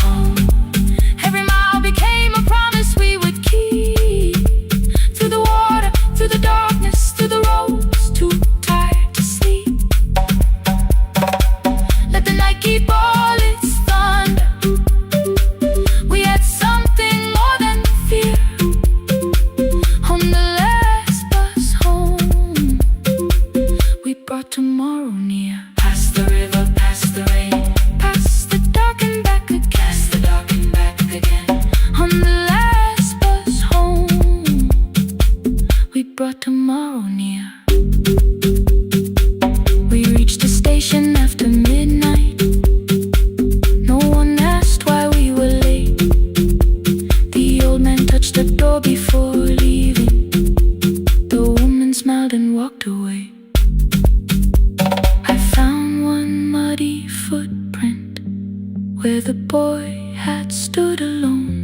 home. Every mile became a promise we would keep. Through the water, through the darkness, through the roads, too tired to sleep. Let the night keep all its thunder. We had something more than fear. On the last bus home, we brought tomorrow near. Past the river, past the rain, past the dark and back again. Past the dark and back again. On the last bus home, we brought tomorrow near. We reached the station after midnight. No one asked why we were late. The old man touched the door before leaving. The woman smiled and walked away. I found one muddy footprint where the boy had stood alone.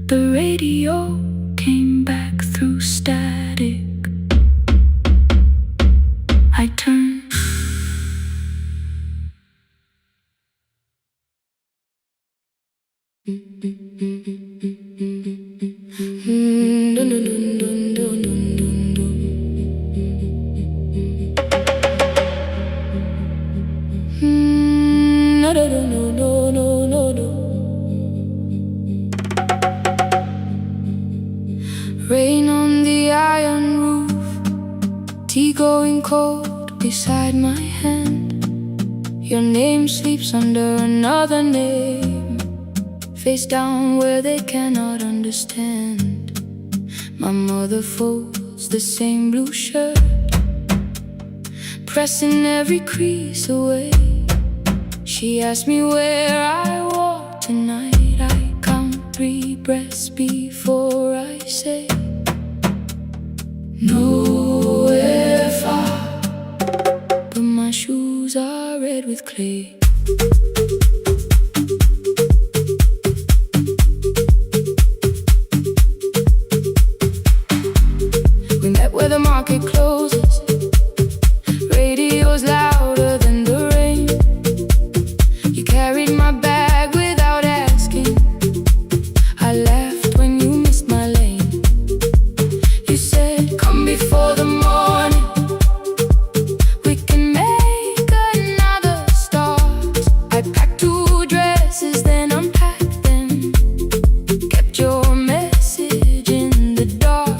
The radio came back through static. I turned. Rain on the iron roof, tea going cold beside my hand. Your name sleeps under another name, face down where they cannot understand. My mother folds the same blue shirt, pressing every crease away. She asked me where I walk tonight. I count 3 breaths before I say nowhere far, but my shoes are red with clay. We met where the market closes. Radio's louder than the rain. You carried my bag without asking. I laughed when you missed my lane. You said, come before the morning, we can make another start. I packed 2 dresses, then unpacked them. Kept your message in the dark.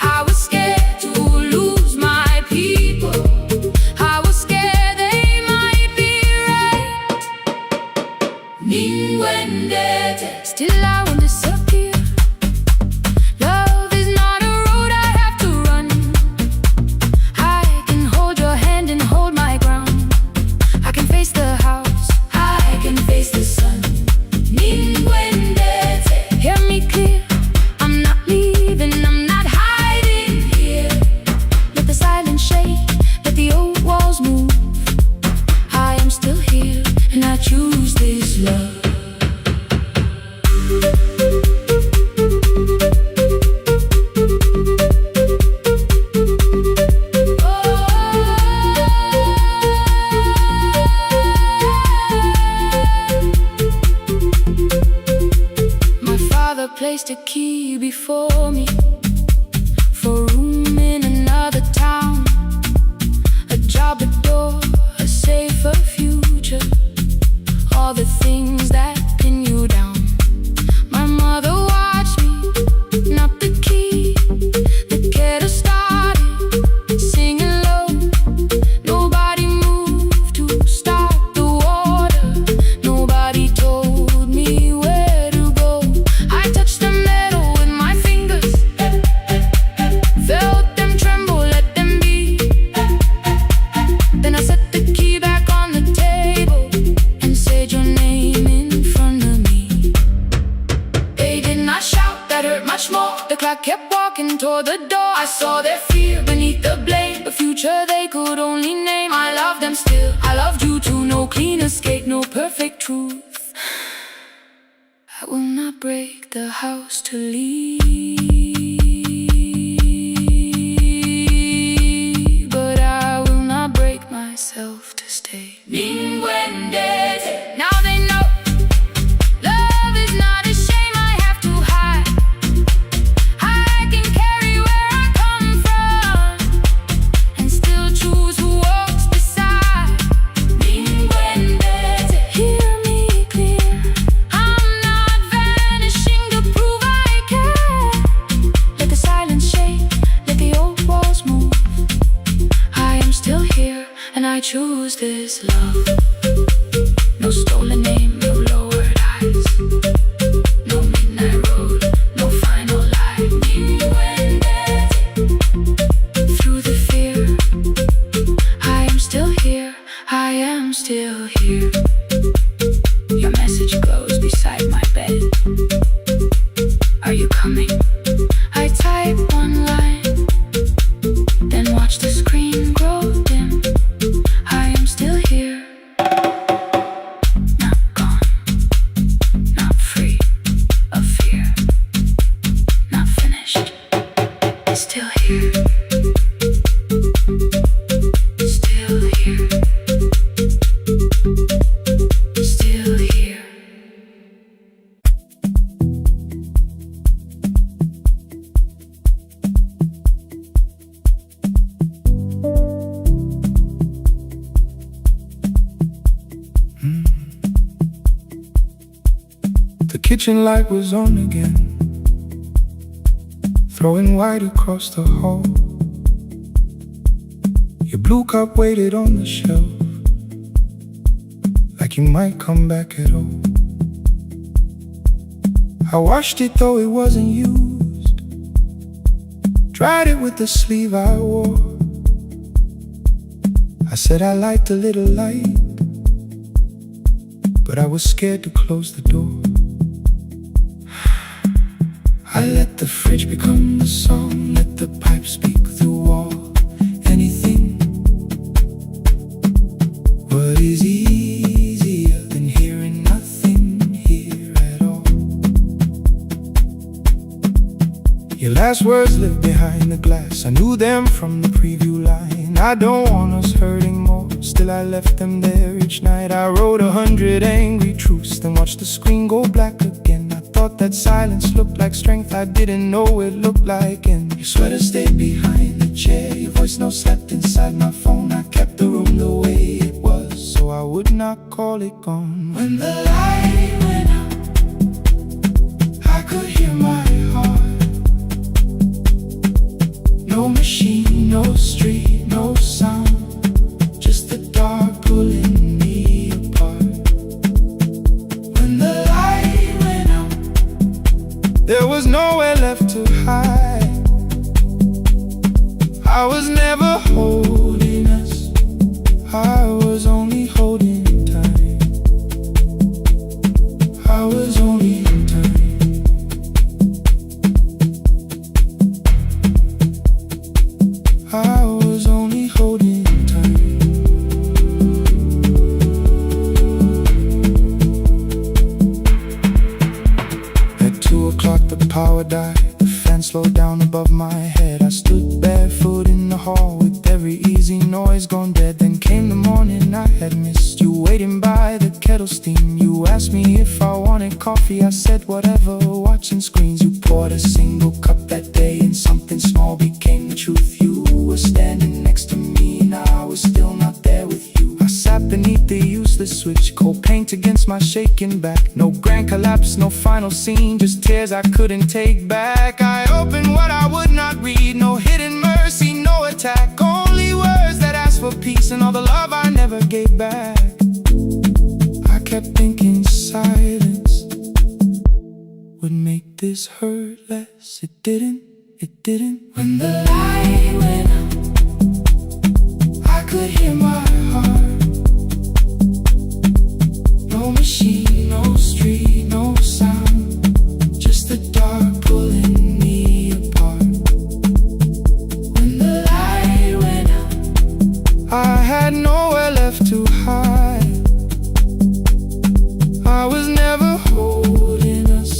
I was scared to lose my people. I was scared they might be right. Still I won't disappear. Love is not a road I have to run. I can hold your hand and hold my ground. I can face the house, I can face the sun. Hear me clear, I'm not leaving, I'm not hiding here. Let the silence shake, let the old walls move. I am still here, and I choose this love. My father placed a key before me for room in another town, a job, a door, a safer future. All the things that pin you down. My mother watched me, not the key, the kettle started singing low. Nobody moved to stop the water. Nobody told me where to go. I touched the metal with my fingers, felt them tremble, let them be. Then I set the key back on the table and said your name in front of me. They did not shout, that hurt much more. The clock kept walking toward the door. I saw their fear beneath the blame, a future they could only name. I loved them still, I loved you too. No clean escape, no perfect truth. I will not break the house to leave, but I will not break myself to stay. Now they know kitchen light was on again, throwing white across the hall. Your blue cup waited on the shelf, like you might come back at all. I washed it though it wasn't used, dried it with the sleeve I wore. I said I liked a little light, but I was scared to close the door. I let the fridge become the song, let the pipe speak through all. Anything. What is easier than hearing nothing here at all? Your last words lived behind the glass, I knew them from the preview line. I don't want us hurting more, still I left them there each night. I wrote 100 angry truths, then watched the screen go black again. I thought that silence looked like strength, I didn't know it looked like end. Your sweater stayed behind the chair, your voice no slept inside my phone. I kept the room the way it was, so I would not call it gone. When the light went out, I could hear my heart. No machine, no street, no sound, just the dark pulling me apart. When the light went out, there was nowhere left to hide. I was never holding us, I was only holding time. I was only time. I was only holding time. At 2 o'clock the power died, the fan slowed down above my head. I stood barefoot in the hall with every easy noise gone dead. Then came the morning I had missed, you waiting by the kettle steam. You asked me if I wanted coffee, I said whatever, watching screens. You poured a single cup that day and something small became the truth. You were standing next to me and I was still not there with you. I sat beneath the useless switch, cold paint against my shaking back. No grand collapse, no final scene, just tears I couldn't take back. I opened what I would not read, no hidden mercy, no attack, only words that asked for peace and all the love I never gave back. I kept thinking silence would make this hurt less. It didn't, it didn't. When the light went out, I could hear my heart. No machine, no street, no sound, just the dark pulling me apart. When the light went out, I had nowhere left to hide. I was never holding us,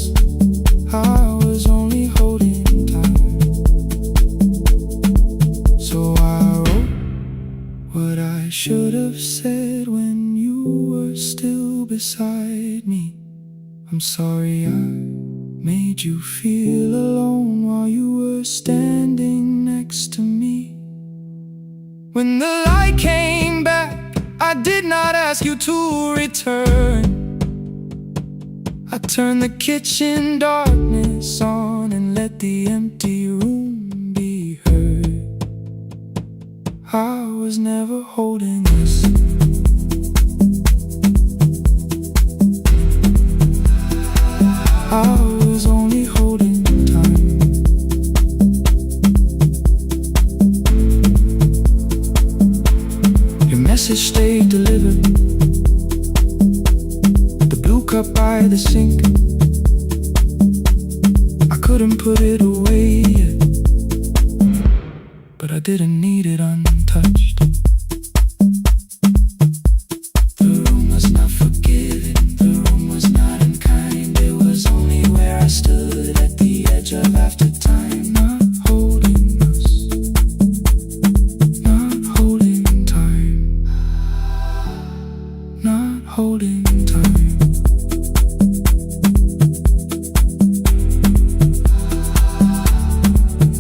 I was only holding time. So I wrote what I should have said when you were still beside me. I'm sorry I made you feel alone while you were standing next to me. When the light came back, I did not ask you to return. I turned the kitchen darkness on and let the empty room be heard. I was never holding us. I was only holding time. Your message stayed delivered, the blue cup by the sink. I couldn't put it away yet, but I didn't need it untouched. The room was not forgiving, the room was not unkind. It was only where I stood at the edge of after time. Not holding us, not holding time, not holding time.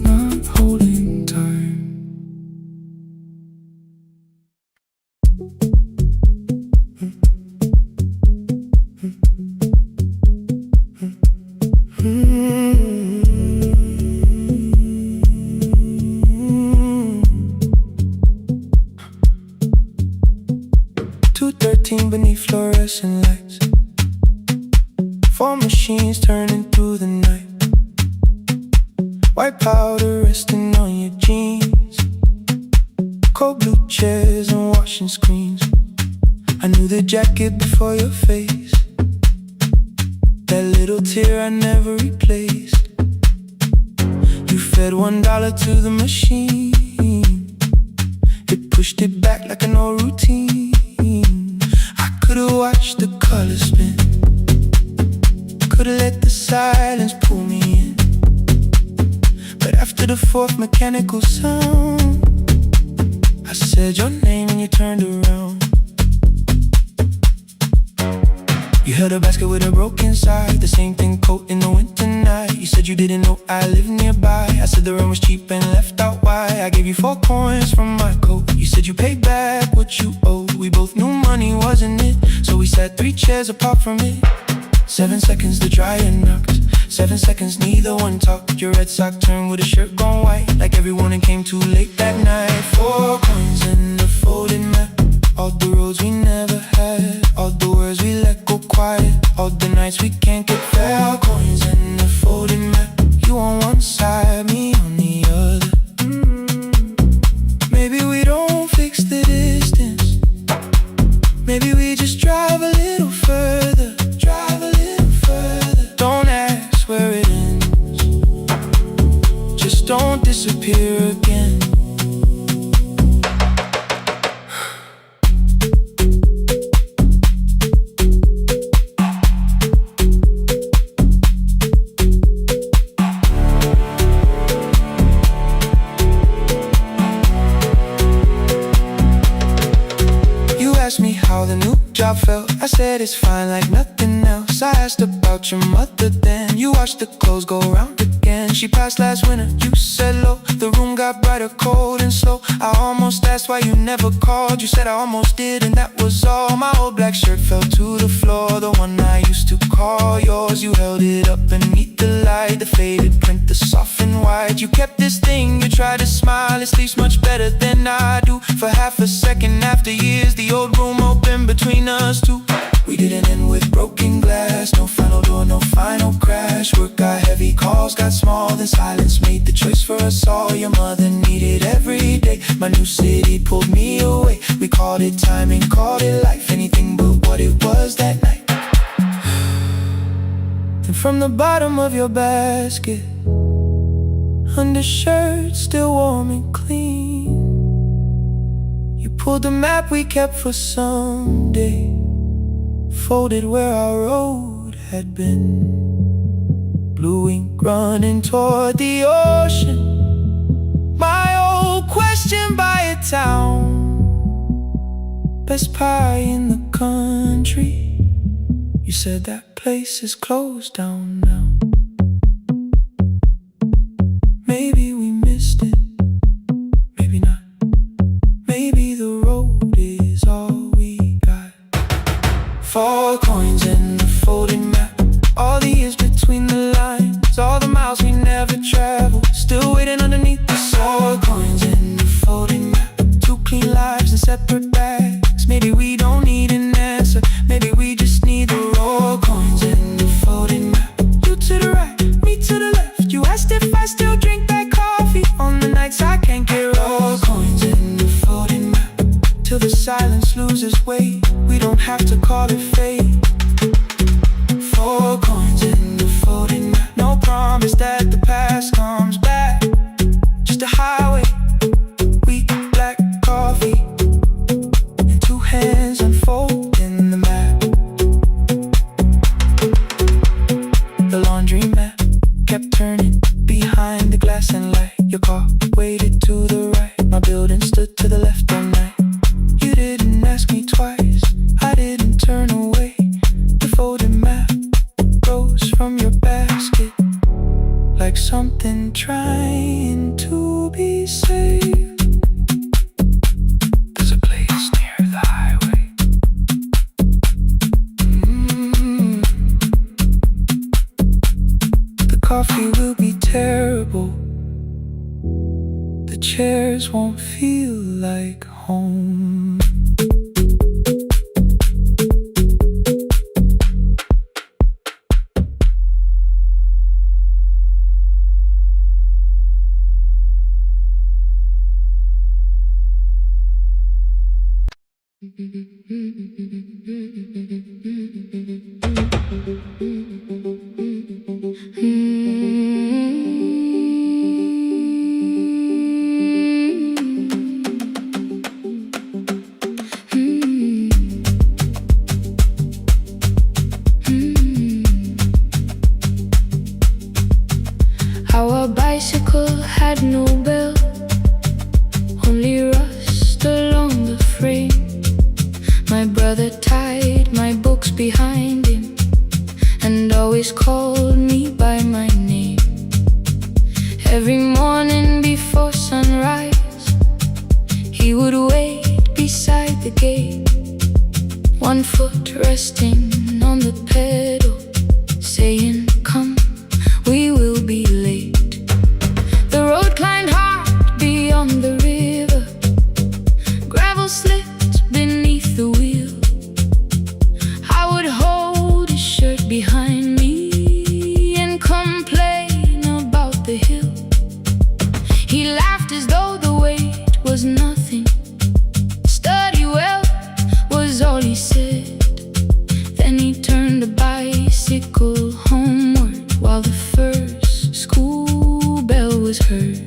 Not holding time. Four machines turning through the night. White powder resting on your jeans. Cold blue chairs and washing screens. I knew the jacket before your face. That little tear I never replaced. You fed $1 to the machine. It pushed it back like an old routine. I could've watched the colors spin. Could've let the silence pull me in. But after the fourth mechanical sound, I said your name and you turned around. You held a basket with a broken side, the same thing coat in the winter night. You said you didn't know I lived nearby. I said the rent was cheap and left out why. I gave you 4 coins from my coat. You said you paid back what you owed. We both knew money wasn't it, so we sat 3 chairs apart from it. 7 seconds the dryer knocked. 7 seconds neither one talked. Your red sock turned with a shirt gone white, like everyone and came too late that night. 4 coins in the folded map. All the roads we never had, all the words we let go quiet, all the nights we can't get fair. Coins in the folded map. You on one side, me on the other. Maybe we don't fix the distance. Maybe we just drive a little further. Drive a little further. Don't ask where it ends. Just don't disappear again. Me how the new job felt. I said it's fine like nothing else. I asked about your mother then. You watched the clothes go round again. She passed last winter, you said low. The room got brighter, cold and slow. I almost asked why you never called. You said I almost did and that was all. My old black shirt fell to the floor, the one I used to call yours. You held it up beneath the light, the faded print, the soft and white. You kept this thing, you tried to smile. It sleeps much better than I do. For half a second after years, the old room open between us two. We didn't end with broken glass. No final door, no final crash. Work got heavy, calls got small. Then silence made the choice for us all. Your mother needed every day. My new city pulled me away. We called it timing, called it life. Anything but what it was that night. And from the bottom of your basket, undershirt still warm and clean, you pulled the map we kept for someday, folded where our road had been. Blue ink running toward the ocean. My old question by a town. Best pie in the country. You said that place is closed down now. Maybe we missed it, maybe not. Maybe the road is all we got. 4 coins in the folded map. All the years between the lines, all the miles we never traveled, still waiting underneath the 4 coins in the folded map. 2 clean lives in separate bags. Maybe we don't need an answer. Maybe we just need the raw coins in the folded map. You to the right, me to the left. You asked if I still drink that coffee on the nights I can't get raw coins in the folded map. Till the silence loses weight, we don't have to call it fate. 4 coins in the folded map. No promise that the past comes back. Just a highway, weak black coffee, and 2 hands unfolding the map. The laundry mat kept turning behind the glass and light. Your car waited to the right. My building stood to the left all night. You didn't ask me twice, I didn't turn away. The folded map rose from your basket, like something trying to be saved. There's a place near the highway. The coffee will be terrible. The chairs won't feel like home. Our bicycle had no bell, only rust along the frame. My brother tied my books behind him and always called me by my name. Every morning before sunrise, he would wait beside the gate, one foot resting on the pedal, saying, "Come, we will be late." The road climbed hard beyond the river, gravel slipped beneath the wheel. I would hold his shirt behind me and complain about the hill. He laughed as though the weight was nothing. "Study well," was all he said. Then he turned the bicycle homeward while the first school bell was heard.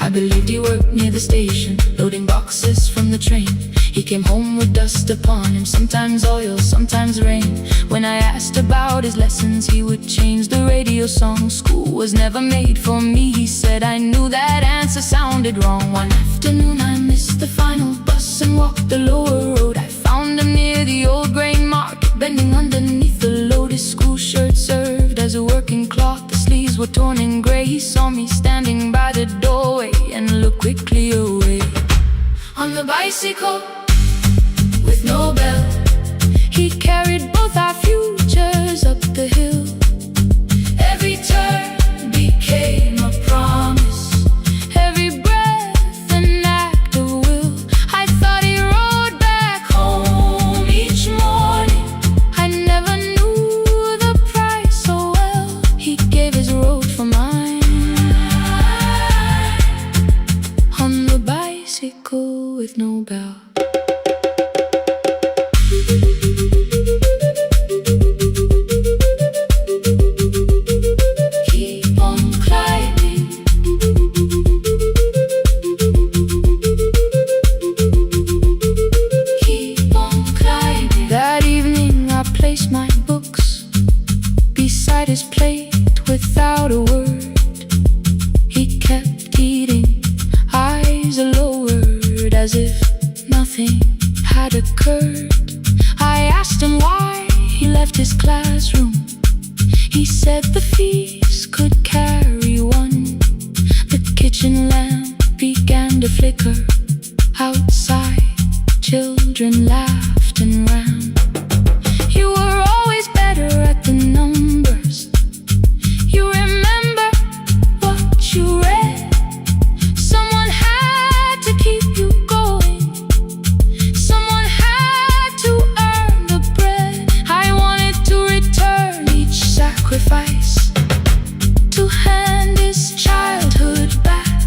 I believed he worked near the station, loading boxes from the train. He came home with dust upon him, sometimes oil, sometimes rain. When I asked about his lessons, he would change the radio song. "School was never made for me," he said. I knew that answer sounded wrong. One afternoon I missed the final bus and walked the lower road. I found him near the old grain market, bending underneath the load. His school shirt served as a working cloth. The sleeves were torn and gray. He saw me standing by the doorway and looked quickly away. On the bicycle with no bell, he carried both our futures up the hill. Every turn became a promise, every breath an act of will. I thought he rode back home each morning. I never knew the price so well. He gave his road for mine. On the bicycle with no bell. Keep on climbing. Keep on climbing. That evening I placed my books beside his plate without a word. He kept eating, eyes lowered, as if nothing had occurred. I asked him why he left his classroom. He said the fees could carry one. The kitchen lamp began to flicker. Outside, children laughed and ran. You were always better at the numbers. You remember what you read. Someone had to keep you going. Someone had to earn the bread. I wanted to return each sacrifice, to hand his childhood back.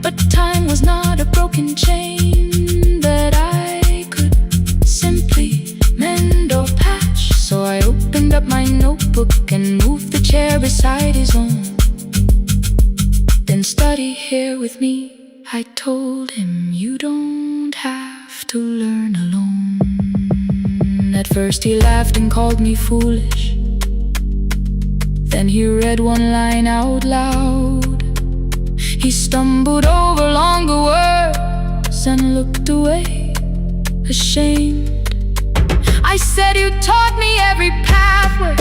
But time was not a broken chain that I could simply mend or patch. So I opened up my notebook and moved the chair beside his own. Then study here with me, I told him. You don't have to learn alone. At first he laughed and called me foolish. Then he read one line out loud. He stumbled over longer words and looked away, ashamed. I said, "You taught me every pathway.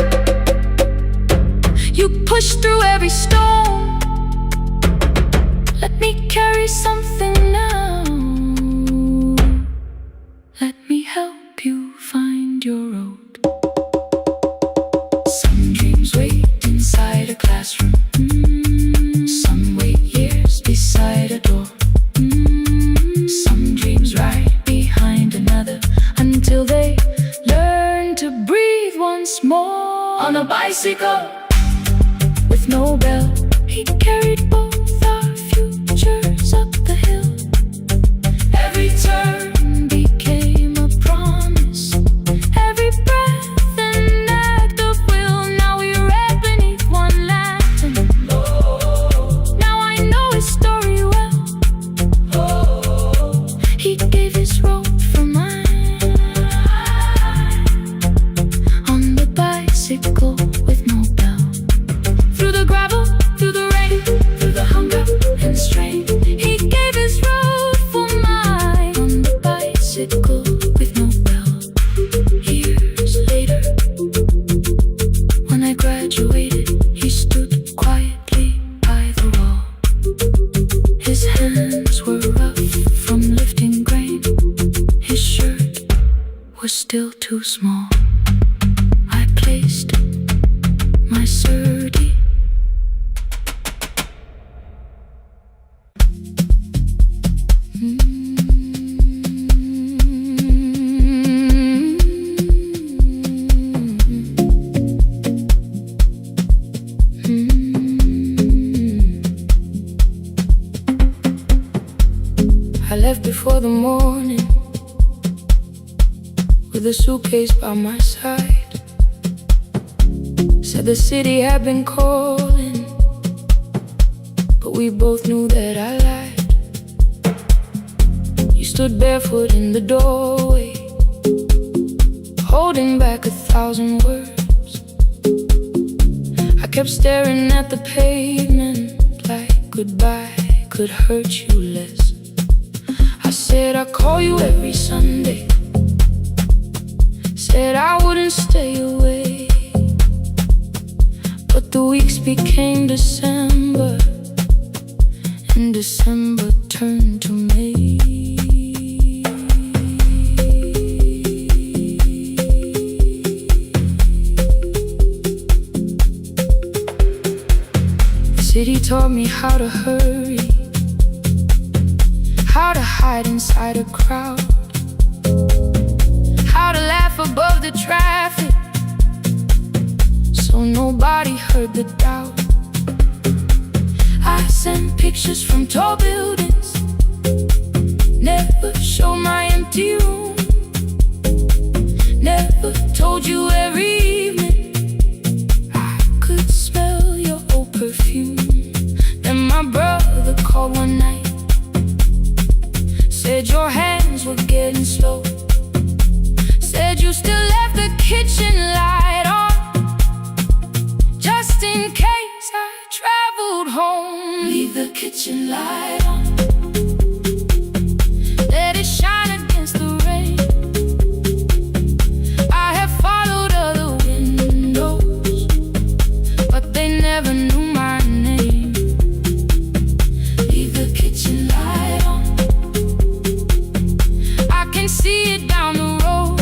You pushed through every stone. Let me carry something now. Let me help you find your road." Some dreams wait inside a classroom. Some wait years beside a door. Some dreams right behind another until they learn to breathe once more. On a bicycle with no bell, he carried both our futures up the hill. Every turn became a promise, every bicycle with no bell. Through the gravel, through the rain, through the hunger and strain, he gave his road for mine on the bicycle with no bell. Years later, when I graduated, he stood quietly by the wall. His hands were rough from lifting grain. His shirt was still too small. I placed my surdy I left before the morning with a suitcase by my side. Said the city had been calling, but we both knew that I lied. You stood barefoot in the doorway, holding back 1,000 words. I kept staring at the pavement like goodbye could hurt you less. I said I'd call you every Sunday, said I wouldn't stay away. But the weeks became December, and December turned to May. The city taught me how to hurry, how to hide inside a crowd, how to laugh above the traffic so nobody heard the doubt. I sent pictures from tall buildings, never showed my empty room, never told you every evening I could smell your old perfume. Then my brother called one night, said your hands were getting slow, said you still left the kitchen light on, just in case I traveled home. Leave the kitchen light on, let it shine against the rain. I have followed other windows, but they never knew my name. Leave the kitchen light on, I can see it down the road.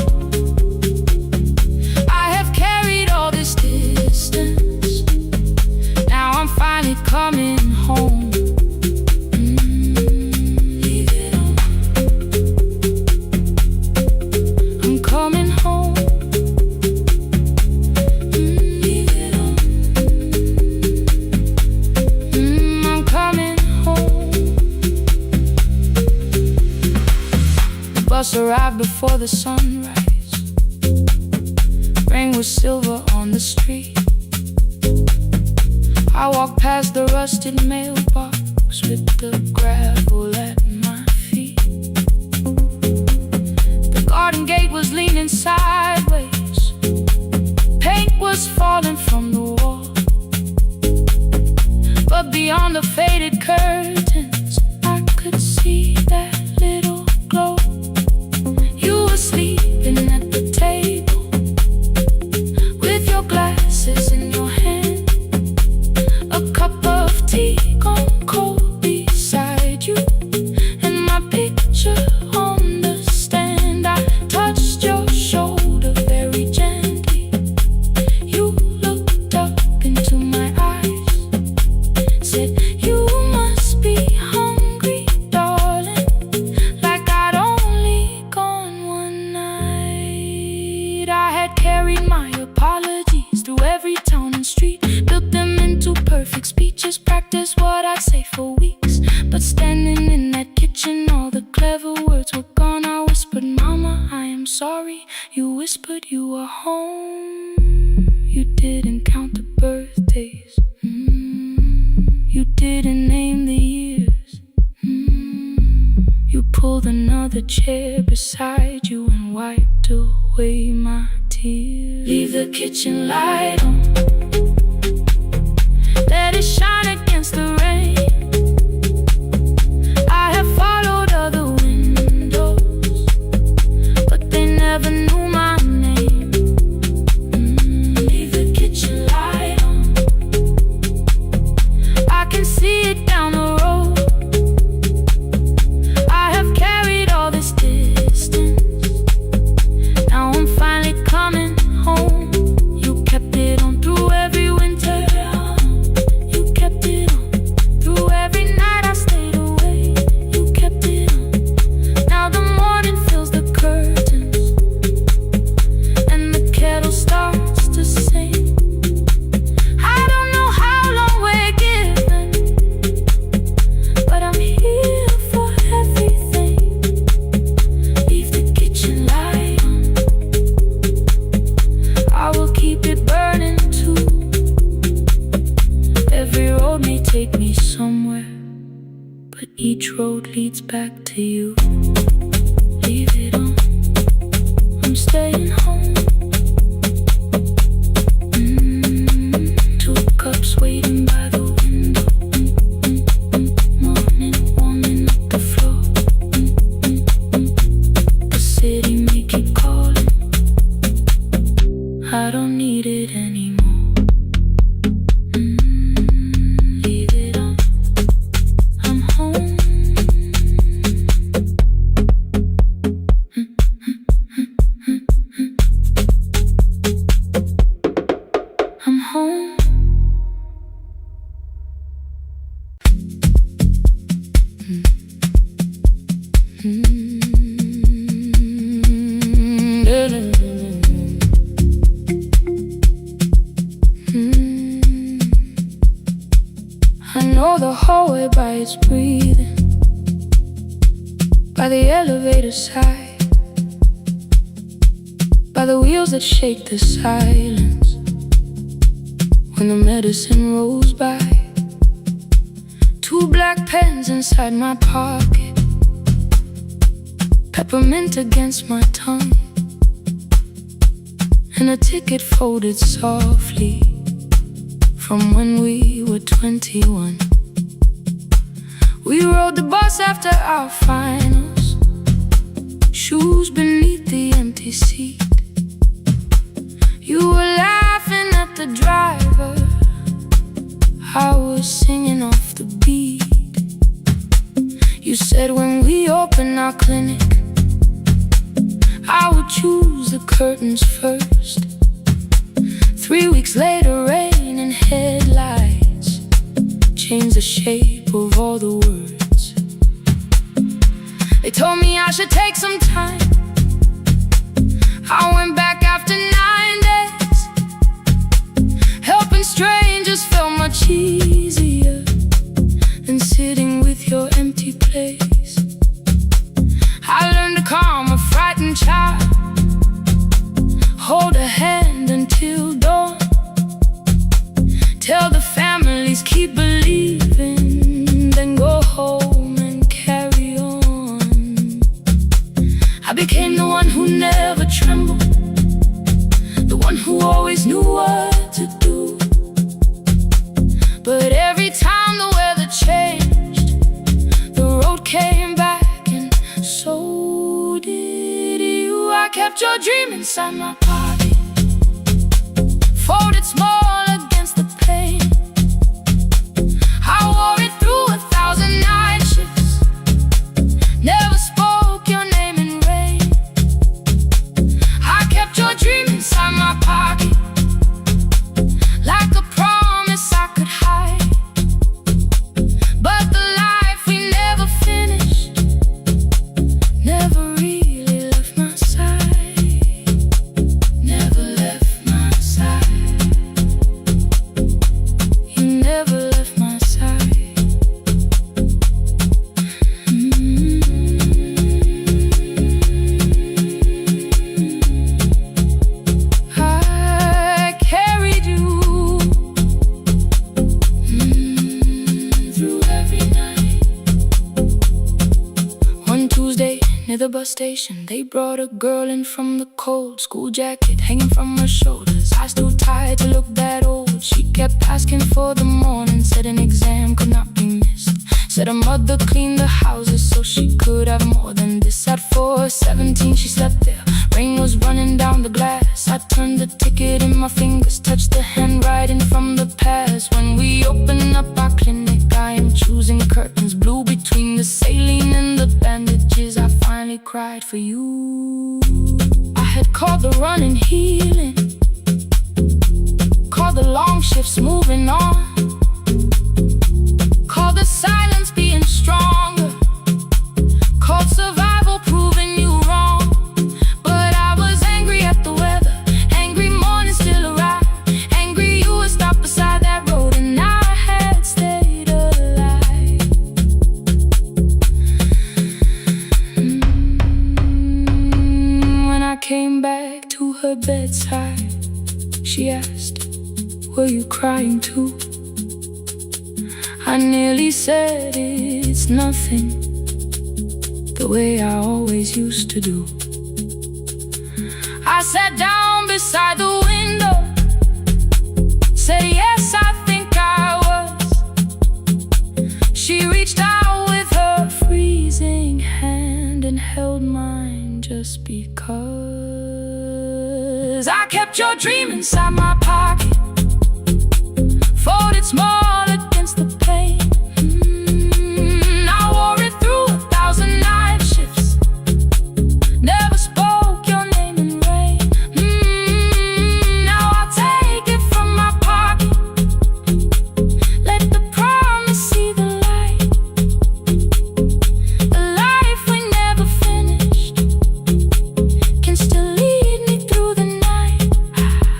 I have carried all this distance, now I'm finally coming home. Leave it on, I'm coming home. Leave it on, I'm coming home. The bus arrived before the sunrise, rain was silver on the street. I walked past the rusted mailbox with the gravel at my feet. The garden gate was leaning sideways, paint was falling from the wall, but beyond the faded curtains I could see that little glow. You were sleeping at the table with your glasses in your hand, a cup of tea gone cold beside you, and my picture on the stand. I touched your shoulder very gently. You looked up into my eyes, said you must be hungry, darling, like I'd only gone one night. I had carried my apologies through every town and street, built them into perfect speeches, practiced what I'd say for weeks. But standing in that kitchen, all the clever words were gone. I whispered, Mama, I am sorry. You whispered you were home. You didn't count the birthdays, you didn't name the years. You pulled another chair beside you and wiped away my tears. Leave the kitchen light on. Let it shine against the rain. I have followed other windows, but they never knew my name. Leave the kitchen light on. I can see it down the road. I have carried all this distance. Now I'm finally coming home. You kept it on through every winter. You kept it on through every night I stayed away. You kept it on. Now the morning fills the curtains and the kettle starts to sing. I don't know how long we're given, but I'm here for everything. Leave the kitchen light on. I will keep it burning too. Every road may take me somewhere, but each road leads back to you. Leave it on. I'm staying home. 2 cups waiting by the window. Morning warming up the floor. The city may keep calling. I don't need it anymore. Leave it on. I'm home. I'm home. I know the hallway by its breathing, by the elevator side, by the wheels that shake the silence when the medicine rolls by. 2 black pens inside my pocket, peppermint against my tongue, and a ticket folded softly from when we were 21. We rode the bus after our finals, shoes beneath the empty seat. You were laughing at the driver, I was singing off the beat. You said when we open our clinic, I would choose the curtains first. 3 weeks later, rain and headlights changed the shape of all the words. They told me I should take some time. I went back after 9 days. Helping strangers felt much easier than sitting with your empty place. I learned to calm a frightened child, hold a hand until dawn, tell the families keep believing, then go home and carry on. I became the one who never trembled, the one who always knew what to do. But every time the weather changed, the road came back, and so did you. I kept your dream inside my pocket, folded small against the pain. I wore it through 1,000 night shifts, never spoke your name in rain. I kept your dream inside my pocket, like a promise I could hide. But the life we never finished never really left my side. Never left my side. You never left my side. I carried you bus station, they brought a girl in from the cold. School jacket hanging from her shoulders, eyes too tired to look that old. She kept asking for the morning, said an exam could not be missed. Said her mother cleaned the houses so she could have more than this. At 4:17 she slept there, rain was running down the glass. I turned the ticket in my fingers, touched the handwriting from the past. When we open up our clinic, I am choosing curtains blue between the saline and the bandages. I finally cried for you. I had called the running healing, called the long shifts moving on, called the silence being stronger, called survival proving you wrong. But I was angry at the weather, angry morning still arrived, angry you were stopped beside that road and I had stayed alive. When I came back to her bedside, she asked, were you crying too? I nearly said it's nothing, the way I always used to do. I sat down beside the window, said yes, I think I was. She reached out with her freezing hand and held mine just because. I kept your dream inside my pocket, folded small against the pain. I wore it through 1,000 night shifts, never spoke your name in rain. Now I'll take it from my pocket, let the promise see the light. The life we never finished can still lead me through the night.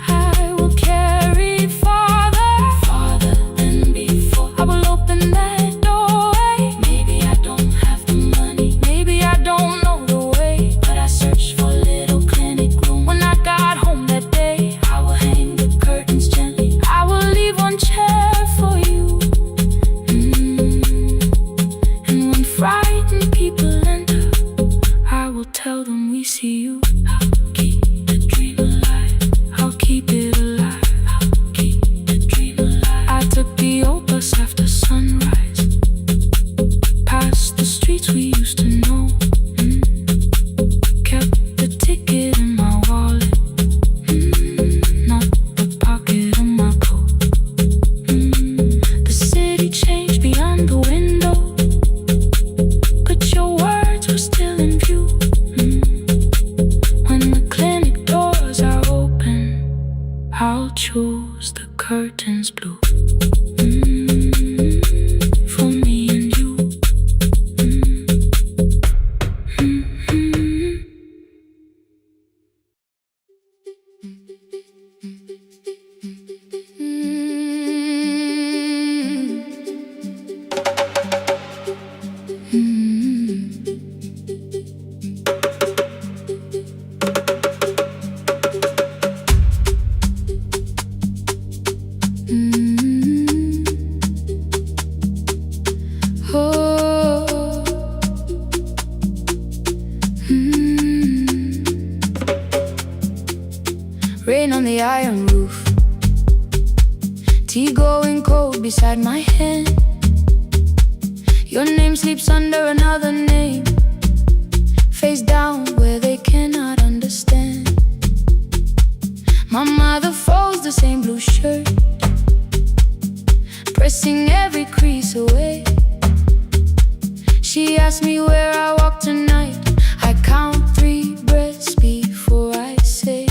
I will carry farther than before. I will open that doorway. Maybe I don't have the money, maybe I don't know the way, but I searched for a little clinic room. When I got home that day, I will hang the curtains gently, I will leave one chair for you. And when frightened people enter, I will tell them we see you. I'll keep the dream alive, I'll keep it alive, I'll keep the dream alive. I took the old bus after sunrise, past the streets we used to know. Kept the ticket in my wallet, not the pocket of my coat. The city changed beyond the window, but your words were still in view. When the clinic doors are open, I'll choose the curtains blue. For me and you. Rain on the iron roof, tea going cold beside my hand. Your name sleeps under another name, face down where they cannot understand. My mother folds the same blue shirt, pressing every crease away. She asked me where I walk tonight. I count 3 breaths before I say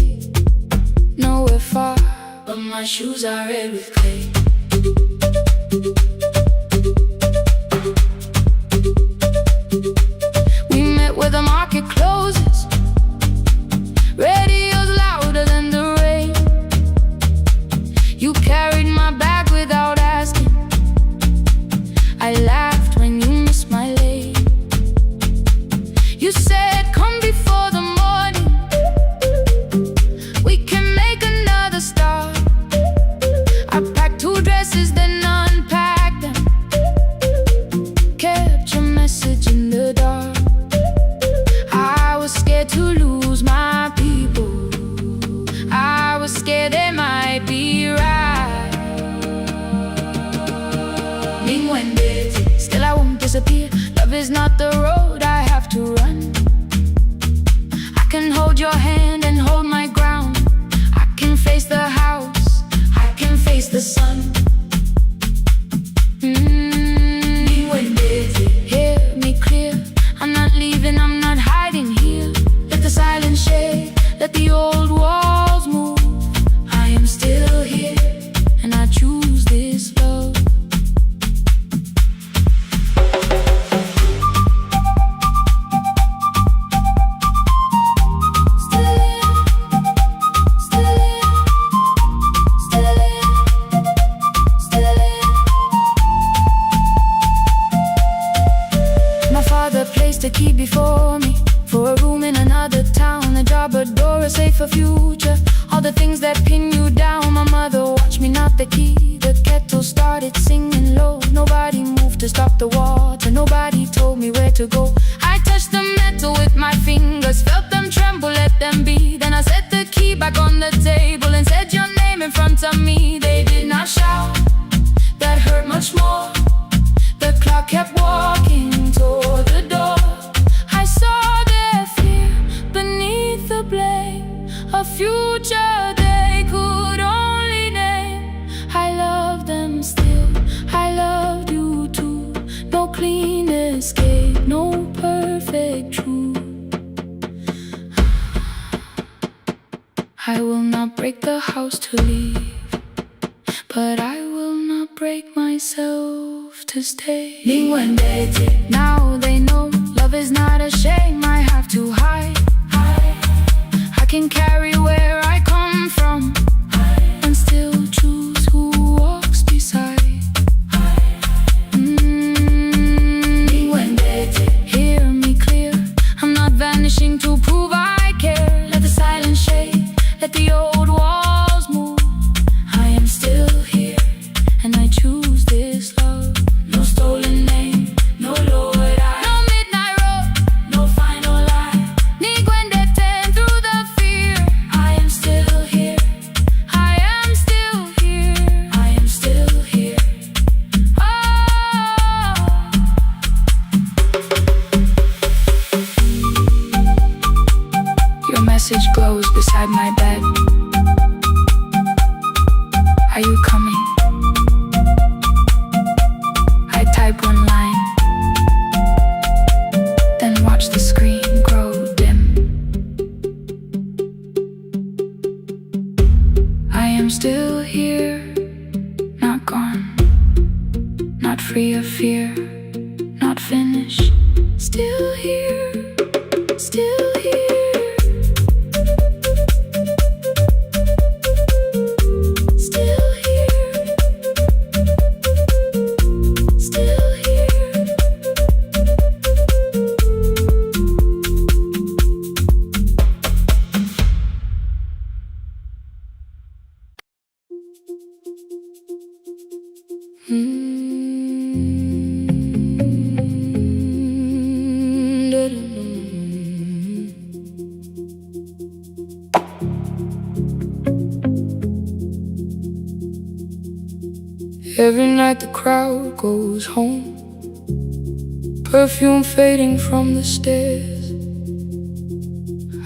nowhere far, but my shoes are red with clay. We met where the market closes, radio's louder than the rain. You carried my bag without asking, I laughed when you missed my lane. You said come before the morning, we can make another start. I packed 2 dresses then unpacked disappear. Love is not the road I have to run. I can hold your hand and hold my ground. I can face the house, I can face the sun. Hear me clear, I'm not leaving, I'm not hiding here. Let the silence shade, let the old walls move. I am still here, and I choose this love. Placed a key before me for a room in another town, a job, a door, a safer future. All the things that pin you down. My mother watched me knock the key. The kettle started singing low. Nobody moved to stop the water. Nobody told me where to go. I touched the metal with my fingers, felt them tremble, let them be. Then I set the key back on the table and said your name in front of me. They did not shout, that hurt much more. The clock kept walking toward the door. I saw their fear beneath the blame, a future they could only name. I love them still, I loved you too. No clean escape, no perfect truth. I will not break the house to leave, but I will not break myself to stay. Now they know love is not a shame I have to hide. I can carry where I come from and still choose who walks beside. Hear me clear, I'm not vanishing to prove I care. Let the silence shade, let the old walls move. I am still here, and I choose this love. No stolen name, no lowered eye, no midnight road, no final lie. Ni ten through the fear. I am still here, I am still here, I am still here. Oh, your message glows beside my bed. Are you coming? I type one line, then watch the screen grow dim. I am still here, not gone, not free of fear, not finished. Still here, still here. Every night the crowd goes home, perfume fading from the stairs.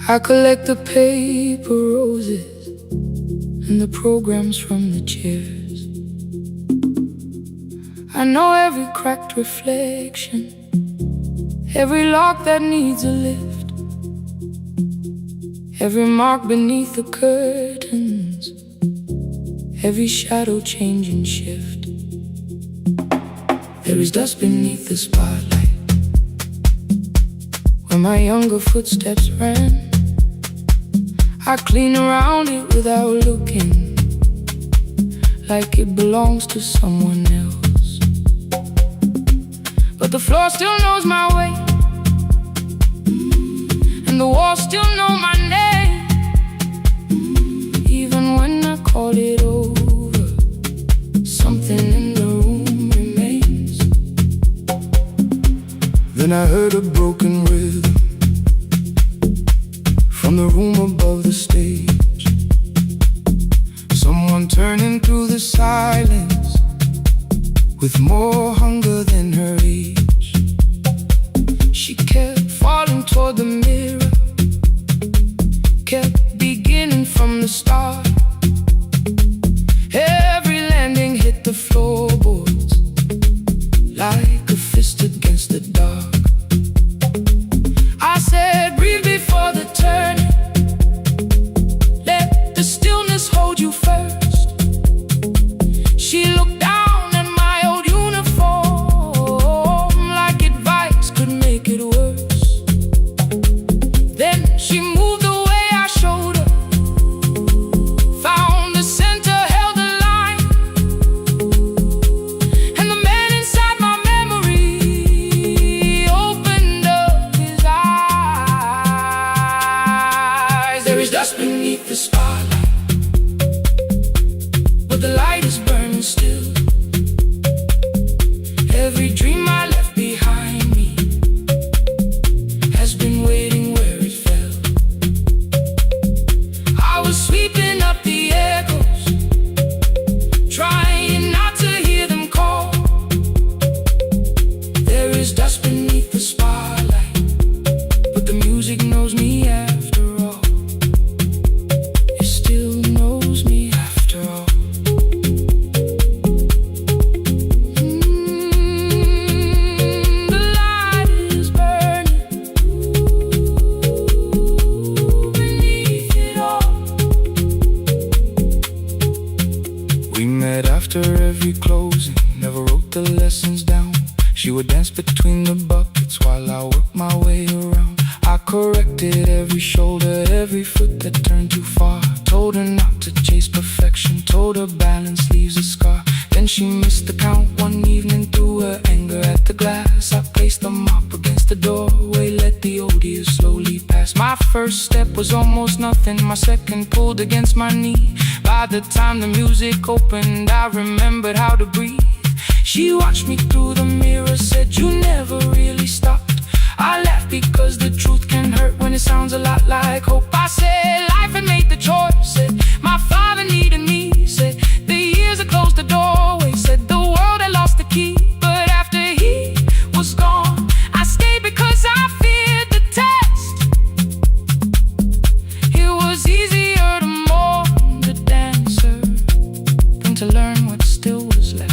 I collect the paper roses and the programs from the chairs. I know every cracked reflection, every lock that needs a lift, every mark beneath the curtains, every shadow change and shift. There is dust beneath the spotlight where my younger footsteps ran. I clean around it without looking, like it belongs to someone else. But the floor still knows my way, and the walls still know my name. Even when I call it over, something in the room remains. Then I heard a broken rhythm from the room above the stage. Someone turning through the silence with more hunger than her age. She kept falling toward the mirror, kept beginning from the start. Every landing hit the floorboards like a fist against the dark. I said, breathe before the turning. Let the stillness hold you first. She looked down at my old uniform like advice could make it worse. Then she moved the way I showed her, found the center, held the line, and the man inside my memory opened up his eyes. There is dust beneath the spotlight, but the light is burning still. Every dream I left behind me has been waiting where it fell. I was sweeping up the echoes, trying not to hear them call. There is dust beneath the spotlight, but the music knows me after all. It still knows me after all. The light is burning beneath it all. We met after every closing, never wrote the lessons down. She would dance between the buckets while I worked my way around. I corrected every shoulder, every foot that turned too far. Told her not to chase perfection, told her balance leaves a scar. Then she missed the count one evening, threw her anger at the glass. I placed the mop against the doorway, let the old years slowly pass. My first step was almost nothing, my second pulled against my knee. By the time the music opened, I remembered how to breathe. She watched me through the mirror, said, you never really stopped. I laughed because the truth can hurt when it sounds a lot like hope. I said, life had made the choice, said, my father needed me, said, the years had closed the doorway, said, the world had lost the key. But after he was gone, I stayed because I feared the test. It was easier to mourn the dancer than to learn what still was left.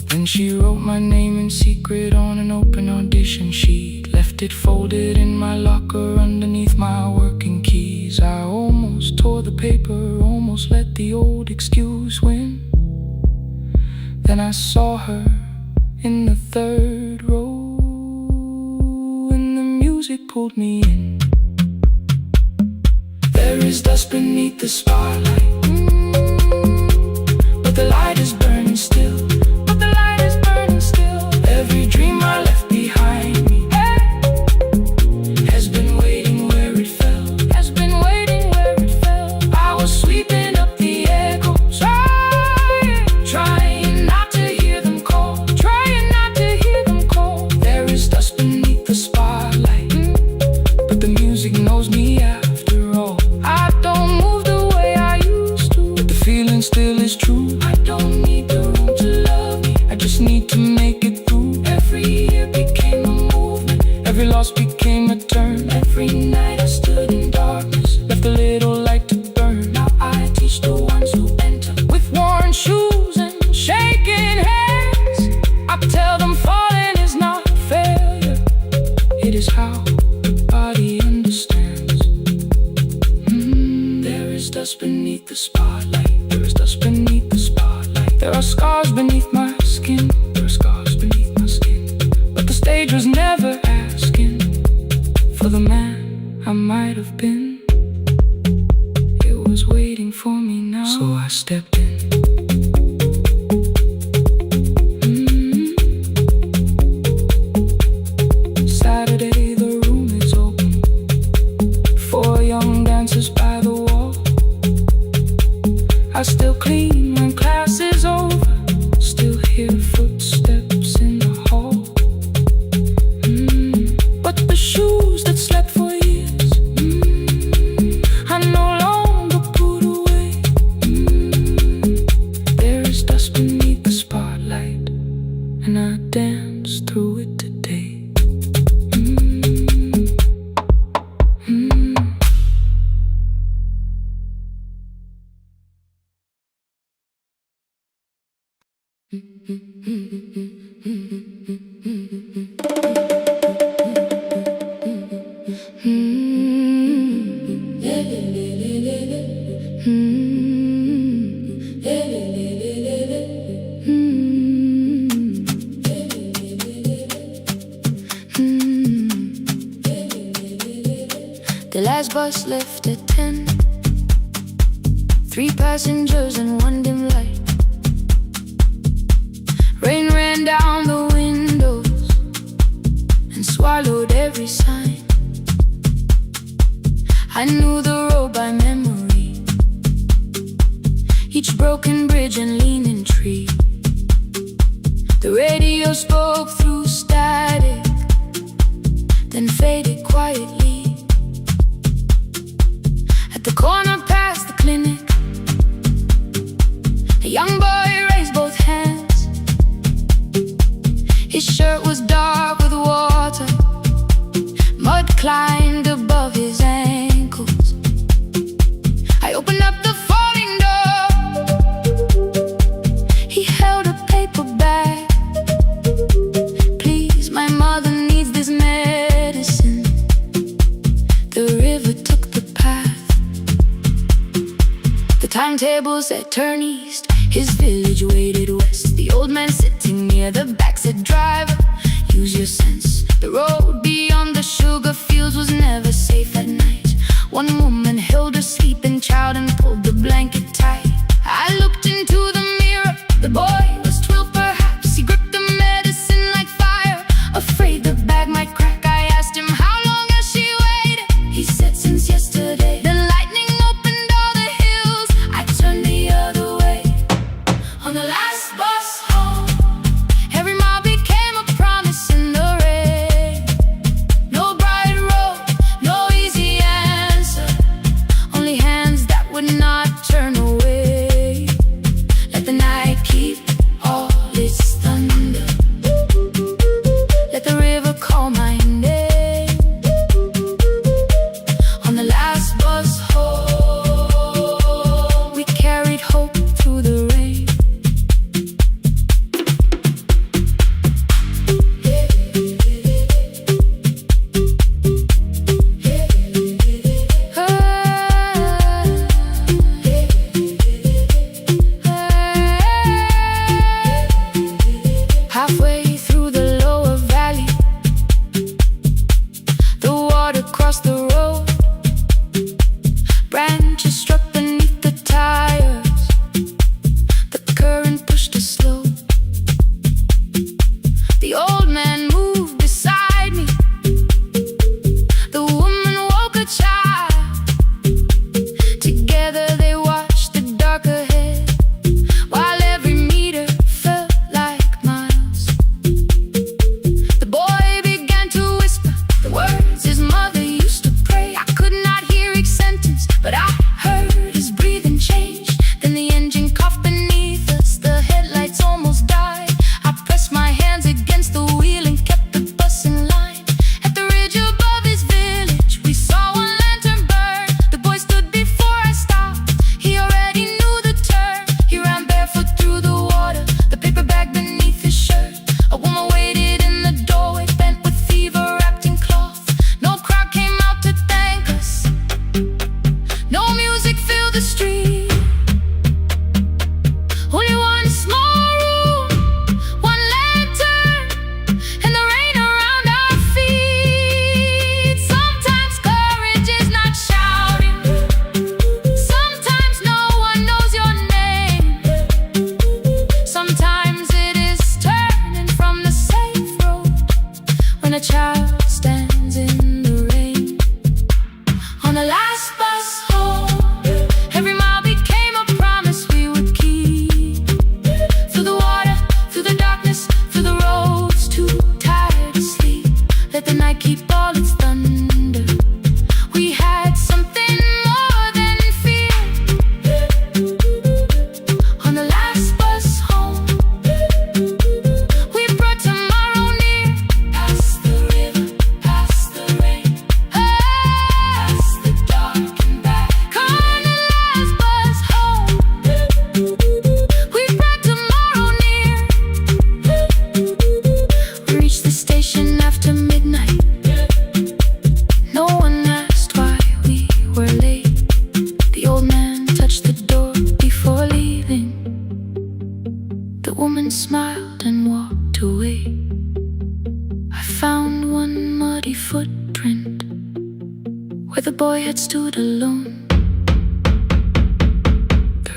Then she wrote my name in secret on an open audition sheet, left it folded in my locker underneath my working keys. I almost tore the paper, almost let the old excuse win. Then I saw her in the third row, and the music pulled me in. There is dust beneath the spotlight, but the light is burning still. Every dream I left behind me has been waiting where it fell, has been waiting where it fell. I was sweeping up the echoes, trying not to hear them call, trying not to hear them call. There is dust beneath the spotlight, but the music knows me after all. I don't move the way I used to, but the feeling still is true. I don't need the room to love me, I just need to make it through. Every year became a movement, every loss became a turn. Every night I stood in darkness, left a little light to burn. Now I teach the ones who enter with worn shoes and shaking hands. I tell them falling is not failure, it is how the body understands. There is dust beneath the spotlight, there is dust beneath the spotlight. There are scars beneath my skin, there are scars beneath my skin. But the stage was never asking for the man I might have been. It was waiting for me now, so I stepped in. Saturday, the room is open, 4 young dancers by the wall. I still clean when class is over, still hear footsteps in the hall. But the shoes that slept for years, I no longer put away. There is dust beneath the spotlight, and I dance through The last bus left at 10. 3 passengers and 1 dim light. Rain ran down the windows and swallowed every sign. I knew the road by memory, each broken bridge and leaning tree. The radio spoke through static, then faded quietly. At the corner past the clinic, a young boy raised both hands. His shirt was dark with water, mud climbed above his ankles. I opened up the folding door. He held a paper bag. Please, my mother needs this medicine. The river took the path. The timetable said turn east. His village waited west. The old man sitting near the back said, driver, use your sense. The road beyond the sugar fields was never safe at night. One woman held her sleeping child and pulled the blanket tight. I looked into the mirror. The boy was 12 perhaps. He gripped the medicine like fire, afraid the bag might crack. I asked him, how long has she waited? He said, since yesterday. The lightning opened all the hills. I turned the other way. On the last bus home, every mile became a promise in the rain. No bright road, no easy answer.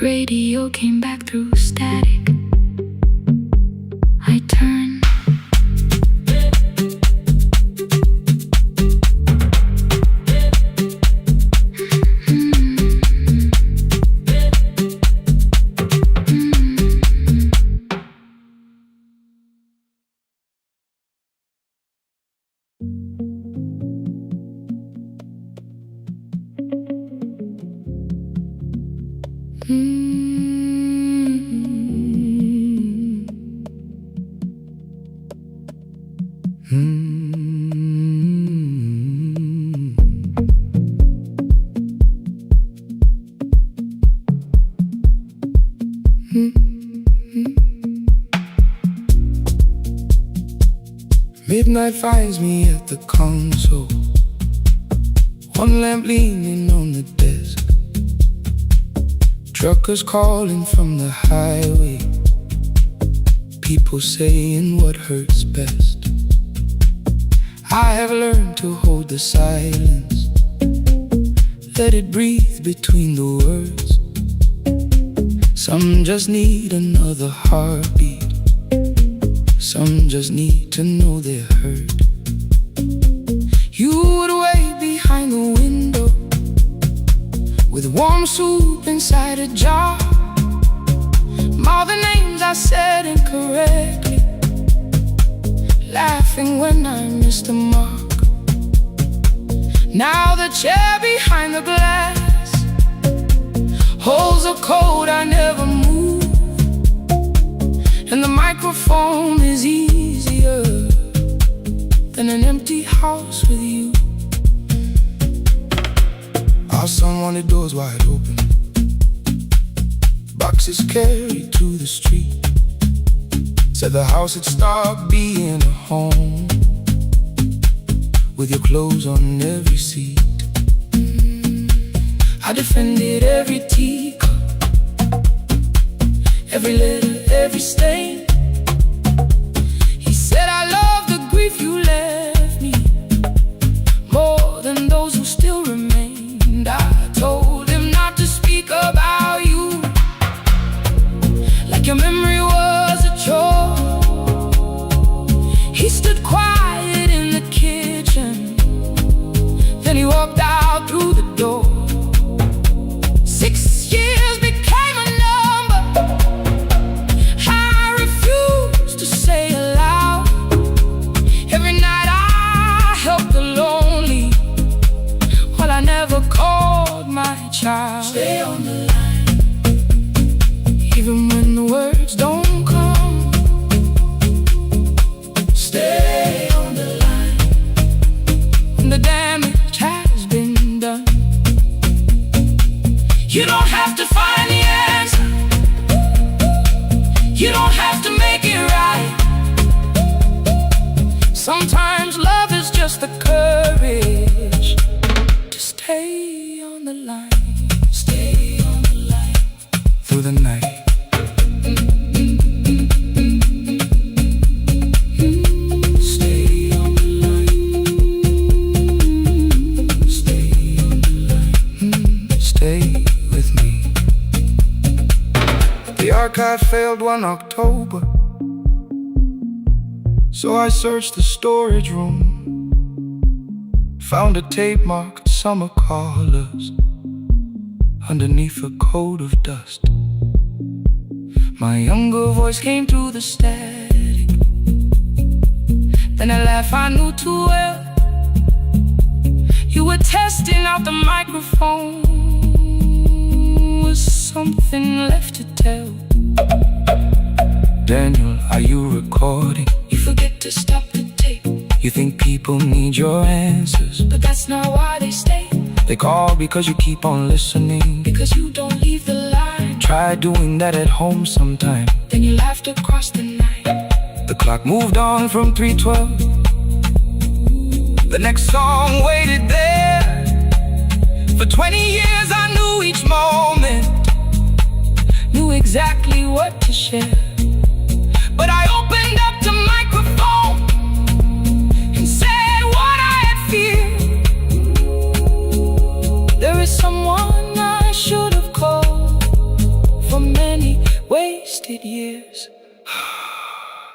Radio came back through static. I turned. Midnight finds me at the console, one lamp leaning on the desk. Truckers calling from the highway, people saying what hurts best. I have learned to hold the silence, let it breathe between the words. Some just need another heartbeat, some just need to know they're heard. You would wait behind the window with warm soup inside a jar. All the names I said incorrectly, laughing when I missed the mark. Now the chair behind the glass holds a code I never moved, and the microphone is easier than an empty house with you. Our son wanted doors wide open, boxes carried to the street. Said the house had stopped being a home, with your clothes on every seat. I defended every teacup, every letter, every stain. He said I love the grief you left me more than those who still remained. I told him not to speak about you like your memory was a chore. He stood quiet in the kitchen, then he walked out through the door. 6 years became a number I refused to say aloud. Every night I helped the lonely, while I never called my child. Stay on the line, even when the words don't come. Stay on the line, when the damage has been done. You don't have to find the answer, you don't have to make it right. Sometimes love is just the courage to stay on the line. Stay on the line through the night. Stay on the line. Stay on the line. Stay with me. The archive failed one October, so I searched the storage room, found a tape marked summer callers underneath a coat of dust. My younger voice came through the static, then a laugh I knew too well. You were testing out the microphone, was something left to tell? Daniel, are you recording? You forget to stop the tape. You think people need your answers, but that's not why they stay. They call because you keep on listening, because you don't leave the line. Try doing that at home sometime, then you laughed across the night. The clock moved on from 3:12. The next song waited there. For 20 years I knew each moment, knew exactly what to share. But I opened up the microphone and said what I had feared. There is someone I should have called, 8 years.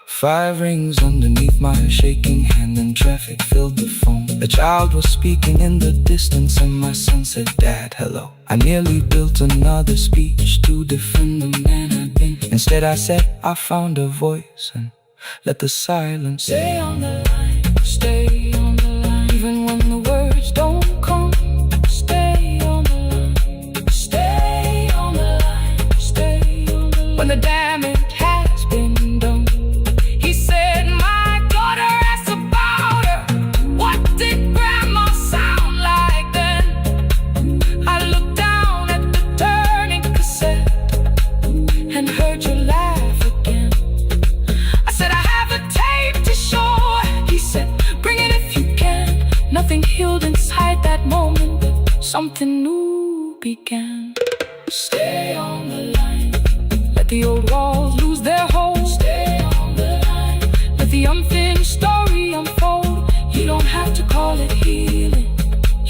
5 rings underneath my shaking hand, and traffic filled the phone. A child was speaking in the distance, and my son said, "Dad, hello." I nearly built another speech to defend the man I'd been. Instead I said, "I found a voice," and let the silence stay on the line. Stay on the line, even when the words don't come. Stay on the line. Stay on the line. Stay on the line. When the damage has been done, he said, "My daughter asked about her. What did grandma sound like then?" I looked down at the turning cassette and heard you laugh again. I said, "I have a tape to show." He said, "Bring it if you can." Nothing healed inside that moment, but something new began. Stay on the line. Let the old walls lose their hold. Stay on the line. Let the unfinished story unfold. You don't have to call it healing.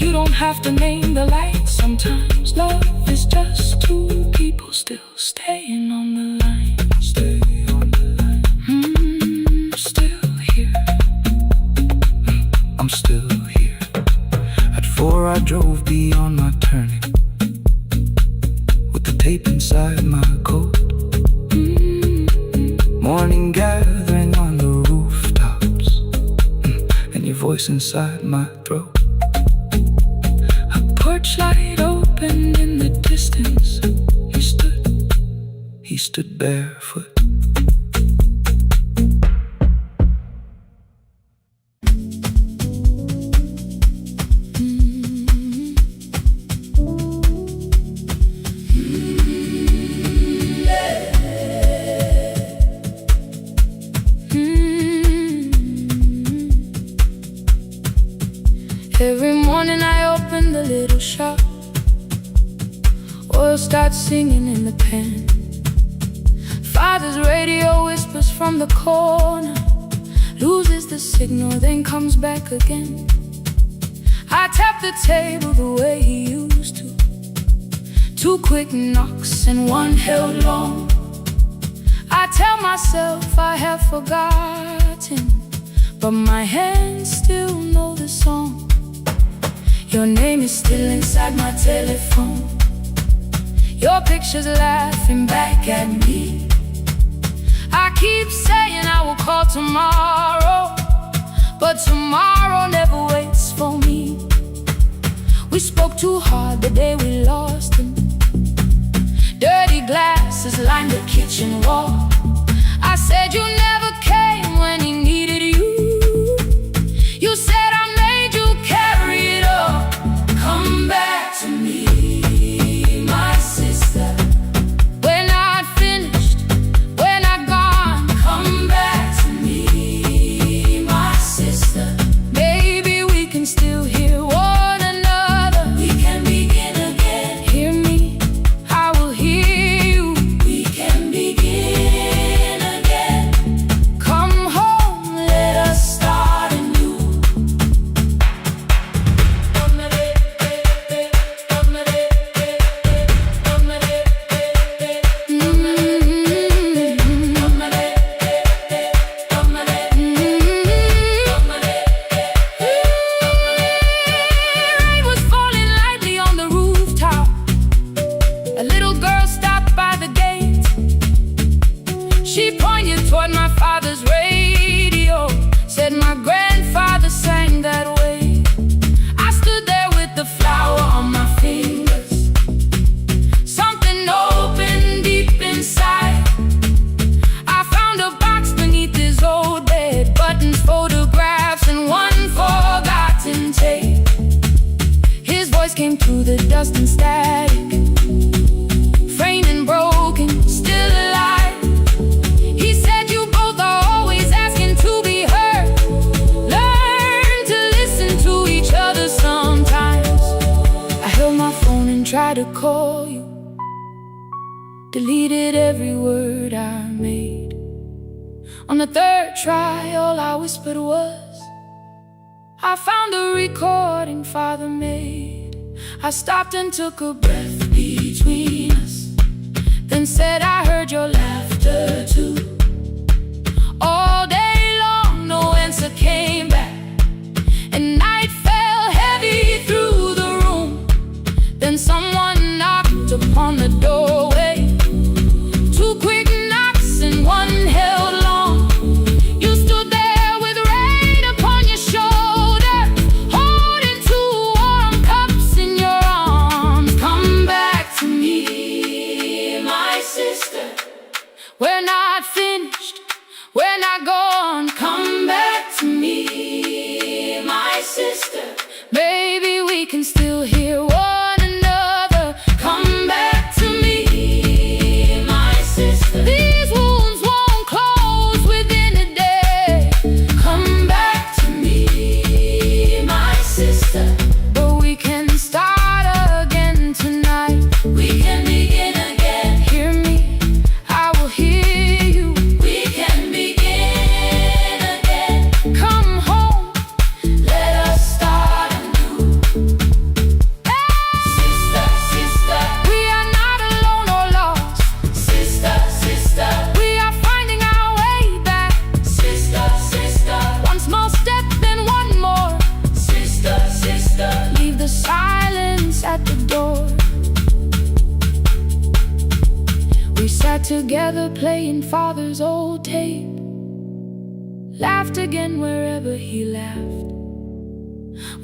You don't have to name the light. Sometimes love is just two people still staying on the line. Stay on the line. Still here. I'm still here. At 4 I drove beyond my turning, with the tape inside my coat. Morning gathering on the rooftops, and your voice inside my throat. A porch light opened in the distance. He stood barefoot. Every morning I open the little shop. Oil starts singing in the pan. Father's radio whispers from the corner, loses the signal, then comes back again. I tap the table the way he used to. 2 quick knocks and 1 held long. I tell myself I have forgotten, but my hands still know the song. Your name is still inside my telephone. Your picture's laughing back at me. I keep saying I will call tomorrow, but tomorrow never waits for me. We spoke too hard the day we lost him. Dirty glasses lined the kitchen wall. I said you never came when he needed you. You said I made you carry it all. Come back to me, my sister. We're not finished, we're not gone. Come back to me, my sister. Maybe we can still hear one another. We can begin again. Hear me, I will hear you. We can begin again. Come home, let us start anew. Rain was falling lightly on the rooftop. A little girl stopped by the gate. She pointed toward my father's radio, said my grandfather sang that way. I stood there with the flower on my fingers. Something opened deep inside. I found a box beneath his old bed, buttons, photographs, and 1 forgotten tape. His voice came through the dust and static, framed and broken, still alive. He said you both are always asking to be heard. Learn to listen to each other sometimes. I held my phone and tried to call you, deleted every word I made. On the 3rd try, all I whispered was, I found a recording Father made. I stopped and took a breath between us, then said I heard your laughter the doorway. Two quick knocks and one held long. You stood there with rain upon your shoulder, holding two warm cups in your arms. Come back to me, my sister. We're not finished, we're not gone. Come back to me, my sister. Maybe we can still hear one another. Come back to me, my sister. These wounds won't close within a day. Come back to me, my sister. But we can start again tonight. We can begin again. Hear me, I will hear you. We can begin again. Come home, let us start anew. Sister, sister, we are not alone or lost. Sister, sister, we are finding our way back. Sister, sister, one small step, then one more. Sister, sister, leave the silence at the door. We sat together playing father's old tape, laughed again wherever he laughed.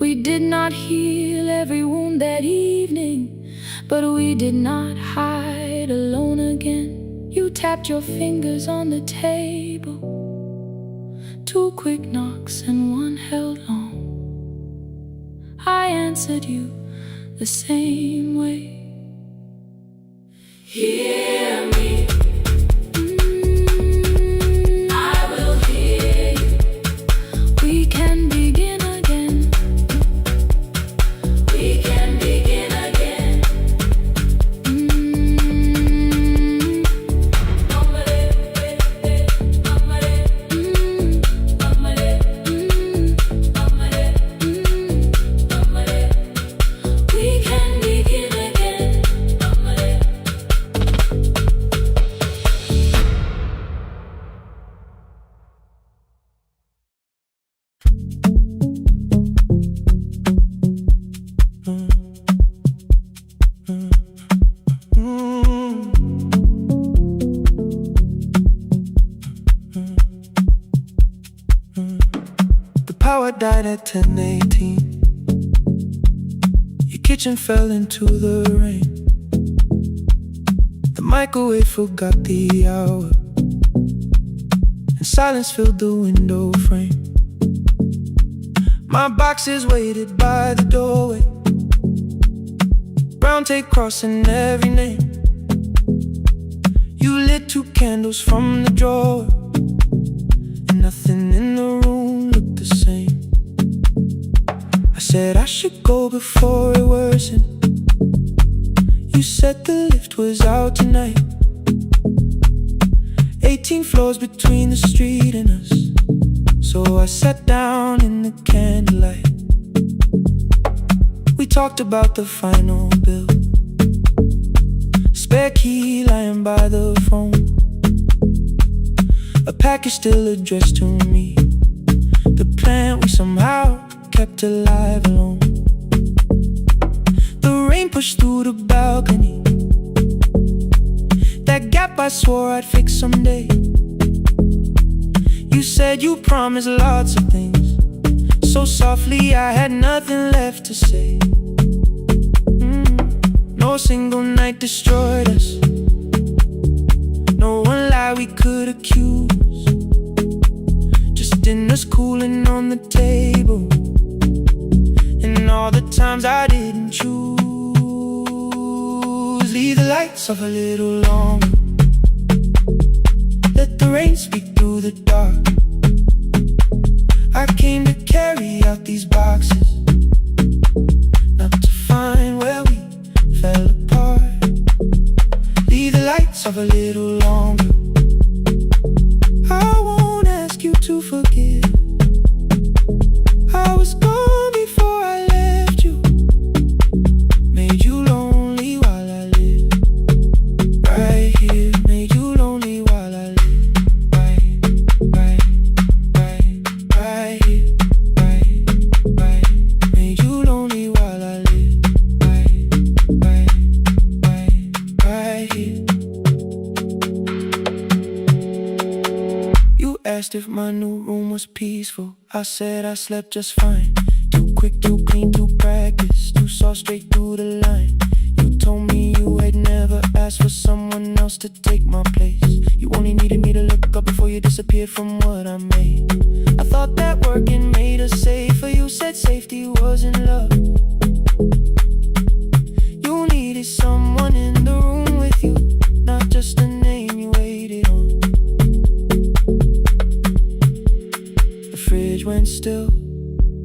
We did not heal every wound that evening, but we did not hide alone again. You tapped your fingers on the table, two quick knocks and one held long. I answered you the same way. Hear me, I will hear you. We can begin again. We can begin again. We can begin again. The power died at 10:18. Your kitchen fell into the rain. The microwave forgot the hour, and silence filled the window frame. My boxes waited by the doorway, brown tape crossing every name. You lit two candles from the drawer, and nothing in the room looked the same. I said I should go before it worsened. You said the lift was out tonight. 18 floors between the street and us, so I sat down in the candlelight. We talked about the final bill, spare key lying by the phone, a package still addressed to me, the plant we somehow kept alive alone. The rain pushed through the balcony, that gap I swore I'd fix someday. You said you promised lots of things, so softly I had nothing left to say. No single night destroyed us, no one lie we could accuse, just dinners cooling on the table, and all the times I didn't choose. Leave the lights off a little longer, let the rain speak through the dark. I came to carry out these boxes, not to find where we fell apart. Leave the lights off a little longer, I won't ask you to forgive. I was gone before I left you, made you lonely while I lived right here, made you lonely while I lived right here, right, made you lonely while I lived right asked if my new room was peaceful. I said I slept just fine. Too quick, too clean, too practiced. You saw straight through the line. You told me you had never asked for someone else to take my place. You only needed me to look up before you disappeared from what I made. I thought that working made us safer. You said safety was in love. You needed someone in the room with you, not just a name you waited on. The fridge went still,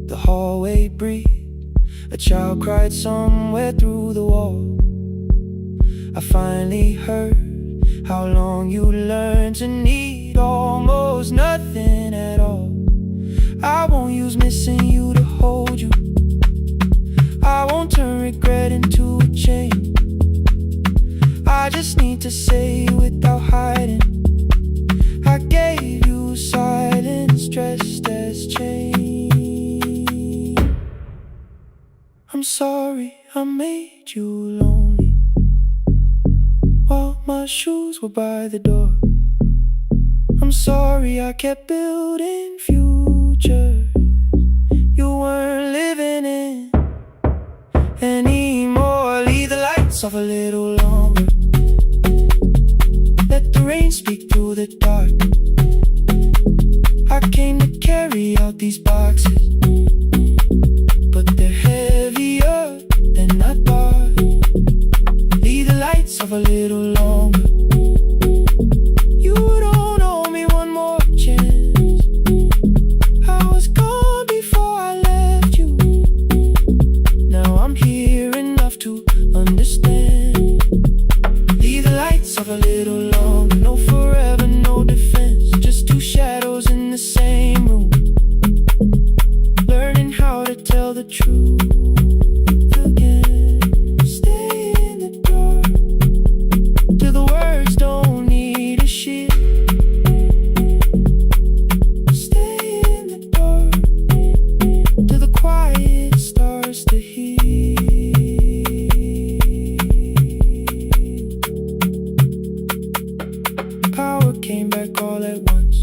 the hallway breathed. A child cried somewhere through the wall. I finally heard how long you learned to need almost nothing at all. I won't use missing you to hold you. I won't turn regret into a chain. I just need to say without hiding, I gave you silence dressed as change. I'm sorry I made you lonely while my shoes were by the door. I'm sorry I kept building futures you weren't living in anymore. Leave the lights off a little longer. Let the rain speak through the dark. I came to carry out these boxes, but they're heavier than I thought. Leave the lights off a little longer. You don't owe me one more chance. I was gone before I left you. Now I'm here enough to understand. Leave the lights off a little longer. No forever, no defense. Just two shadows in the same room, learning how to tell the truth again. Stay in the dark till the words don't need a shield. Stay in the dark till the quiet starts to heal. Power came back all at once.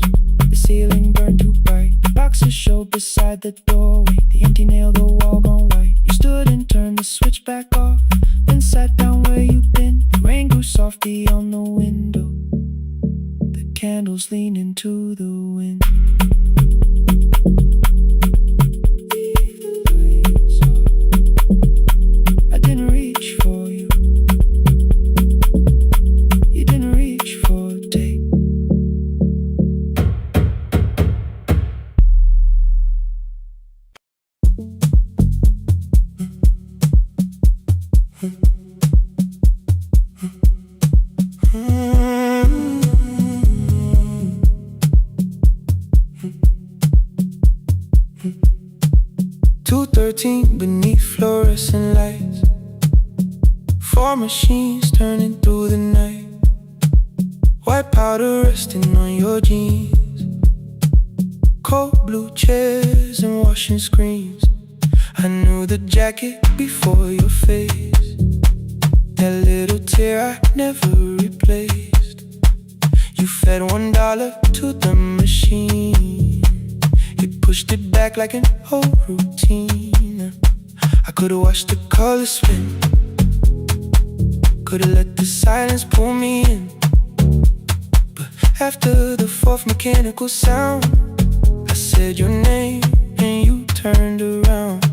The ceiling burned too bright. The boxes showed beside the doorway. The empty nail, the wall gone white. You stood and turned the switch back off, then sat down where you'd been. The rain grew softly on the window. The candles leaned into the wind. Leave the lights off. I didn't reach for you. You didn't reach for a take. Beneath fluorescent lights, four machines turning through the night. White powder resting on your jeans, cold blue chairs and washing screens. I knew the jacket before your face, that little tear I never replaced. You fed $1 to the machine. You pushed it back like an old routine. I could've watched the colors spin, could've let the silence pull me in. But after the fourth mechanical sound, I said your name and you turned around.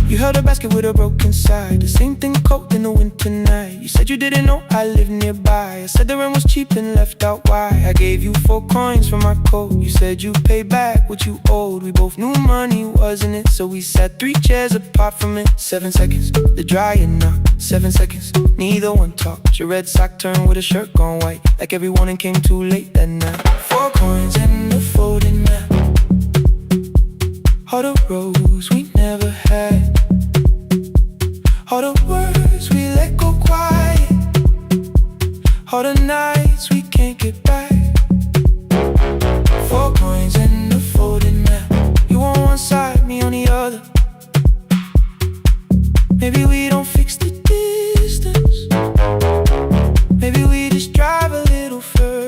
You held a basket with a broken side, the same thing cold in the winter night. You said you didn't know I lived nearby. I said the rent was cheap and left out why. I gave you 4 coins for my coat. You said you paid back what you owed. We both knew money wasn't it, so we sat 3 chairs apart from it. 7 seconds, the dryer knocked. 7 seconds, neither one talked. Your red sock turned with a shirt gone white, like every morning came too late that night. 4 coins and a folding map, all the roads we never had, all the words we let go quiet, all the nights we can't get back. 4 coins and a folding map, you on one side, me on the other. Maybe we don't fix the distance, maybe we just drive a little further.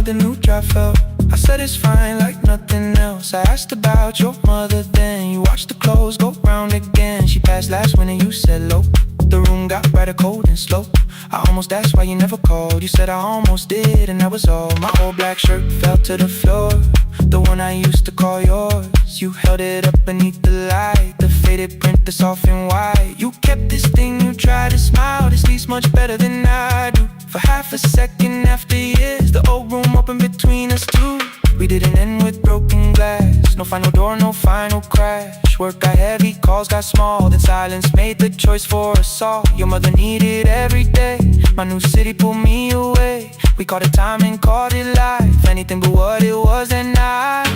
the new drop felt. I said it's fine like nothing else. I asked about your mother then. You watched the clothes go round again. She passed last winter, you said low. The room got brighter, cold and slow. I almost asked why you never called. You said I almost did and that was all. My old black shirt fell to the floor, the one I used to call yours. You held it up beneath the light, the faded print that's soft and white. You kept this thing, you tried to smile. This sleeps much better than I do. For half a second after years, the old room opened between us two. We didn't end with broken glass. No final door, no final crash. Work got heavy, calls got small. Then silence made the choice for us all. Your mother needed every day. My new city pulled me away. We called it time and called it life. Anything but what it was that night.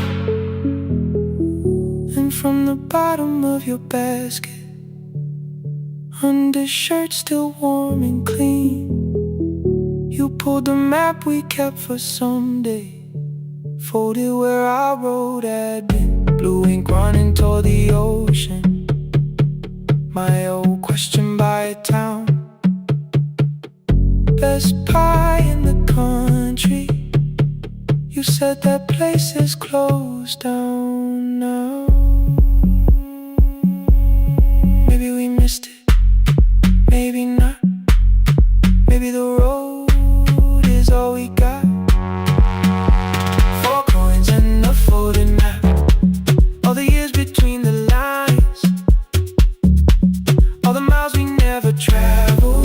And from the bottom of your basket, undershirt still warm and clean, you pulled the map we kept for someday. Folded where our road had been. Blue ink running toward the ocean. My old question by a town. Best pie in the country. You said that place is closed down now. Maybe we missed it, maybe not. Maybe the road is all we got. All the years between the lines, all the miles we never traveled,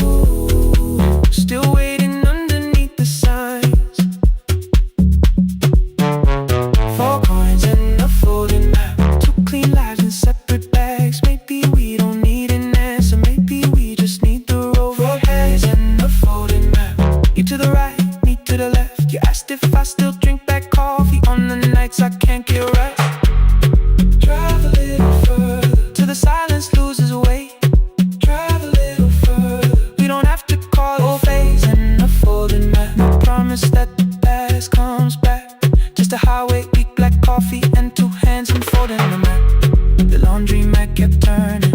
still waiting underneath the signs. 4 coins and a folding map, 2 clean lives in separate bags. Maybe we don't need an answer, maybe we just need the road. 4 hands and a folding map, you to the right, me to the left. You asked if I still drink black coffee on the nights I can't get right. Drive a little further till the silence loses weight. Drive a little further, we don't have to call it phase and a folding map. No promise that the past comes back, just a highway, weak black coffee and 2 hands and folding the map. The laundry mat kept turning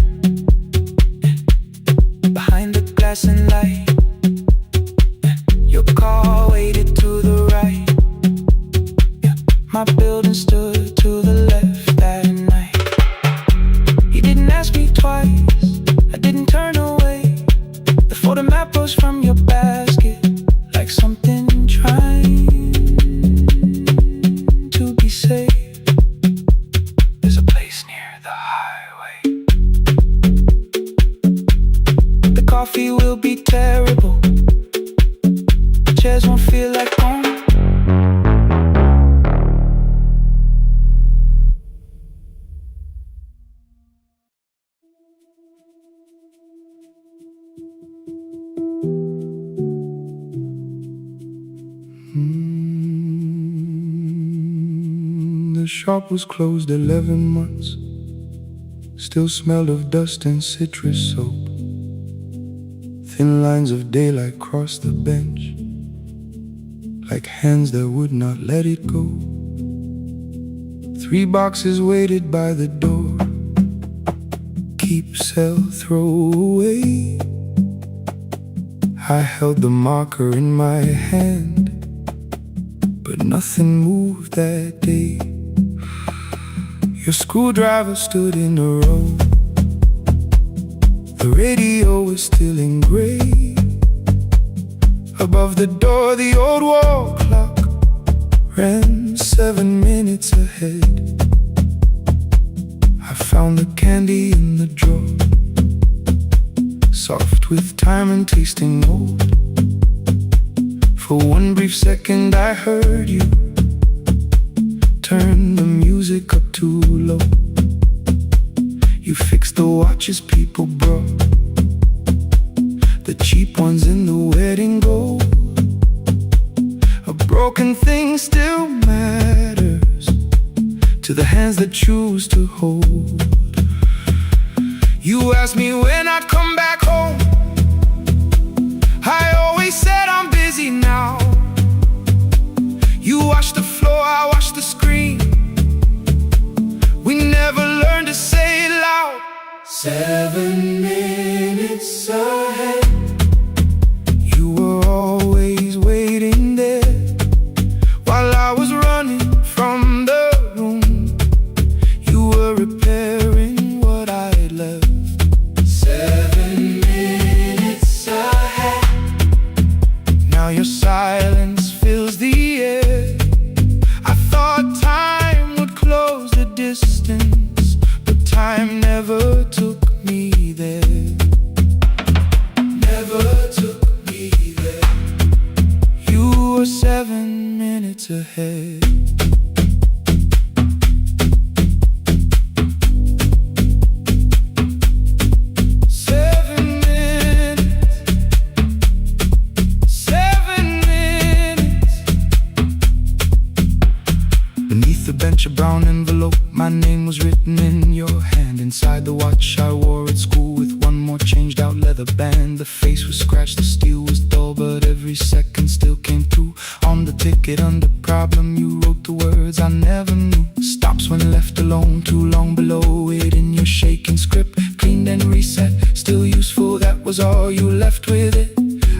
behind the glass and light. Your car waited to the right. My building stood to the left that night. You didn't ask me twice, I didn't turn away. The photo map rose from your basket like something trying to be safe. There's a place near the highway. The coffee will be terrible, the chairs won't feel like home. The shop was closed 11 months. Still smelled of dust and citrus soap. Thin lines of daylight crossed the bench, like hands that would not let it go. 3 boxes waited by the door. Keep, sell, throw away. I held the marker in my hand, but nothing moved that day. Your screwdriver stood in a row. The radio was still in gray. Above the door, the old wall clock ran 7 minutes ahead. I found the candy in the drawer, soft with time and tasting old. For 1 brief second I heard you turn the music up too low. You fixed the watches people brought, the cheap ones in the wedding gold. A broken thing still matters to the hands that choose to hold. You asked me when I'd come back home. I always said I'm busy now. You washed the floor, I washed the screen. We never learned to say it loud. 7 minutes ahead. You were always waiting there, your silence fills the air. I thought time would close the distance, but time never took me there. Never took me there. You were 7 minutes ahead. A brown envelope, my name was written in your hand. Inside the watch I wore at school with one more changed out leather band. The face was scratched, the steel was dull, but every second still came through. On the ticket under problem you wrote the words I never knew. Stops when left alone, too long below it in your shaking script. Cleaned and reset, still useful, that was all you left with it.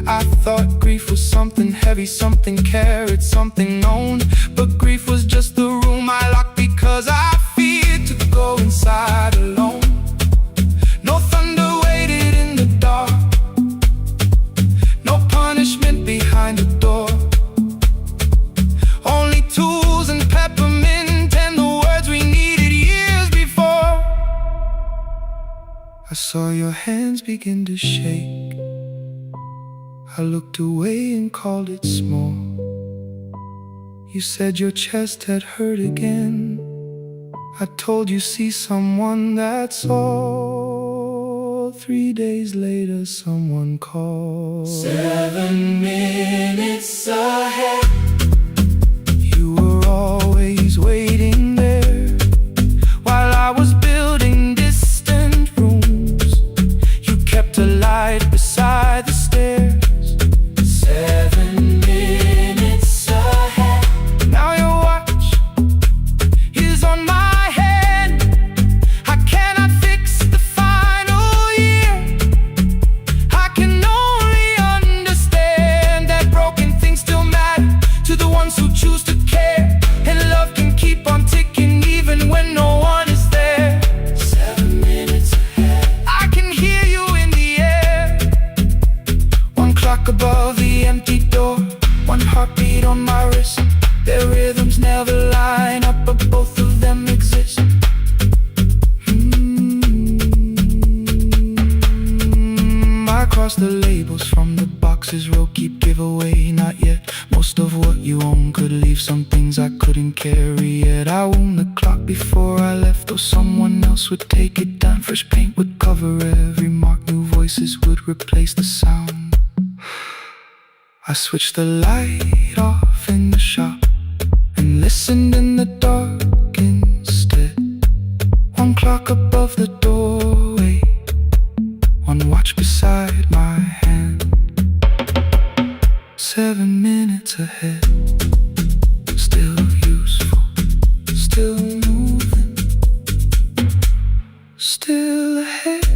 I thought grief was something heavy, something carried, something known. But grief was just the room I locked because I feared to go inside alone. No thunder waited in the dark, no punishment behind the door. Only tools and peppermint and the words we needed years before. I saw your hands begin to shake. I looked away and called it small. You said your chest had hurt again. I told you see someone, that's all. 3 days later someone called. 7 minutes ahead. You were always waiting there while I was building distant rooms. You kept a light beside the stairs. 7 minutes ahead. Now your watch is on my head. I cannot fix the final year. I can only understand that broken things still matter to the ones who choose to care. And love can keep on ticking even when no one is there. 7 minutes ahead. I can hear you in the air. One clock above the empty door, one heartbeat on my wrist. Their rhythms never line up, but both of them exist. I cross the labels from the boxes, row keep giveaway, not yet. Most of what you own could leave, some things I couldn't carry yet. I wound the clock before I left, though someone else would take it down. Fresh paint would cover every mark, new voices would replace the sound. I switched the light off in the shop and listened in the dark instead. One clock above the doorway, one watch beside my hand. 7 minutes ahead. Still useful, still moving, still ahead.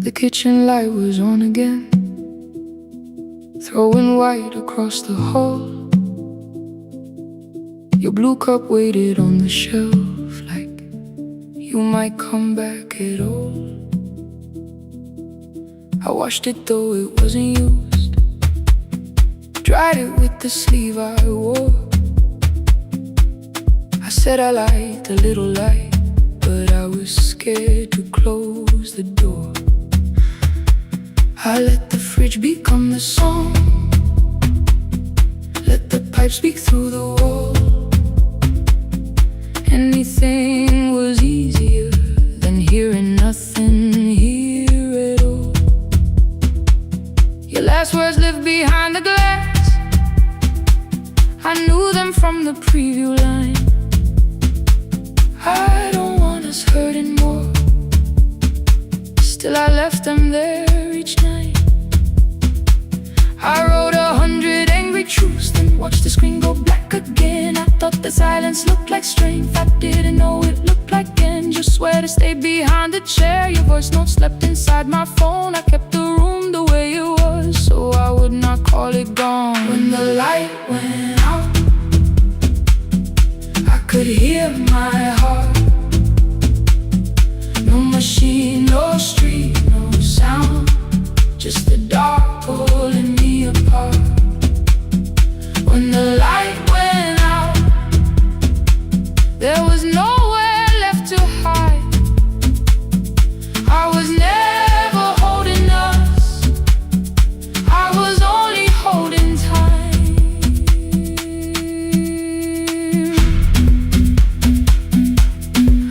The kitchen light was on again, throwing white across the hall. Your blue cup waited on the shelf like you might come back at all. I washed it though it wasn't used, dried it with the sleeve I wore. I said I liked a little light, but I was scared to close the door. I let the fridge become the song, let the pipe speak through the wall. Anything was easier than hearing nothing here at all. Your last words lived behind the glass, I knew them from the preview line. I don't want us hurting more, still I left them there each night. I wrote 100 angry truths, then watched the screen go black again. I thought the silence looked like strength, I didn't know it looked like swear to stay behind the chair. Your voice note slept inside my phone. I kept the room the way it was, so I would not call it gone. When the light went out, I could hear my heart. No machine, no street, no sound, just the dark pulling me apart. When the light went out, there was nowhere left to hide. I was never holding us, I was only holding time.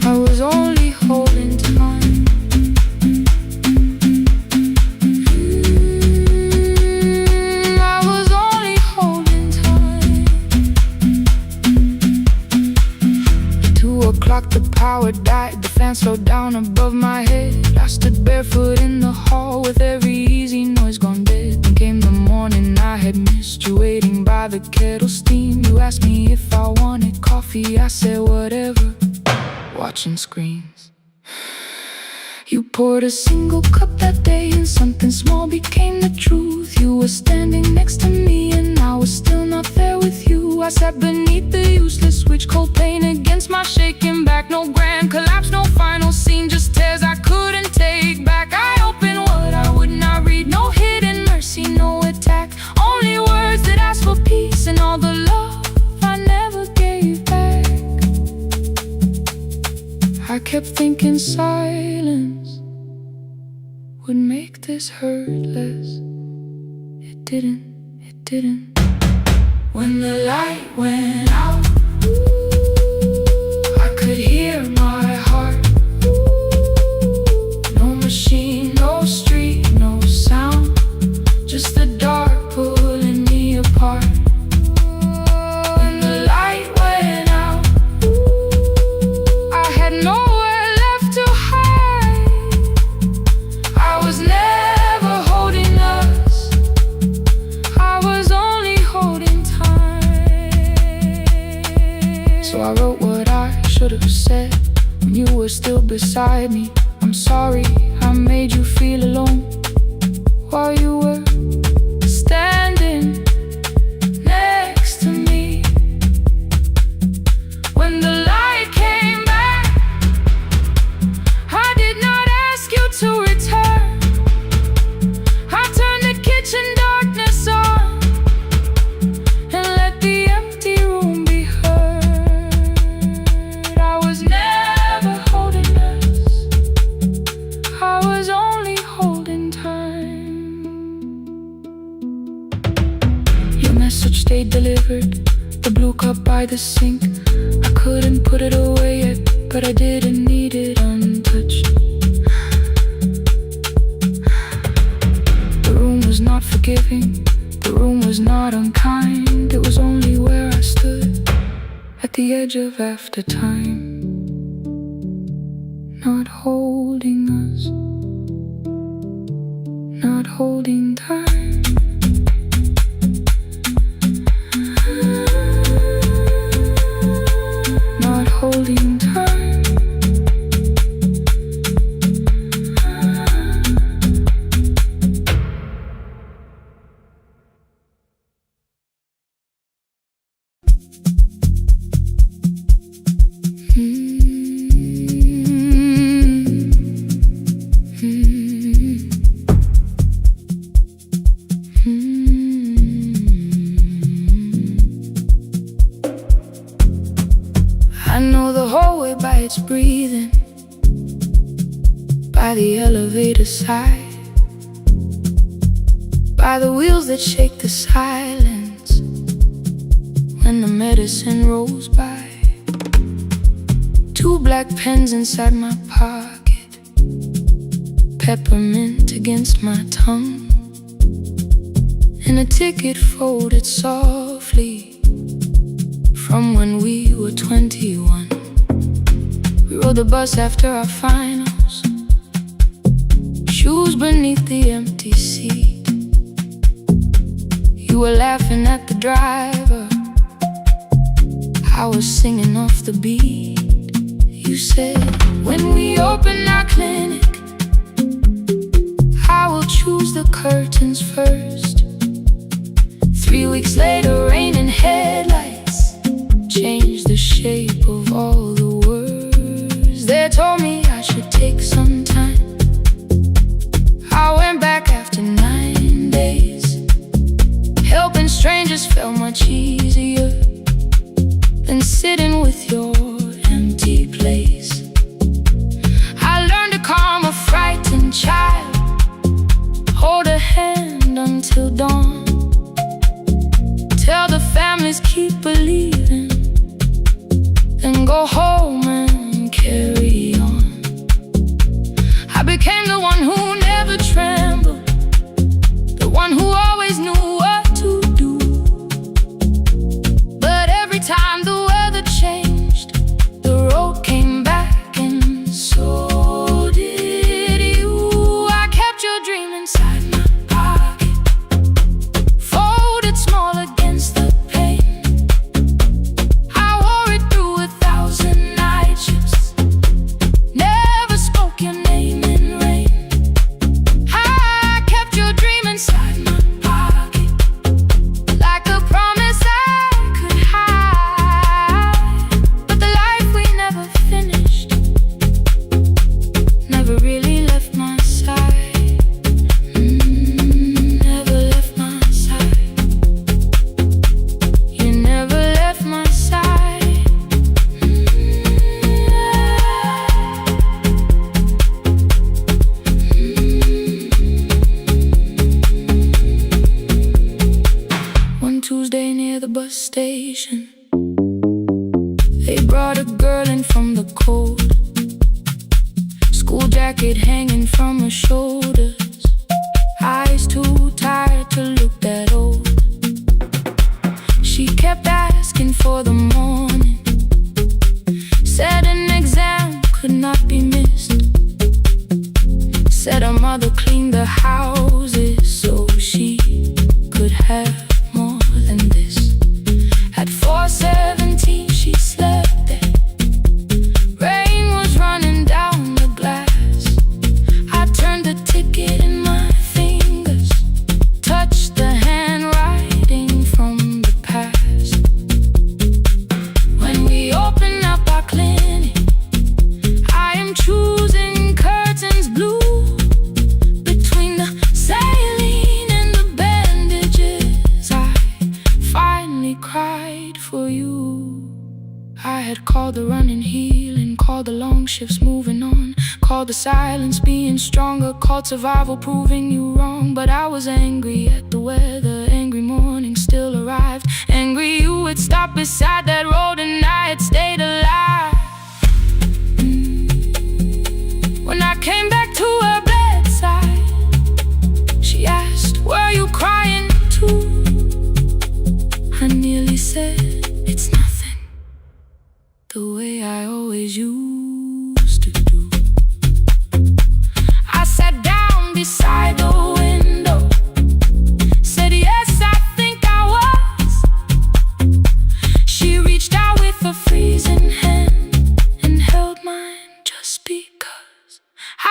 I was only holding time. I was only holding time. 2 o'clock, the power died. The fan slowed down above my head. I stood barefoot in the hall with every easy noise gone dead. Then came the morning I had missed you, waiting by the kettle steam. You asked me if I wanted coffee, I said whatever, watching screens. You poured a single cup that day, and something small became the truth. You were standing next to me, and I was still not there with you. I sat beneath the useless switch, cold pain against my shaking back. No grand collapse, no final scene, just tears I couldn't take back. I opened what I would not read, no hidden mercy, no attack. Only words that asked for peace and all the love I never gave back. I kept thinking silence would make this hurt less. It didn't, it didn't. When the light went out, I could hear my heart. No machine, no street, no sound, just the dark pulling me apart. When the light went out, I had nowhere left to hide. I was never holding us, I was only holding time. So I wrote what I should have said when you were still beside me. I'm sorry I made you feel alone while you were standing next to me. When the light came back, I did not ask you to return. I turned the kitchen darkness on and let the empty room be heard. I was never holding us, I was only holding time. Your message stayed delivered, the blue cup by the sink. I couldn't put it away yet, but I didn't need it untouched. The room was not forgiving, the room was not unkind. It was only where I stood at the edge of after time, not holding us, not holding time. Not holding time. I know the hallway by its breathing, by the elevator side, by the wheels that shake the silence when the medicine rolls by. 2 black pens inside my pocket, peppermint against my tongue, and a ticket folded softly from when we were 21. We rode the bus after our finals, shoes beneath the empty seat. You were laughing at the driver, I was singing off the beat. You said, when we open our clinic, I will choose the curtains first. 3 weeks later, rain and headlights changed the shape of all the words. They told me I should take some time. I went back after 9 days. Helping strangers felt much easier than sitting with your empty place. I learned to calm a frightened child, hold a hand until dawn, tell the families keep believing, then go home and carry on. I became the one who never trembled, the one who always knew what to do. But every time the weather changed, the road came back, and so did you. I kept your dream inside my pocket, folded small against the pain. I wore it through 1,000 night shifts, never spoke your name in rain. I kept your dream inside my pocket, like a promise I could hide. But the life we never finished never really left my side. Never left my side. You never left my side. One Tuesday near the bus station, they brought a girl in from the cold, school jacket hanging from her shoulders, eyes too tired to look that old. She kept asking for the morning, said an exam could not be missed, said her mother cleaned the houses so she could have more than this. At 4:17 she slept there. Rain was running down the glass. I turned the ticket in my fingers, touched the handwriting from the past. When we open up our clinic, I am choosing curtains blue. Between the saline and the bandages, I finally cried for you. I had called the running healing, called the long shifts moving on, called the silence being stronger, called survival proving you wrong. But I was angry at the weather, angry morning still arrived, angry you had stopped beside that road and I had stayed alive. When I came back to her bedside, she asked, were you crying too? I nearly said, it's nothing, the way I always used to do. I sat down beside the window, said yes, I think I was. She reached out with a freezing hand and held mine just because.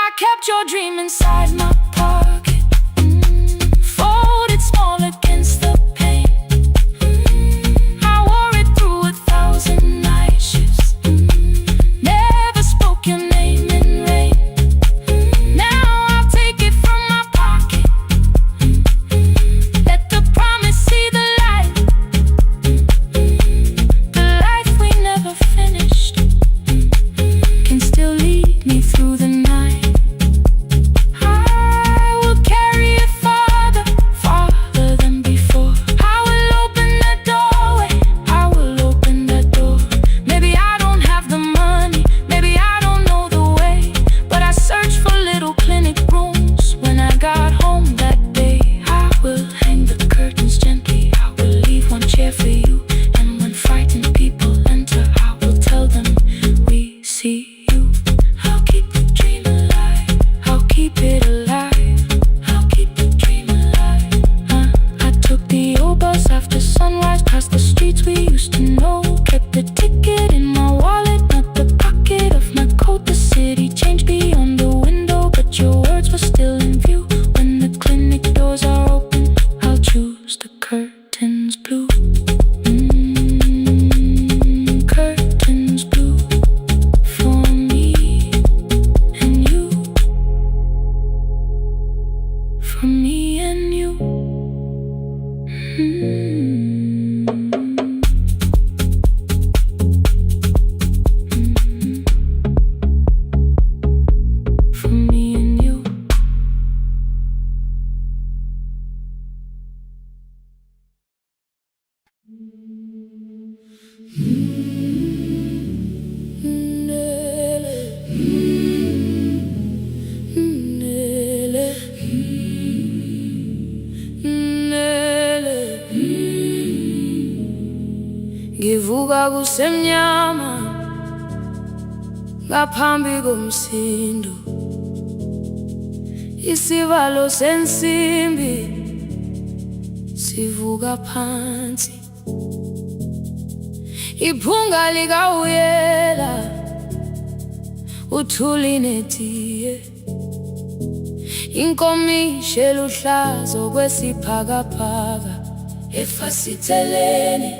I kept your dream inside my pocket, folded small against the pain. I wore it through 1,000 night shifts, never spoke your name in rain. Now I'll take it from my pocket, let the promise see the light. The life we never finished can still lead me through the night. I will carry it farther, farther than before. I will open that doorway, I will open that door. Maybe I don't have the money, maybe I don't know the way, but I searched for little clinic rooms when I got home that day. I will hang the curtains gently, I will leave one chair for you, and when frightened people enter, I will tell them we see you. I'll keep the dream alive, I'll keep it alive, I'll keep the dream alive. I took the old bus after sunrise, past the streets we used to know, kept the ticket in my wallet, not the pocket of my kusemnyama ngaphambi komsindo, isivalo sensimbi sivuka phansi, iphunga likawuyela uthuli netiye, inkomishi eluhlaza okwesiphakapha efasiteleni.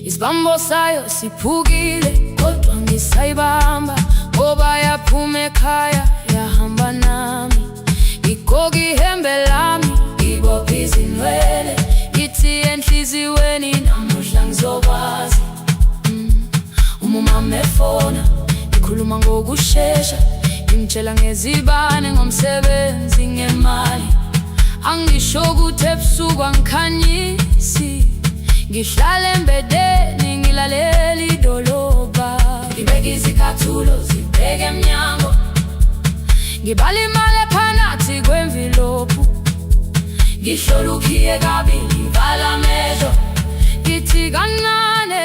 Isibambo sayo siphukile kodwa ngisayibamba, ngoba yaphuma ekhaya yahamba nami. Igqoka ihembe lami, ibopha izinwele, ithi enhliziyweni namuhla ngizokwazi. Umama efona, ikhuluma ngokushesha, imtshela ngezibane, ngomsebenzi, ngemali. Angisho ukuthi ebusuku angikhanyisi, ngihlala embedeni ngilalela idolobha. Ngibeka izicathulo zibheke emnyango, ngibala imali ephakathi kwemvilophu, ngihlola ukhiye kabili, ngivala amehlo, ngithi kancane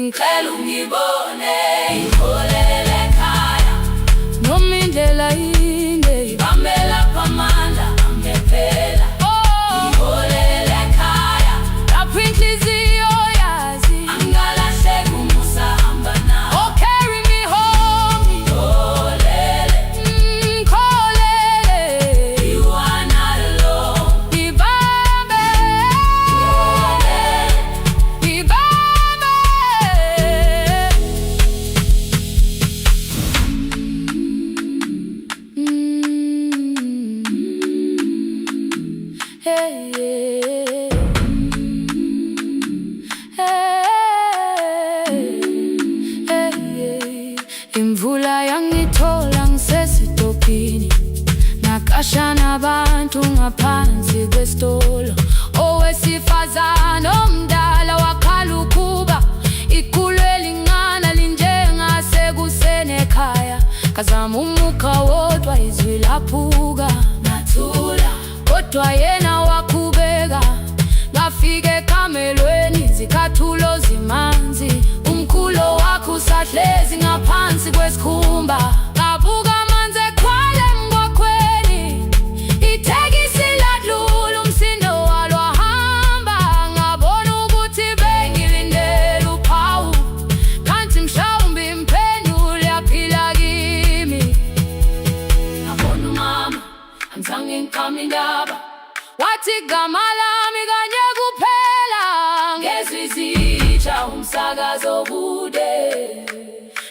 ngicela ungibone, ngiholele ekhaya noma indlela inde, ngibambela phamandla angephela. Ngiholele ekhaya lapho inhliziyo yazi angalahleki, umusa hamba nawe. Oh, carry me home, ngiholele, ngiholele, you are not alone. Ngibambe, ngiholele, ngibambe. Hey, yeah. Hey, yeah. Imvula yangithola ngisesitopini, nakasha nabantu ngaphansi kwesitolo. Owesifazane omdala wakhala ukuba iqulu elingana linjengasekuseni ekhaya. Kazama umukha wodwa, izwi laphuka, nathula kodwa yena waqhubeka. Ngafika ekamelweni, izicathulo zimanzi, umkhulo wakhe usahlezi ngaphansi kwesikhumba. Ngabuka amanzi ekhwale emgwaqweni, ithekisi ladlula, umsindo walo wahamba. Ngabona ukuthi bengilindele uphawu, kanti mhlawumbe impendulo yaphila kimi. Ngabona umama angizange ngiqame indaba, wathi igama lami kanye kuphela. Ngezwi izitsha, umsakazo kude,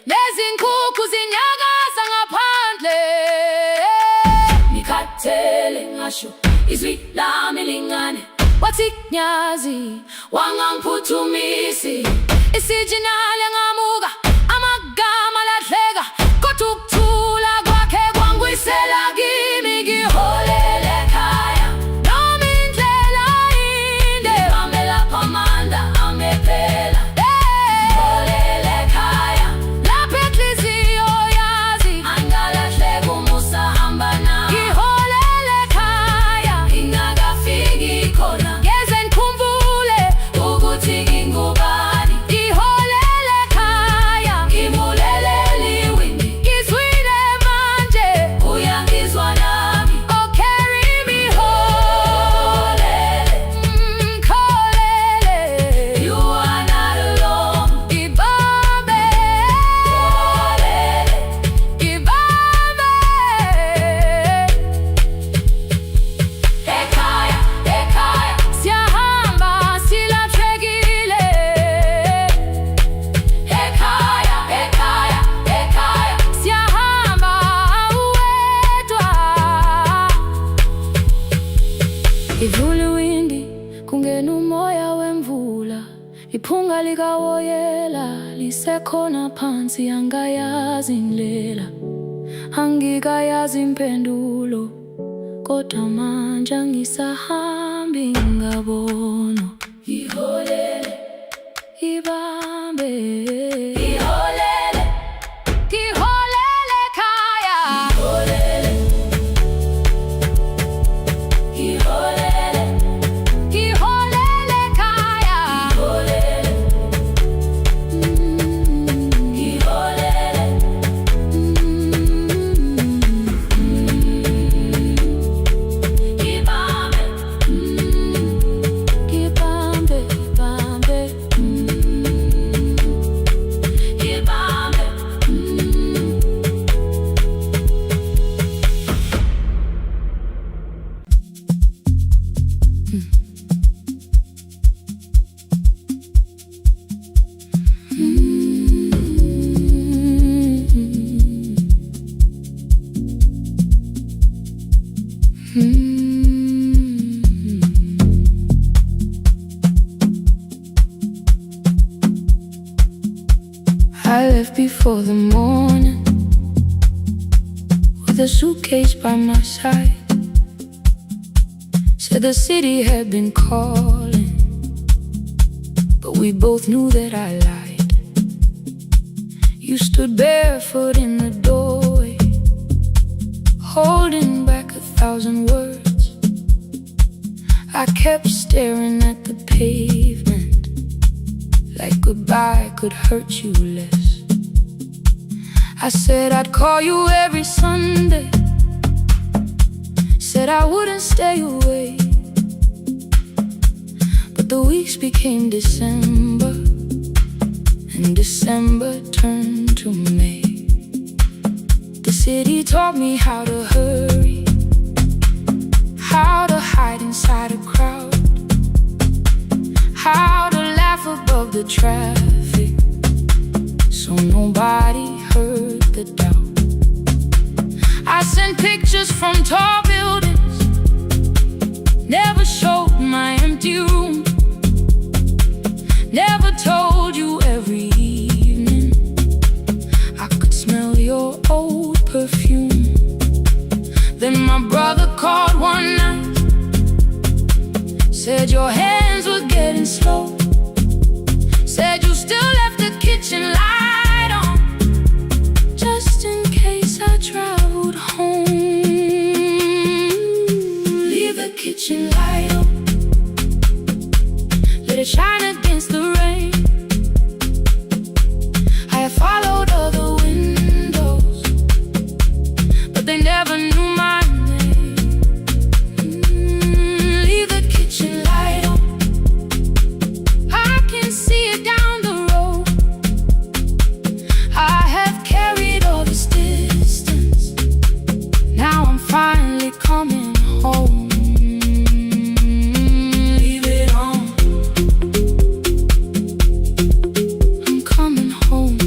nezinkukhu zinyakaza ngaphandle. Ngikhathele ngasho izwi lami lingane, wathi nyazi wangangiphuthumisi. Isijinali ngamuka, amagama lahleka, kodwa ukuthula kwakhe kwangwisela kimi. Ngiholele ekhaya noma indlela inde, ngibambela phamandla angephela. Ngiholele ekhaya lapho inhliziyo yazi angalahleki, umusa hamba nawe. Ngiholele ekhaya ingakafiki khona, ngeze ngikhumbule ukuthi ngingubani. Ngiholele ekhaya, ngimulelele iwindi, ngizwile manje uyangizwa nami. Oh, carry me home, ngiholele, you are not alone. Ngibambe, ngibambe. Ekhaya, ekhaya, siyahamba silahlekile. Ekhaya, ekhaya, ekhaya, siyahamba uwedwa. Ivula iwindi, kungena umoya wemvula, iphunga likawoyela lisekhona phansi. Angayazi indlela, angikayazi impendulo, kodwa manje angisahambi ngabona. Ngiholele, ibambe, ngiholele, ngiholele ekhaya. Ngiholele, ngiholele, ngiholele ekhaya. Ngiholele, for the morning, with a suitcase by my side. Said the city had been calling, but we both knew that I lied. You stood barefoot in the doorway, holding back 1,000 words. I kept staring at the pavement, like goodbye could hurt you less. I said I'd call you every Sunday, said I wouldn't stay away. But the weeks became December, and December turned to May. The city taught me how to hurry, how to hide inside a crowd, how to laugh above the traffic, so nobody heard the doubt. I sent pictures from tall buildings, never showed my empty room, never told you every evening I could smell your old perfume. Then my brother called one night, said your hands were getting slow, said you still left the kitchen light on, just in case I traveled home. Leave the kitchen light on, let it shine against the rain. I have followed other windows, but they never knew my name. Leave the kitchen light on, I can see it down the road. I have carried all this distance, now I'm finally coming home. Leave it on, I'm coming home.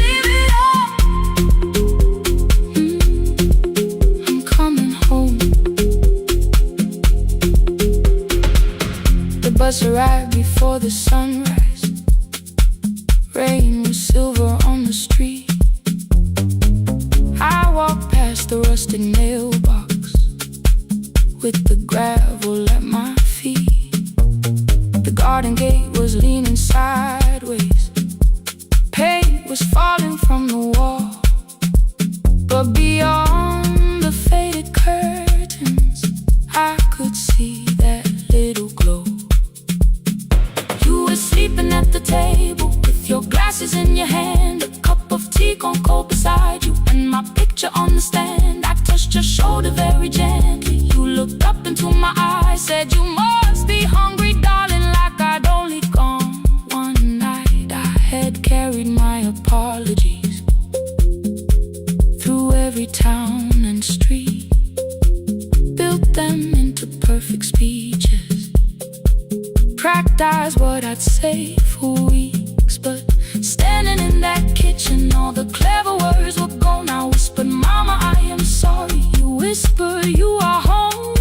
Leave it on, I'm coming home. The bus arrived before the sunrise, rain was silver on the street. I walked past the rusted mailbox with the gravel at my feet. The garden gate was leaning sideways, paint was falling from the wall, but beyond the faded curtains I could see that little glow. You were sleeping at the table with your glasses in your hand, a cup of tea gone cold beside you, and my picture on the stand. I touched your shoulder very gently. You looked up into my eyes, said you must be hungry, darling, like I'd only gone one night. I had carried my apologies through every town and street, built them into perfect speeches, practiced what I'd say for weeks. But standing in that kitchen, all the clever words were gone. I whispered, Mama, I am sorry. You whispered, you are home.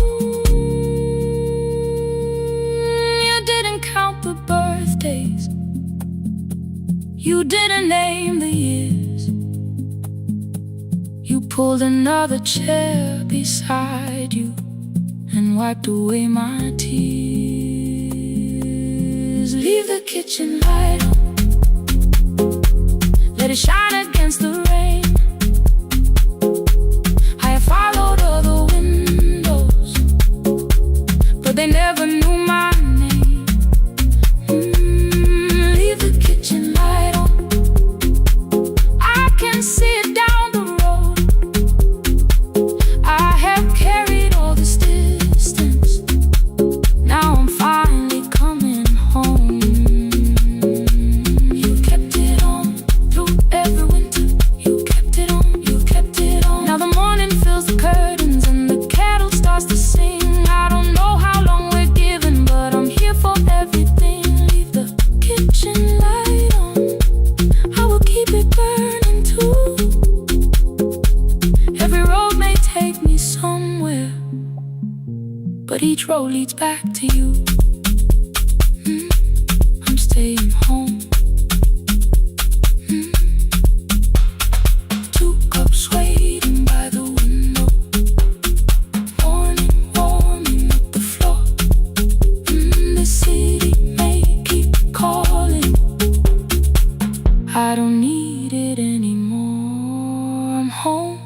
You didn't count the birthdays, you didn't name the years. You pulled another chair beside you and wiped away my tears. Leave the kitchen light on, let it shine against the rain. I have followed other windows, but they never knew my name. Leave the kitchen light on, I can see it down the road. I have carried all this distance, now I'm finally coming home. You kept it on through every winter, you kept it on, you kept it on. Now the morning fills the curtains and the kettle starts to sing. I don't know how long we're but each road leads back to you. I'm staying home. 2 cups waiting by the window, morning warming up the floor. The city may keep calling, I don't need it anymore. I'm home.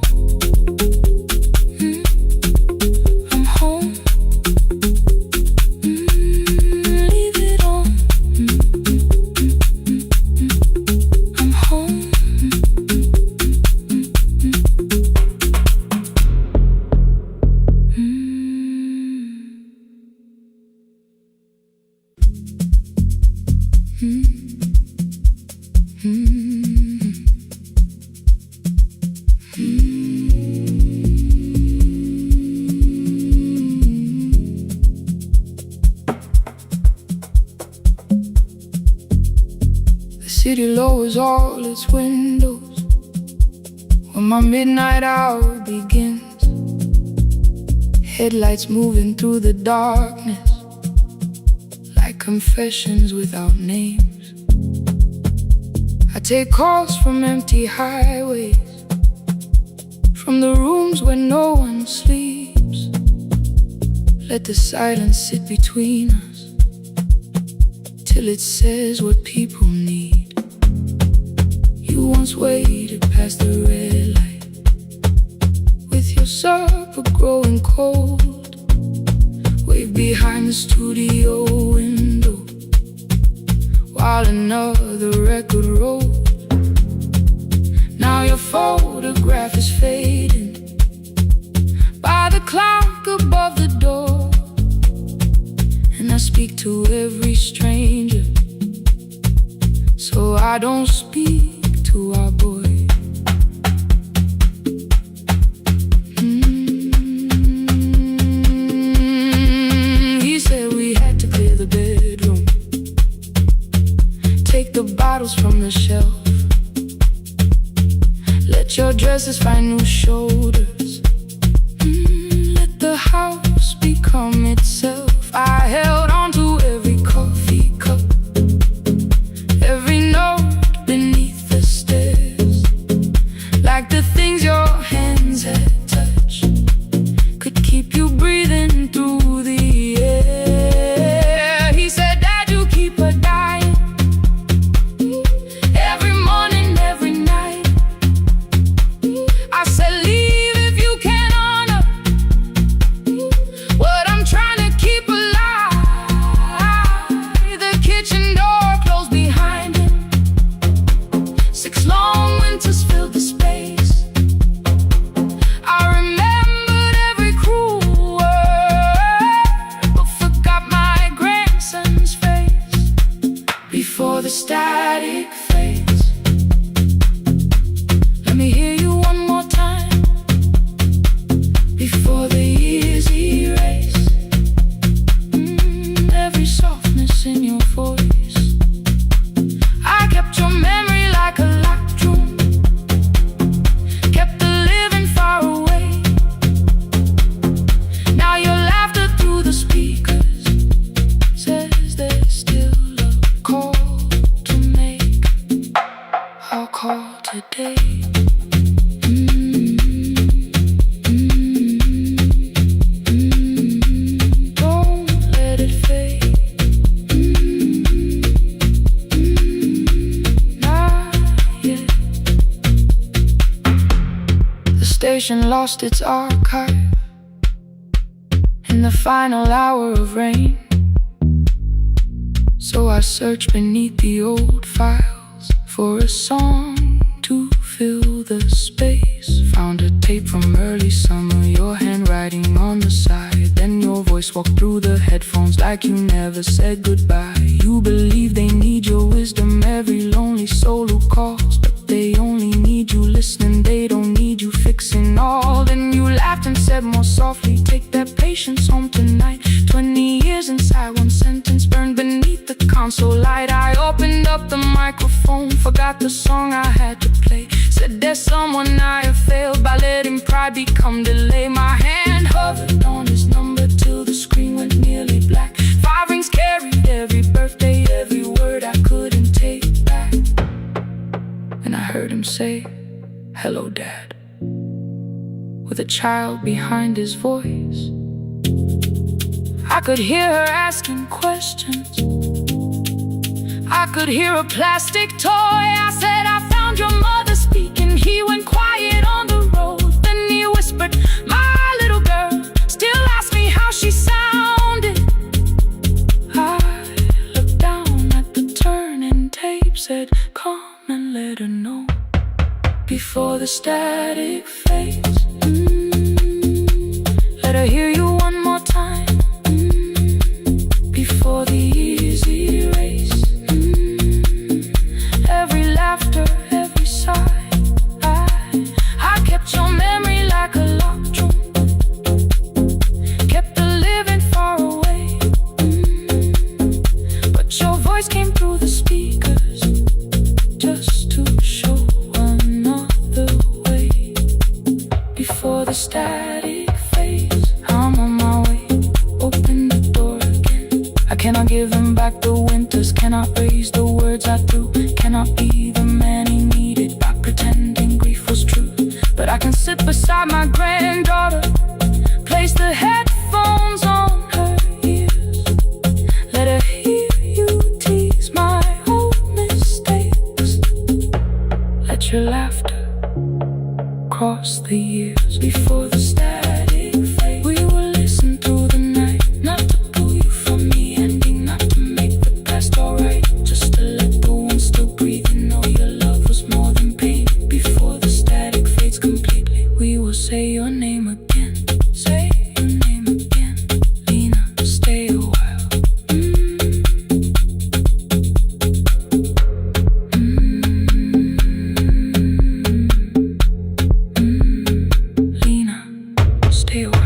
I'm home. Leave it on. I'm home. The city lowers all its windows when my midnight hour begins. Headlights moving through the darkness like confessions without names. I take calls from empty highways, from the rooms where no one sleeps. Let the silence sit between us till it says what people need. You once waited past the red light with your supper growing cold. Wave behind the studio window while another record rolls. Now your photograph is fading by the clock above the door, and I speak to every stranger, so I don't speak to our boy. He said we had to clear the bedroom, take the bottles from the shelf, let your dresses find new shoulders, let the house become itself. I held on to every coffee cup, every note beneath the stairs, like the things your hands had touched could keep you breathing through the air. He said, Dad, you keep her dying, every morning, every night. I said, leave if you can honor what I'm trying to keep alive. The kitchen door closed behind him, 6 long winters filled the space. I remembered every cruel word, but forgot my grandson's face before the static fades. Let me hear you one more time before the years erase. Every softness in your voice, I kept your memory like a locked room, kept the living far away. Now your laughter through the speakers says there's still a call to make. I'll call today. Don't let it fade. Not yet. The station lost its archive in the final hour of rain, so I searched beneath the old files for a song to fill the space. Found a tape from early summer, your handwriting on the side. Then your voice walked through the headphones like you never said goodbye. You believe they need your wisdom, every lonely soul who calls, but they only need you listening, they don't need you fixing all. Then you laughed and said more softly, take that patience home tonight. 20 years inside one sentence burned beneath the console light. I opened up the microphone, forgot the song I had to play. Said there's someone I have failed by letting pride become delay. My hand hovered on his number till the screen "Hello, Dad," with a child behind his voice. I could hear her asking questions. I could hear a plastic toy. I said, "I found your mother speaking." He went quiet on the road. Then he whispered, "My little girl still asks me how she sounded." I looked down at the turning tape, said, "Come and let her know before the static fades. Let her hear you one more time, before the easy race. Every laughter, every sigh, I kept your memory like a locked room, kept her living far away. But your voice came through the speakers, just to show another way. Before the static fades, I'm on my way. Open the door again. I cannot give him back the winters, cannot raise the words I threw, cannot be the man he needed by pretending grief was true. But I can sit beside my granddaughter, place the headphones on her ears, let her hear you tease my old mistakes. Let your laughter cross the years. Before the static fade, we will listen through the night, not to pull you from the ending, not to make the past alright, just to let the one still breathe and know your love was more than pain. Before the static fades completely, we will say your name again, say your name again. Lena, stay a while. Lena, stay a while.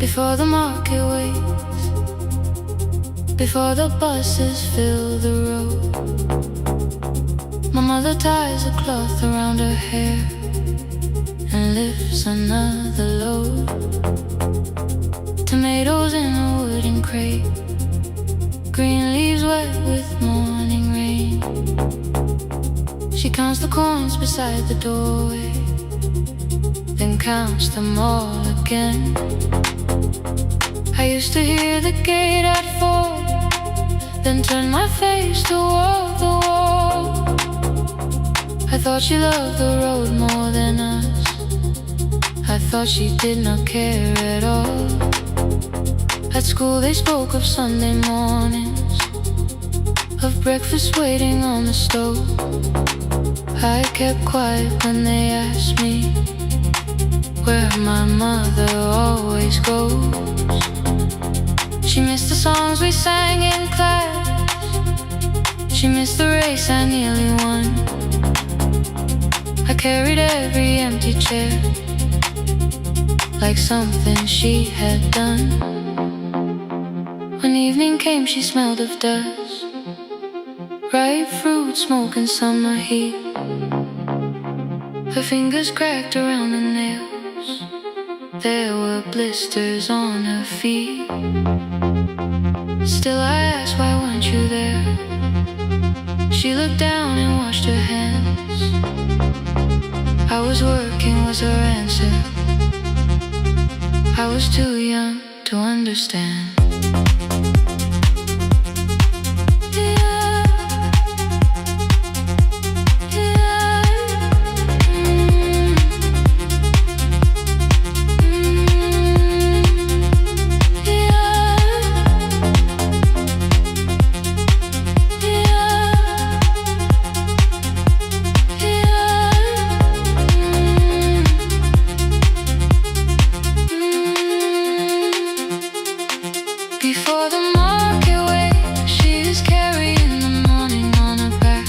Before the market waits, before the buses fill the road, my mother ties a cloth around her hair and lifts another load. Tomatoes in a wooden crate, green leaves wet with morning rain. She counts the coins beside the doorway, then counts them all again. I used to hear the gate at 4, then turn my face toward the wall. I thought she loved the road more than us, I thought she did not care at all. At school they spoke of Sunday mornings, of breakfast waiting on the stove. I kept quiet when they asked me where my mother always goes. She missed the songs we sang in class, she missed the race I nearly won. I carried every empty chair like something she had done. When evening came she smelled of dust, ripe fruit, smoke and summer heat. Her fingers cracked around the nails, there were blisters on her feet. Still I asked, why weren't you there? She looked down and washed her hands. I was working was her answer, I was too young to understand. Before the market wakes, she is carrying the morning on her back.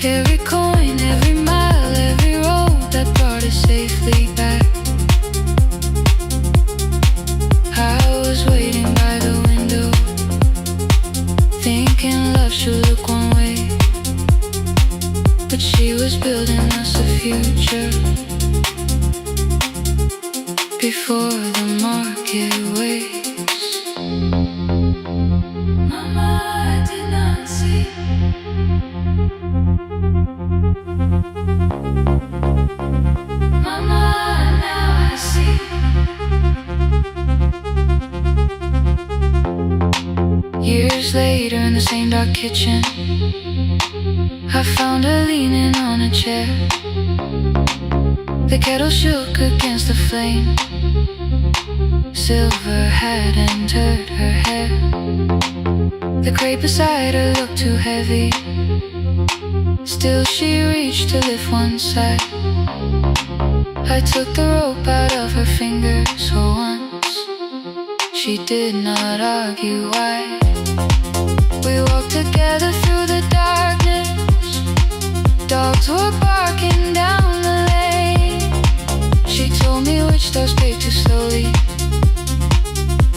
Every coin, every mile, every road that brought us safely back. I was waiting by the window, thinking love should look one way, but she was building us a future. Before the market wakes, Mama, I did not see. Mama, now I see. Years later in the same dark kitchen, I found her leaning on a chair. The kettle shook against the flame. Silver had entered her hair. The crate beside her looked too heavy. Still she reached to lift one side. I took the rope out of her fingers for once. She did not argue why. We walked together through the darkness. Dogs were barking down the lane. She told me which doors paved too slowly,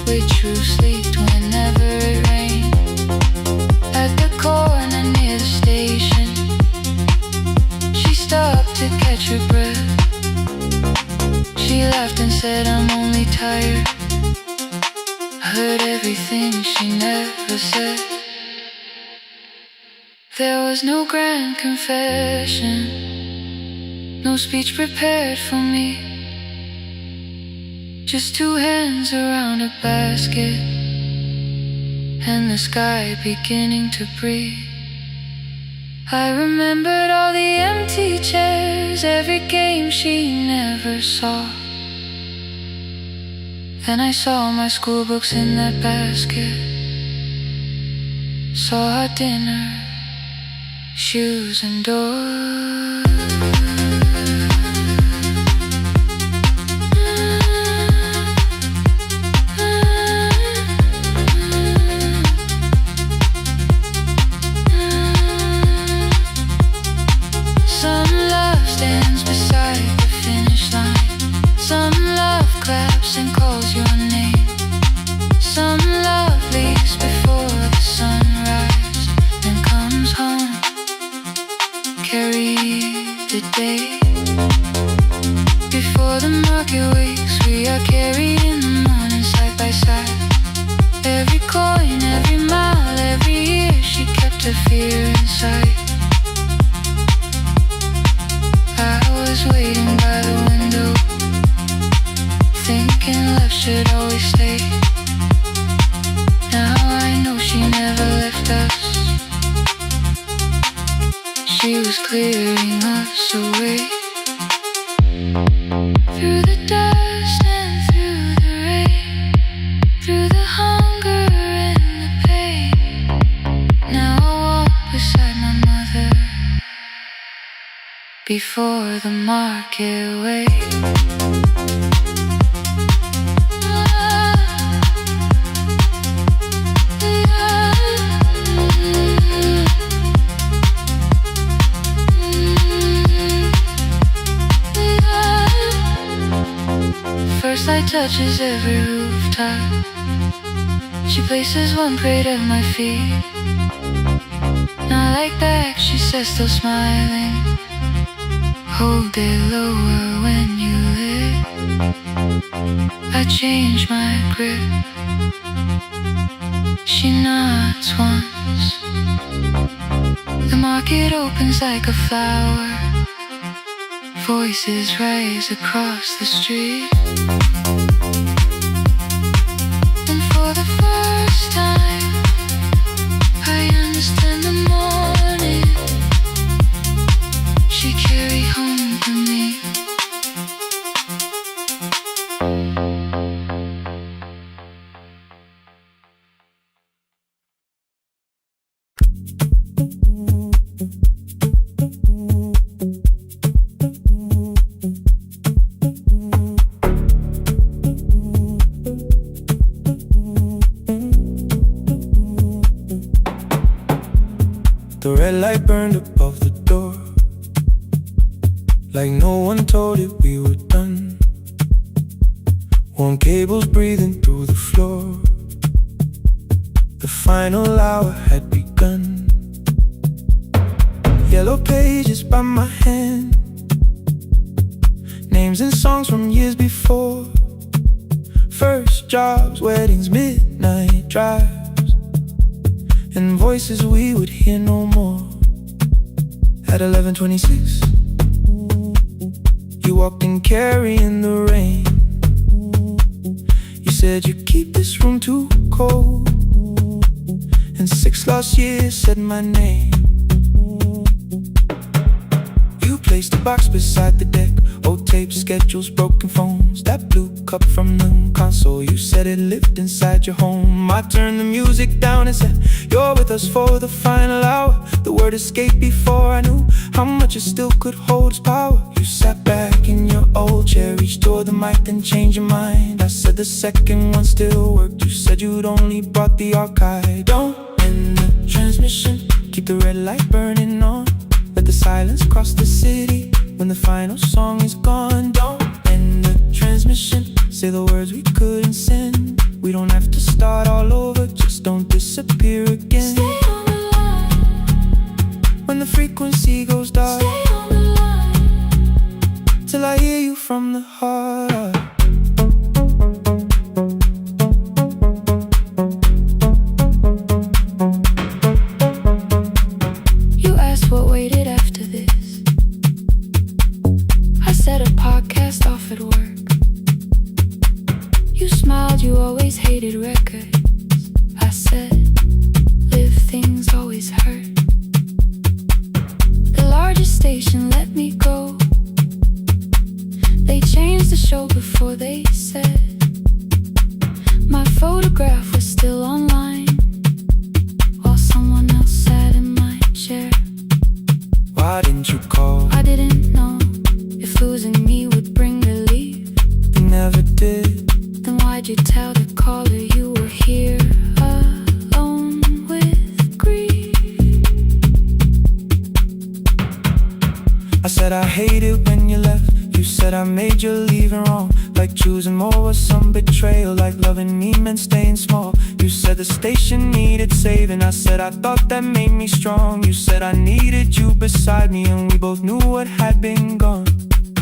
which roofs leaked whenever it rained. At the corner near the station, she stopped to catch her breath. She laughed and said, I'm only tired. I heard everything she never said. There was no grand confession, no speech prepared for me. Just two hands around a basket, and the sky beginning to breathe. I remembered all the empty chairs, every game she never saw. Then I saw my school books in that basket, saw our dinner, shoes and doors. Some love stands beside the finish line. Some love claps and calls your name. Some love leaves before the sunrise, then comes home, carry the day. Before the market wakes, we are carrying the morning side by side. Every coin, every mile, every year, she kept her fear inside. I was waiting by the window, thinking love should always stay. Now I know she never left us. She was clearing us away. Through the dust and through the rain, through the hunger and the pain. Now I walk beside my mother before the market wakes. First light touches every rooftop. She places one crate at my feet. Now like back, she says, still smiling, hold it lower when you live. I change my grip. She nods once. The market opens like a flower. Voices rise across the street. And for the first time, I understand the morning she carried home to me. red light burned above the door, like no one told it we were done. Warm cables breathing through the floor. The final hour had begun. Yellow pages by my hand, names and songs from years before. First jobs, weddings, midnight drives, and voices we would hear no more. At 11:26, you walked in carrying the rain. You said you keep this room too cold, and 6 lost years said my name. You placed a box beside the deck, old tapes, schedules, broken phones, that blue cup from the console. You said it lived inside your home. I turned the music down and said, you're with us for the final hour. The word escaped before I knew how much it still could hold its power. You sat back in your old chair, reached toward the mic, then changed your mind. I said the second one still worked. You said you'd only brought the archive. Don't end the transmission, keep the red light burning on. Let the silence cross the city when the final song is gone. Don't end the transmission, say the words we couldn't send. We don't have to start all over, just don't disappear again. Stay on the line. When the frequency goes dark, Stay on the line. till I hear you from the heart. You asked what waited after this. I said a podcast off at work. You smiled, you always hated records. I said, live things always hurt. The largest station let me go. They changed the show before they said my photograph was still online, while someone else sat in my chair. Why didn't you call? I didn't know if losing me would bring relief. You never did. Then why'd you tell the caller you were here alone with grief? I said I hate it when you left. You said I made you leaving wrong, like choosing more was some betrayal, like loving me meant staying small. You said the station needed saving. I said I thought that made me strong. You said I needed you beside me, and we both knew what had been gone.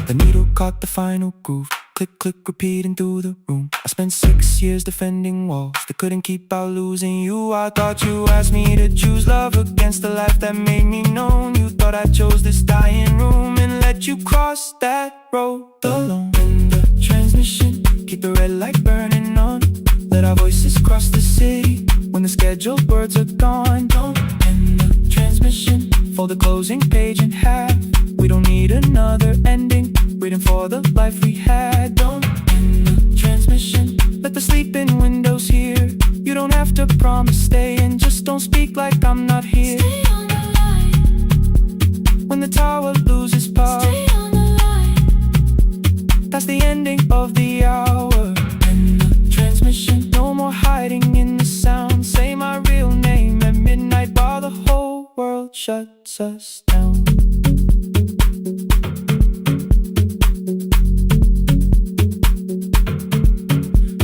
The needle caught the final groove, click, click, repeating through the room. I spent 6 years defending walls that couldn't keep out losing you. I thought you asked me to choose love against the life that made me known. You thought I chose this dying room and let you cross that road alone. In the transmission, keep the red light burning on. Let our voices cross the city when the scheduled words are gone. Don't end the transmission, fold the closing page in half. We don't need another ending, waiting for the life we had. Don't end the transmission, let the sleeping windows hear. You don't have to promise staying, just don't speak like I'm not here. Stay on the line. When the tower loses power, Stay on the line. that's the ending of the hour. End the transmission, no more hiding in the sound. Say my real name at midnight while the whole world shuts us down.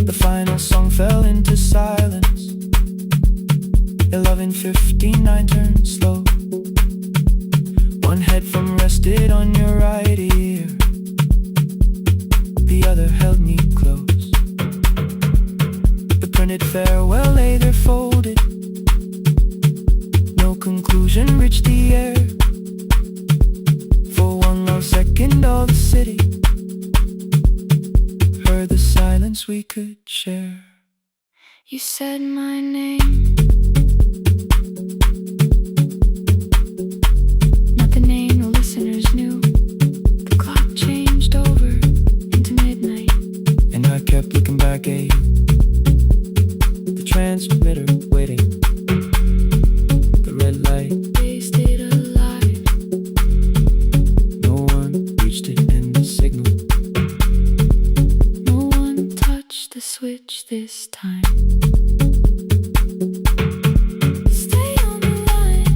The final song fell into silence. 11:59 turned slow. One headphone rested on your right ear, the other held me close. The printed farewell lay there folded. No conclusion reached the air. For one last second all the city heard the silence we could share. You said my name, not the name the listeners knew. The clock changed over into midnight, And I kept looking back at you, the transmitter waiting, the red light. they stayed alive. No one reached it in the signal. No one touched the switch this time. Stay on the line.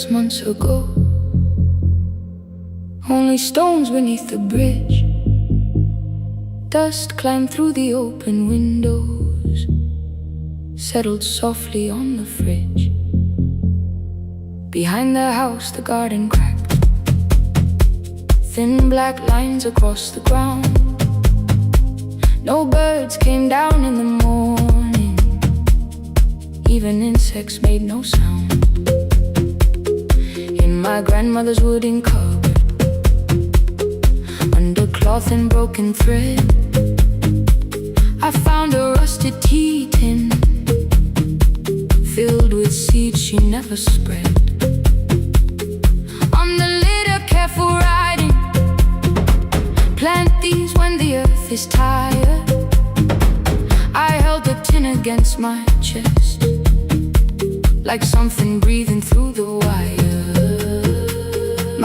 was months ago. Only stones beneath the bridge. Dust climbed through the open windows, settled softly on the fridge. Behind the house the garden cracked, thin black lines across the ground. No birds came down in the morning, even insects made no sound. In my grandmother's wooden cupboard, under cloth and broken thread, I found a rusted tea tin filled with seeds she never spread. On the lid a careful writing: plant these when the earth is tired. I held the tin against my chest, like something breathing through the wire.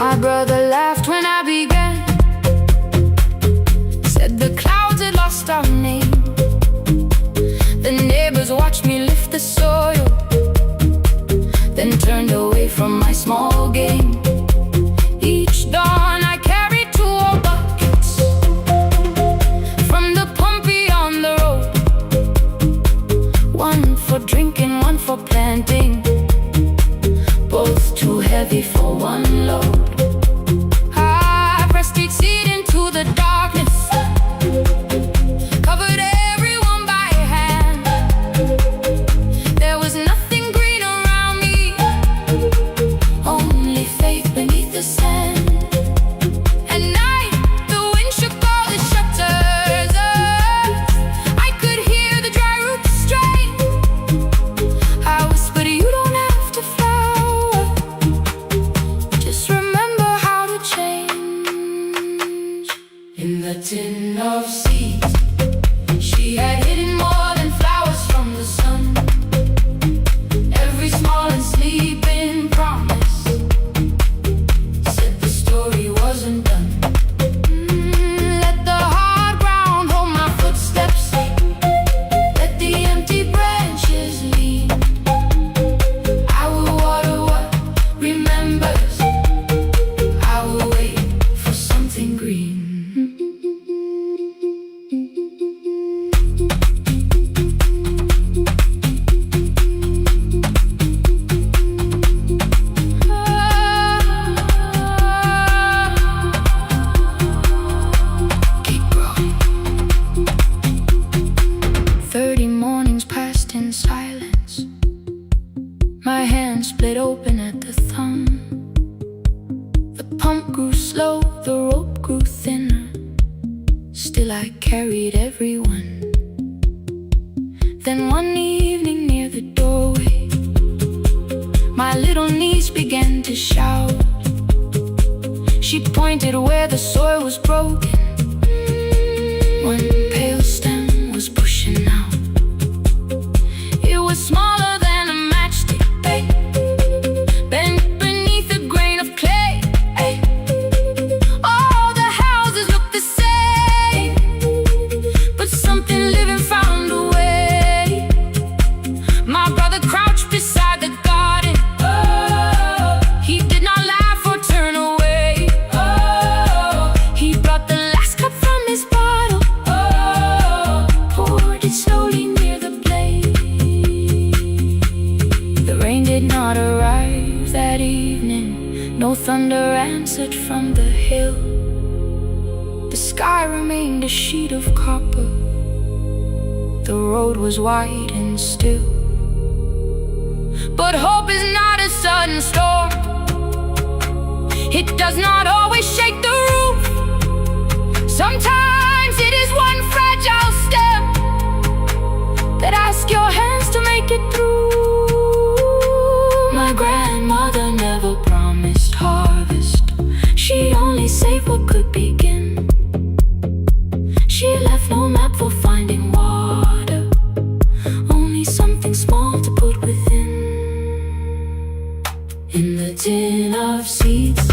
My brother laughed when I began, said the clouds had lost our name. The neighbors watched me lift the soil, then turned away from my small game. Each dawn I carried 2 old buckets from the pump beyond the road, one for drinking, one for planting, both too heavy for one load. I pressed each seed into the darkness, covered everyone by hand. There was nothing green around me, only faith beneath the sand. At night the wind shook all the shutters. I could hear the dry roots strain. I whispered, you don't have to flower, just remember how to change. In the tin of seeds, she had hidden more than flowers from the sun. Every small and sleeping promise said the story wasn't done. Let the hard ground hold my footsteps, let the empty branches lean. I will water what remembers, I will wait for something green. 30 mornings passed in silence. My hand split open at the thumb. The pump grew slow, the rope grew thinner. Still I carried everyone. Then one evening near the doorway, my little niece began to shout. She pointed where the soil was broken. One pale stem was pushing out. It was smaller than a matchstick, babe, bent beneath a grain of clay. All the houses looked the same, but something living found a way. My brother crouched beside the garden. He did not laugh or turn away. He brought the last cup from his bottle, poured it slowly near the blaze. The rain did not arrive that evening, no thunder answered from the hill. The sky remained a sheet of copper, the road was wide and still. But hope is not a sudden storm, it does not always shake the roof. Sometimes it is one fragile step that asks your hands to make it through. My grandmother never promised harvest, she only saved what could begin. She left no map for finding water, only something small to put within. In the tin of seeds,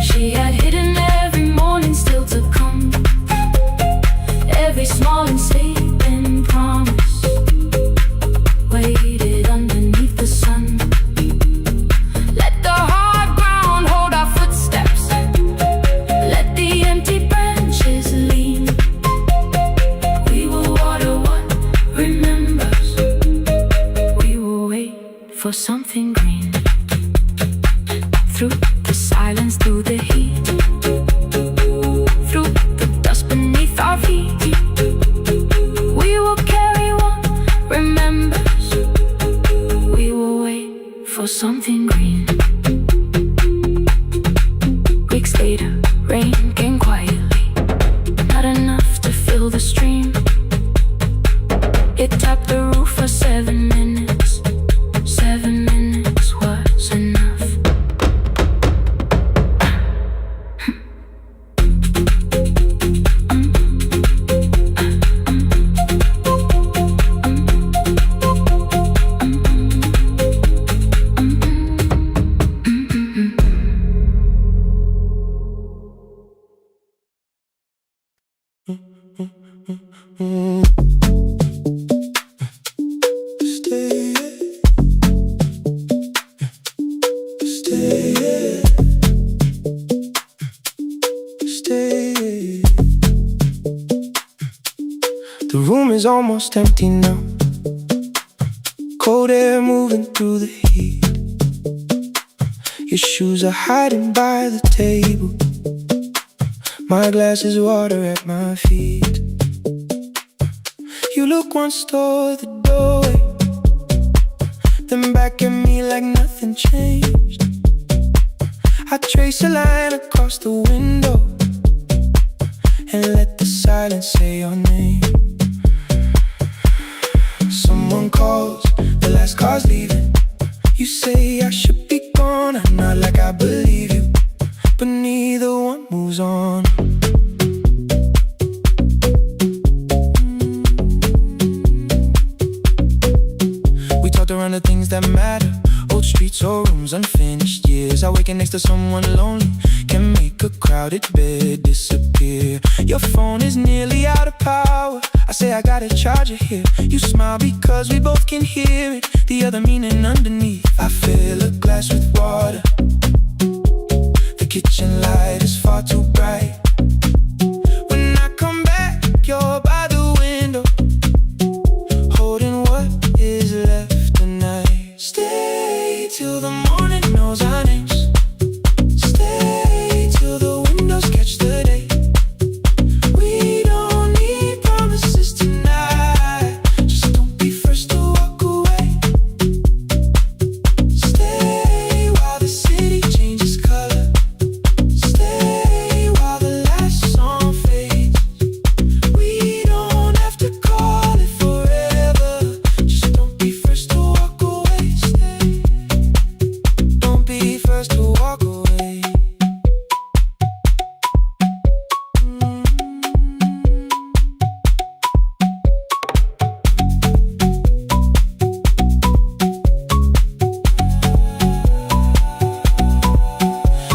she had hidden every morning still to come. Every small and sleeping promise waited underneath the sun. Let the Stay, stay, stay. The room is almost empty now. Cold air moving through the heat. Your shoes are hiding by the table. My glass is water at my feet. You look once toward the doorway, then back at me like nothing changed. I trace a line across the window and let the silence say your name. Someone calls, the last car's leaving. You say I should be gone, I nod like I believe you, but neither one moves on. We talked around the things that matter, old streets or rooms, unfinished years. Awaken next to someone lonely can make a crowded bed disappear. Your phone is nearly out of power. I say I got a charger here. You smile because we both can hear it, the other meaning underneath. I fill a glass with water. The kitchen light is far too bright. When I come back, you're by the window, holding what is left tonight. Stay till the morning knows our names. Stay till the windows catch the day. We don't need promises tonight. Just don't be first to walk away. Stay while the city changes color. Stay while the last song fades. We don't have to call it forever. Just don't be first to walk away. Stay. Don't be first to walk away.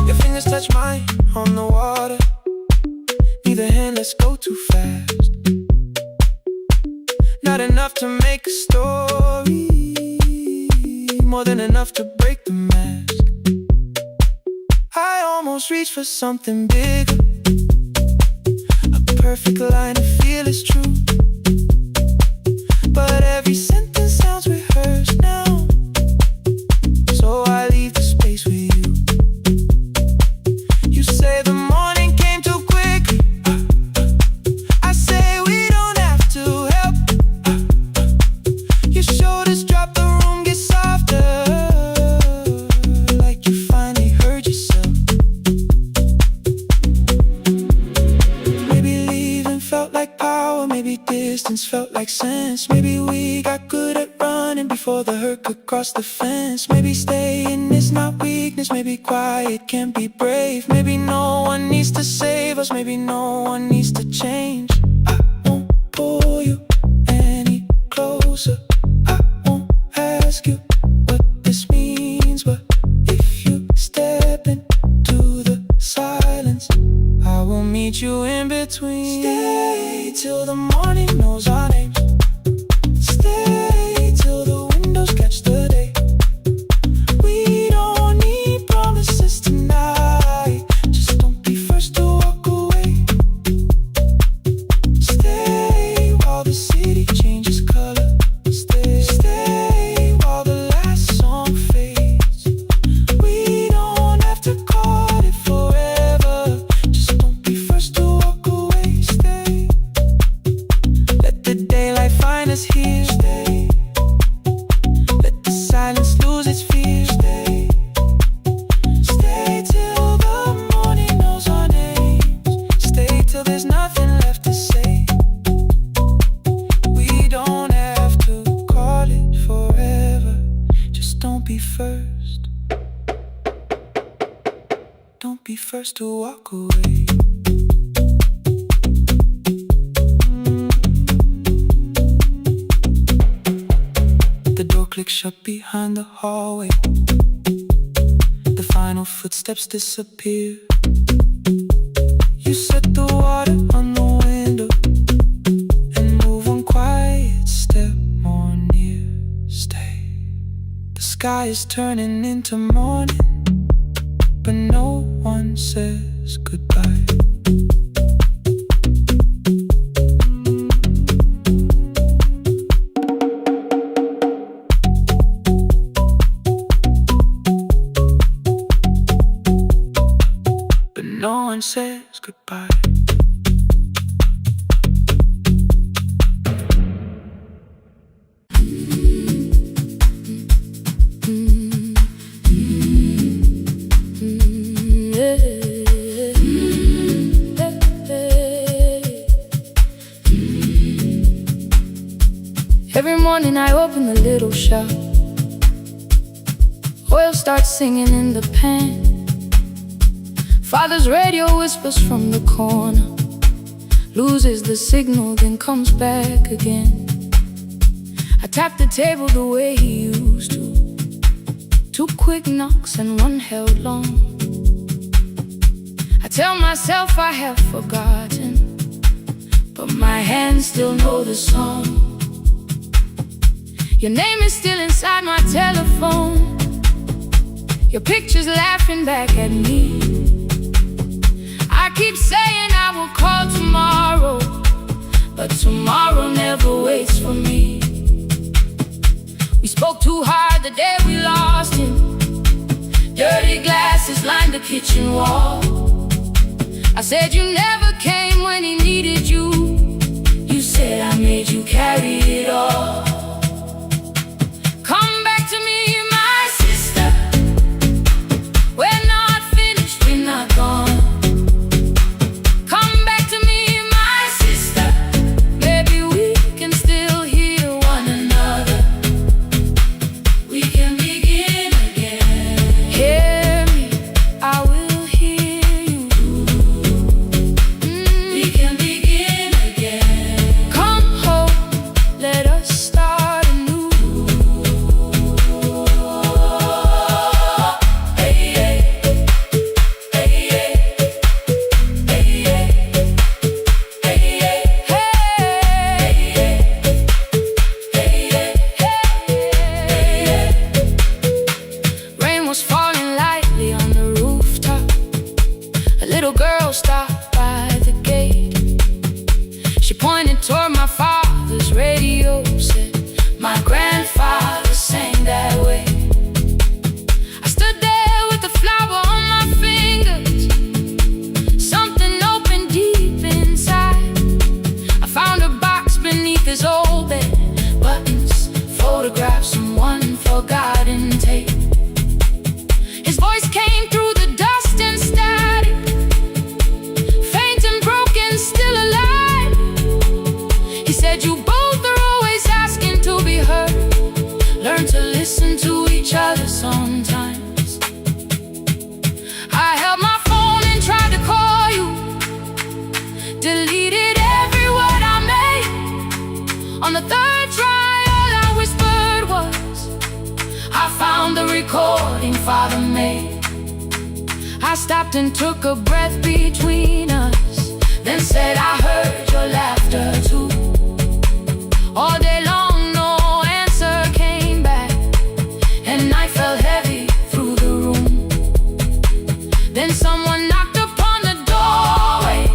Your fingers touch mine on the water. Neither hand, let's go too fast. Not enough to make a story, more than enough to break the mask. I almost reach for something bigger, a perfect line to feel is true. But every sentence sounds rehearsed now, so I leave the space with you. You say the morning came too quickly. I say we don't have to help. Your shoulders drop, the room gets softer, like you finally heard yourself. Maybe leaving felt like power, maybe distance felt like sense. Maybe we got good at running before the hurt could cross the fence. Maybe staying is not weakness, maybe quiet can be brave. Maybe no one needs to save us, maybe no one needs to change. I won't pull you any closer. I won't ask you what this means, but if you step into the silence, I will meet you in between. Stay till the morning knows our names. Stay till the windows catch the day. We don't need promises tonight. Just don't be first to walk away. Stay while the city changes color. Stay while the last song fades. We don't have to call it forever. Just don't be first to walk away. Stay. Let the daylight find us here. Stay. Let the silence lose its fear. Stay. Stay till the morning knows our names. Stay till there's nothing left to say. We don't have to call it forever. Just don't be first. Don't be first to walk away. The door clicks shut behind the hallway. The final footsteps disappear. You set the water on the window. sky is turning into morning, but no one says goodbye. But no one says goodbye. Every morning I open the little shop. Oil starts singing in the pan. Father's radio whispers from the corner, loses the signal, then comes back again. I tap the table the way he used to. 2 quick knocks and 1 held long. I tell myself I have forgotten, but my hands still know the song. Your name is still inside my telephone. Your picture's laughing back at me. I keep saying I will call tomorrow, but tomorrow never waits for me. We spoke too hard the day we lost him. Dirty glasses lined the kitchen wall. I said you never came when he needed you. You said I made you carry it all. Come back to me, my sister. We're not finished, we're not gone. Come back to me, my sister. Maybe we can still hear one another. We can begin again. Hear me, I will hear you. We can begin again. Come home, let us start anew. Rain was falling lightly on the rooftop. A little girl stopped by the gate. She pointed toward my father's radio, said, my grandfather sang that way. I stood there with the flower on my fingers. Something opened deep inside. I found a box beneath his old bed. Buttons, photographs, and 1 forgotten tape. His voice came through the dust and static, faint and broken, still alive. He said, you both are always asking to be heard. Learn to listen to each other sometimes. I held my phone and tried to call you, deleted every word I made. On the 3rd try, all I whispered was, I found the recording Father made. I stopped and took a breath between us, then said I heard your laughter too. All day long no answer came back, and night fell heavy through the room. Then someone knocked upon the doorway.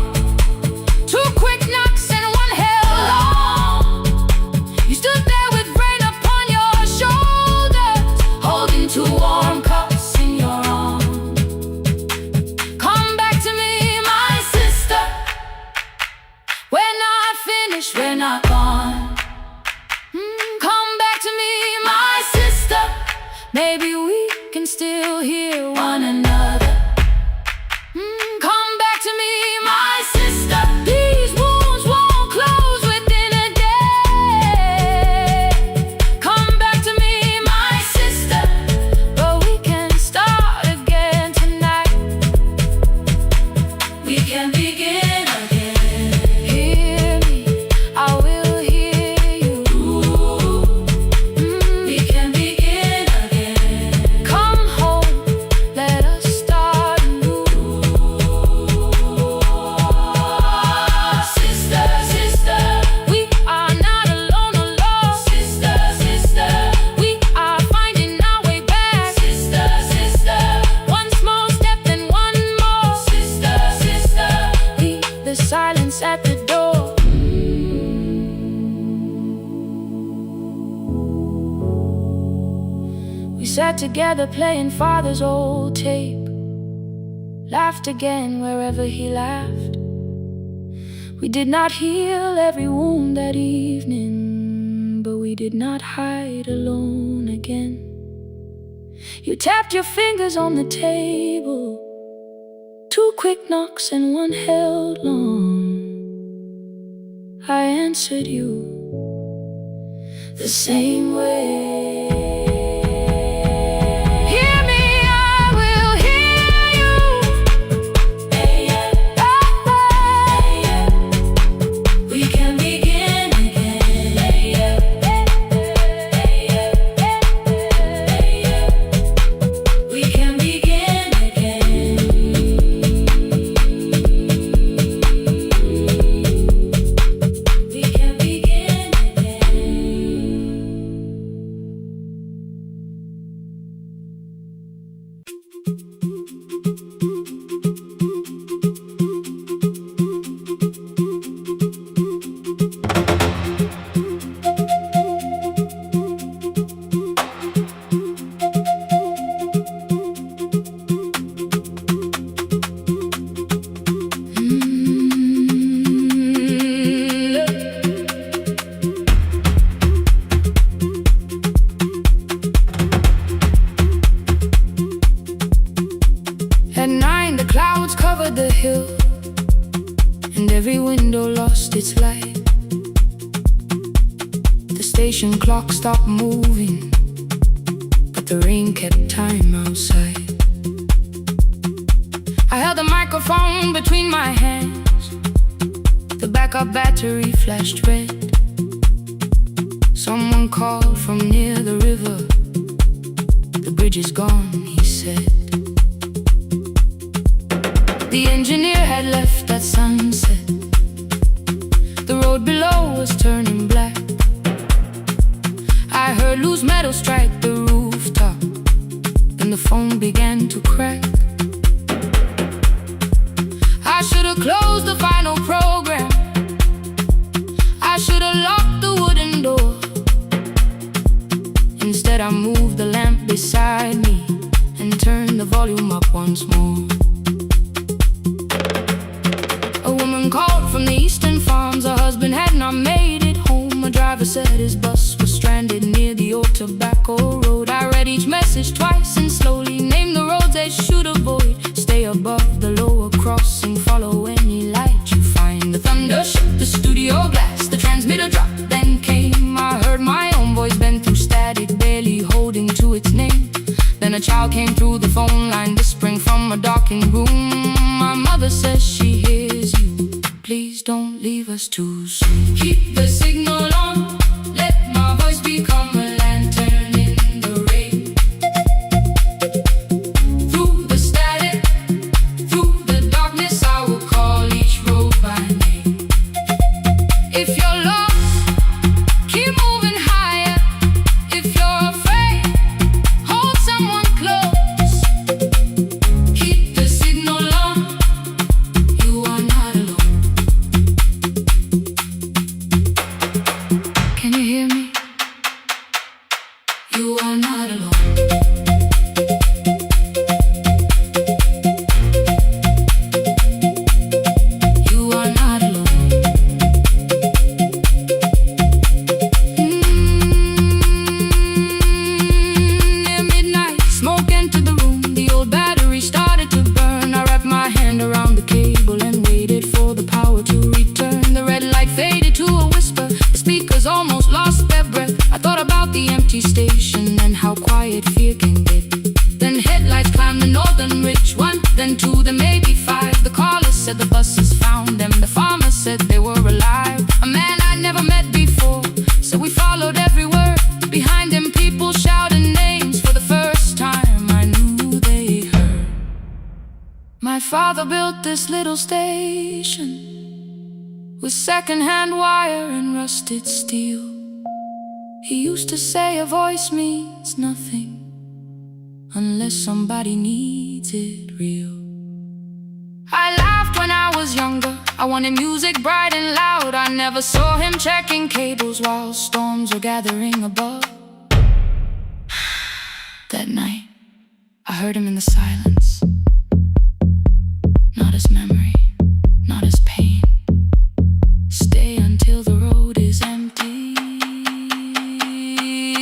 2 quick knocks and 1 held long. You stood there with rain upon your shoulders, holding 2 warm cups in your arms. Come back to me, my sister. We're not finished, we're not gone. Come back to me, my sister. Maybe we can still hear one another. Come back to me, my sister. These wounds won't close within a day. Come back to me, my sister. But we can start again tonight. We can begin again. Hear me, I will hear you. We can begin again. Come home, voice at the door. We sat together playing father's old tape, laughed again wherever he laughed. We did not heal every wound that evening, but we did not hide alone again. You tapped your fingers on the table, 2 quick knocks and 1 held long. I answered you the same way. At 9, the clouds covered the hill, and every window lost its light. The station clock stopped moving, but the rain kept time outside. I held the microphone between my hands. The backup battery flashed red. Someone called from near the river. The bridge is gone, he said. The engineer had left at sunset. The road below was turning black. I heard loose metal strike the rooftop, and the phone began to crack. I should have closed the final program. I should have locked the wooden door. Instead I moved the lamp beside me and turned the volume up once more. A woman called from the eastern farms. Her husband had not made it home. A driver said his bus was stranded near the old tobacco road. I read each message twice and slowly named the roads they should avoid. Stay above the lower crossing, follow any light you find. The thunder shook the studio glass, the transmitter dropped, then came. I heard my own voice bend through static, barely holding to its name. Then a child came through the phone line, whispering from a darkened room. My mother says she hears you. Please don't leave us too soon. Keep the signal on, let my voice become a lantern in the rain. Through the static, through the darkness, I will call each road by name. If you're lost, keep moving higher. If you're afraid, hold someone close. Keep the signal on, you are not alone. Can you hear me? You are not alone. You are not alone. Near midnight, smoke entered the room. The old battery started to burn. I wrapped my hand around the cable and waited for the power to return. The red light faded to a whisper. The speakers almost lost their breath. I thought about the empty station and how quiet fear can get. Then headlights climbed the northern ridge, 1, then 2, then maybe 5. The caller said the buses found them. The farmer said they were alive. A man I'd never met before, so we followed every word. Behind them people shouted names. For the first time I knew they heard. My father built this little station with second-hand wire and rusted steel. He used to say a voice means nothing unless somebody needs it real. I laughed when I was younger. I wanted music bright and loud. I never saw him checking cables while storms were gathering above. That night, I heard him in the silence. Not his memory, not his pain. Stay until the road is empty.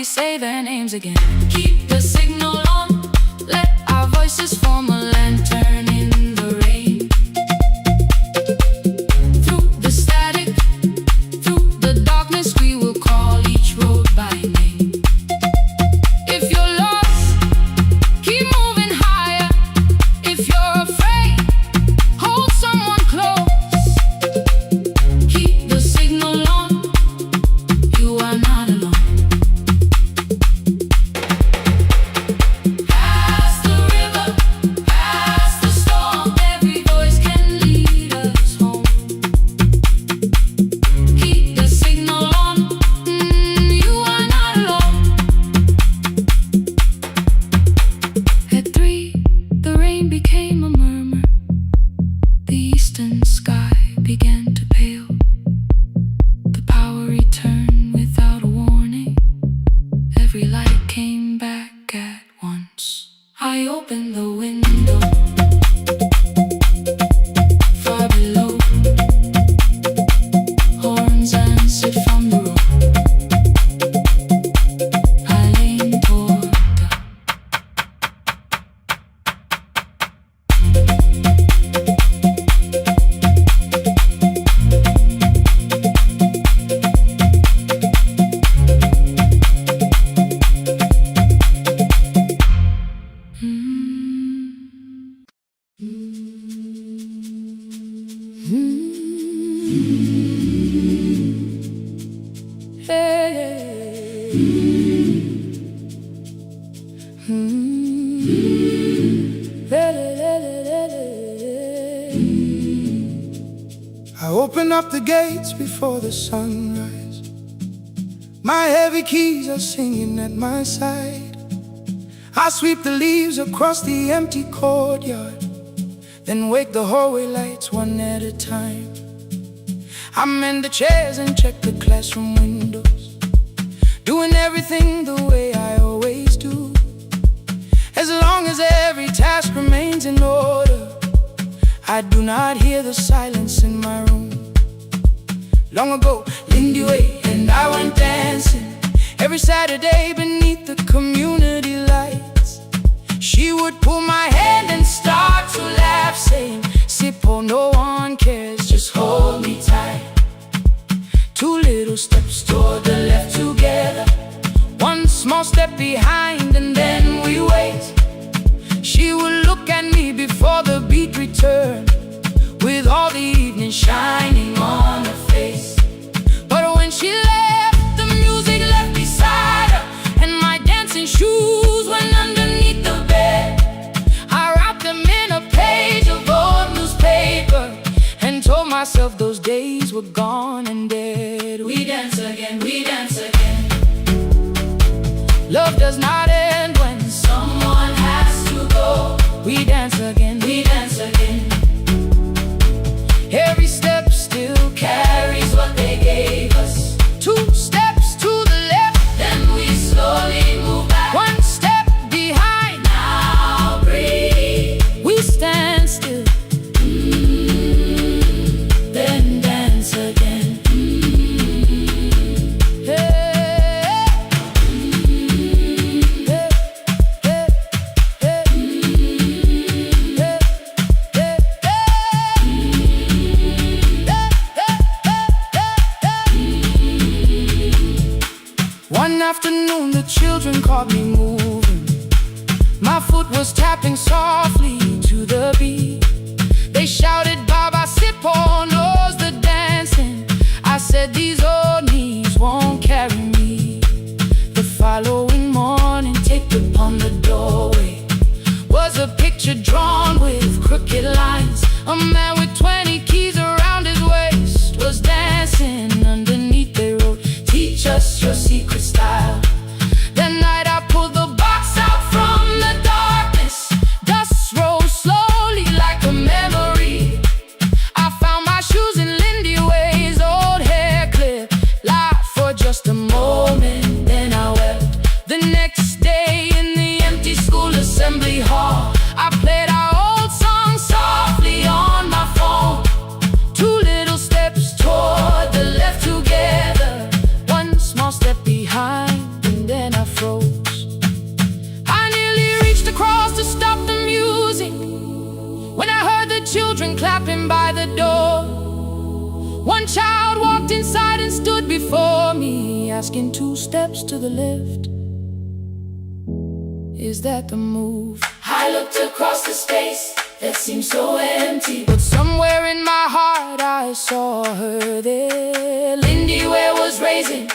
Say their names again. Keep the signal on. Let our voices form a lantern in the rain. Through the static, through the darkness, we will call each road by name. If you're lost, keep moving higher. If you're afraid, hold someone close. Keep the signal on. You are not alone. Past the river, past the storm, every voice can lead us home. Keep the signal on. You are not alone. At 3, the rain became a murmur. The eastern sky began to pale. The power returned without a warning. Every light came back at once. I opened the window. Far below, horns answered from the road. I leaned toward the I open up the gates before the sunrise. My heavy keys are singing at my side. I sweep the leaves across the empty courtyard, then wake the hallway lights one at a time. I mend the chairs and check the classroom windows, doing everything the way I always do. As long as every task remains in order, I do not hear the silence in my room. Long ago, Lindy Way and I went dancing every Saturday beneath the community lights. She would pull my hand and start to laugh, saying, "Sippo, no one cares, just hold me tight." 2 little steps toward the left together, 1 small step behind, and then we wait. She would look at me before the beat returned, with all the evening shining on her face. But when she left, the music left beside her, and my dancing shoes went underneath the bed. I wrapped them in a page of old newspaper and told myself those days were gone and dead. We dance again, we dance again. Love does not end when someone has to go. We dance again, we dance again. Every step still carries what they gave us. 2 steps to the left, then we slowly move back. 1 step behind, now breathe. We stand still, then dance again. One afternoon the children caught me moving. My foot was tapping softly to the beat. They shouted, "Baba Sippo knows the dancing." I said, "These old knees won't carry me." The following morning, taped upon the doorway was a picture drawn with crooked lines. A man with 20 keys around his waist was dancing underneath. They wrote, "Teach us your secret style." That night I pulled the box out from the darkness. Dust rose slowly like a memory. I found my shoes walked inside and stood before me, asking 2 steps to the left. Is that the move? I looked across the space that seemed so empty, but somewhere in my heart I saw her there. Lindy Ware was raising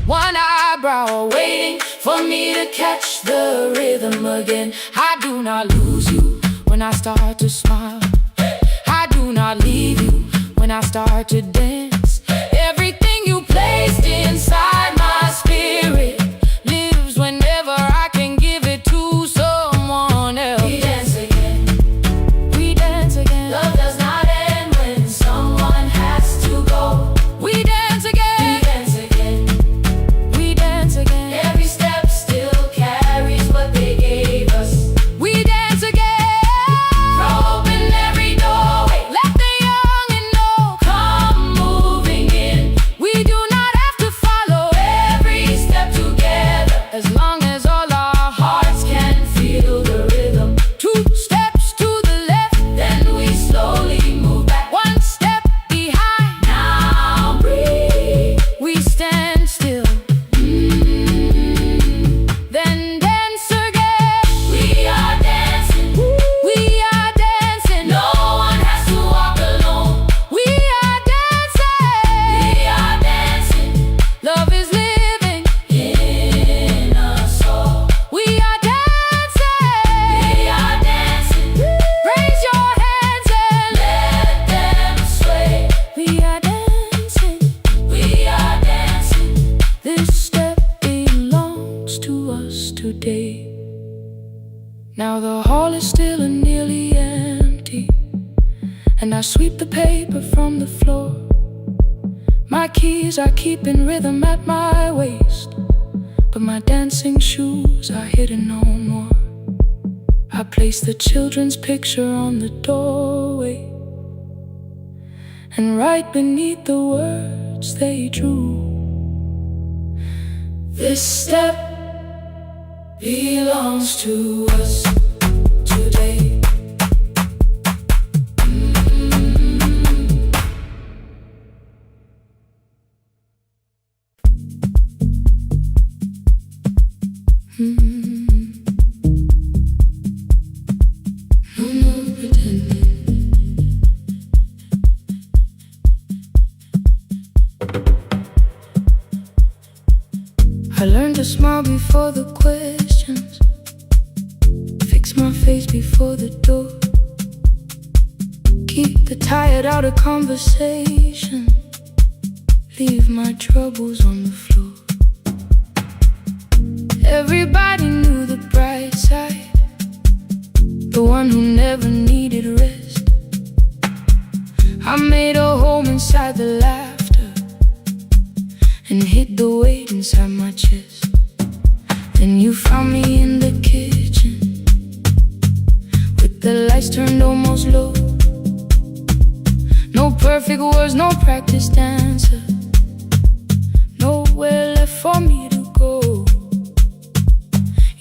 one eyebrow, waiting for me to catch the rhythm again. I do not lose you when I start to smile. I do not leave you when I start to dance. Everything you placed inside my spirit lives whenever I can give it to someone else. We dance again, we dance again. Love does not end when someone has to go. We dance again, we dance again, we dance again. Every step still carries what they gave us. We dance again, throw open every doorway, let the young and old come moving in. We do not have to follow every step together, as long as all our hearts can feel the rhythm. 2 steps to the left, then we slowly move back. 1 step behind, now breathe. We stand still, then dance again. We are dancing, we are dancing. No one has to walk alone. We are dancing, we are dancing. Love is living in us all. We are dancing, we are dancing. Raise your hands and let them sway. We are dancing, we are dancing. This step belongs to us today. Now the hall is still and nearly empty, and I sweep the paper from the floor. My keys are keeping rhythm at my waist, but my dancing shoes are hidden no more. I place the children's picture on the doorway, and right beneath the words they drew, this step belongs to us today. No more pretending. I learned to smile before the questions, fix my face before the door, keep the tired out of conversation, leave my troubles on the floor. Everybody knew the bright side, the one who never needed rest. I made a home inside the laughter and hid the weight inside my chest. Then you found me in the kitchen with the lights turned almost low. No perfect words, no practice dancer, nowhere left for me to go.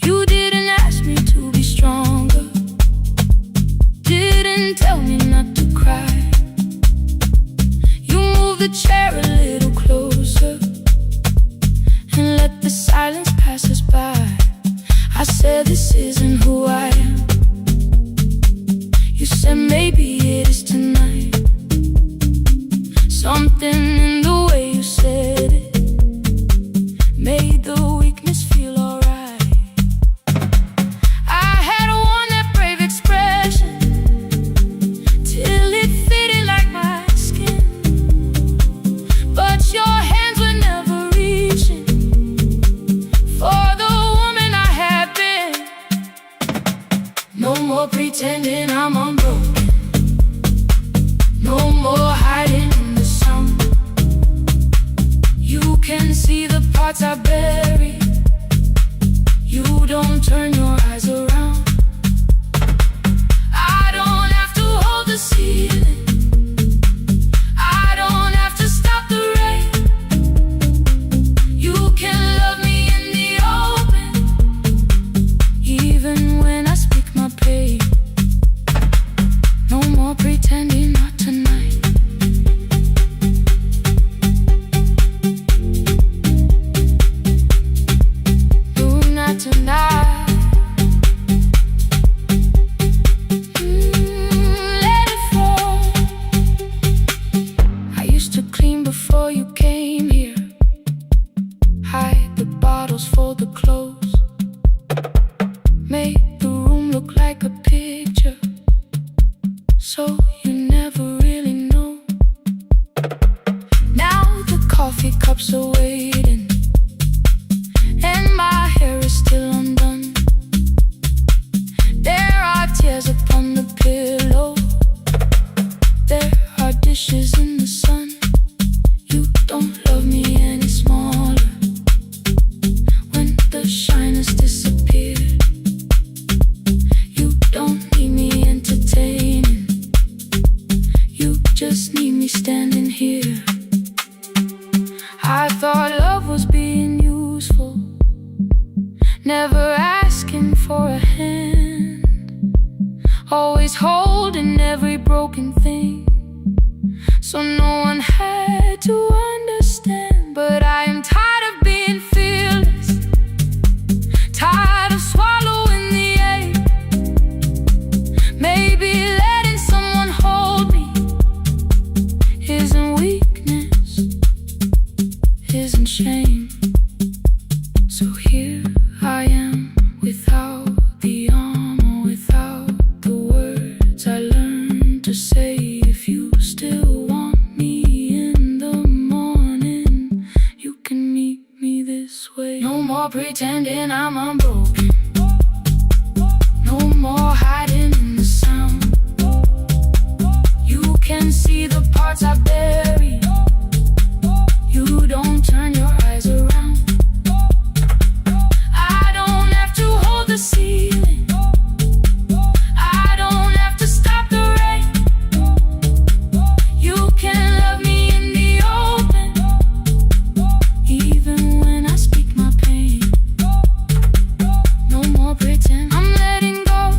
You didn't ask me to be stronger, didn't tell me not to cry. You moved the chair a little closer and let the silence pass us by. I said, this isn't who I am. You said, maybe it is tonight. Something in the way you said it made the weakness feel alright. I had worn that brave expression till it fitted like my skin, but your hands were never reaching for the woman I had been. No more pretending I'm unbroken, no more hiding in the sun. You can see the parts I bury, you don't turn your eyes around. I don't have to hold the ceiling, I don't have to stop the rain. You can love me in the open, even when I speak my pain. No more pretending, not tonight. coffee cups are waiting, and my hair is still undone. There are tears upon the pillow, there are dishes in the sun. You don't love me any smaller when the shine has disappeared. You don't need me entertaining, you just need me standing here. I thought love was being useful, never asking for a hand, always holding every broken thing, so no one had to understand. But I am tired of being fearless, tired of swallowing the ache. Maybe letting someone hold me isn't weakness, isn't shame. So here I am, without the armor, without the words I learned to say. If you still want me in the morning, you can meet me this way. No more pretending I'm unbroken, no more hiding in the sound. You can see the parts I buried, you don't turn your eyes around. I don't have to hold the ceiling, I don't have to stop the rain. You can love me in the open, even when I speak my pain. No more pretend, I'm letting go.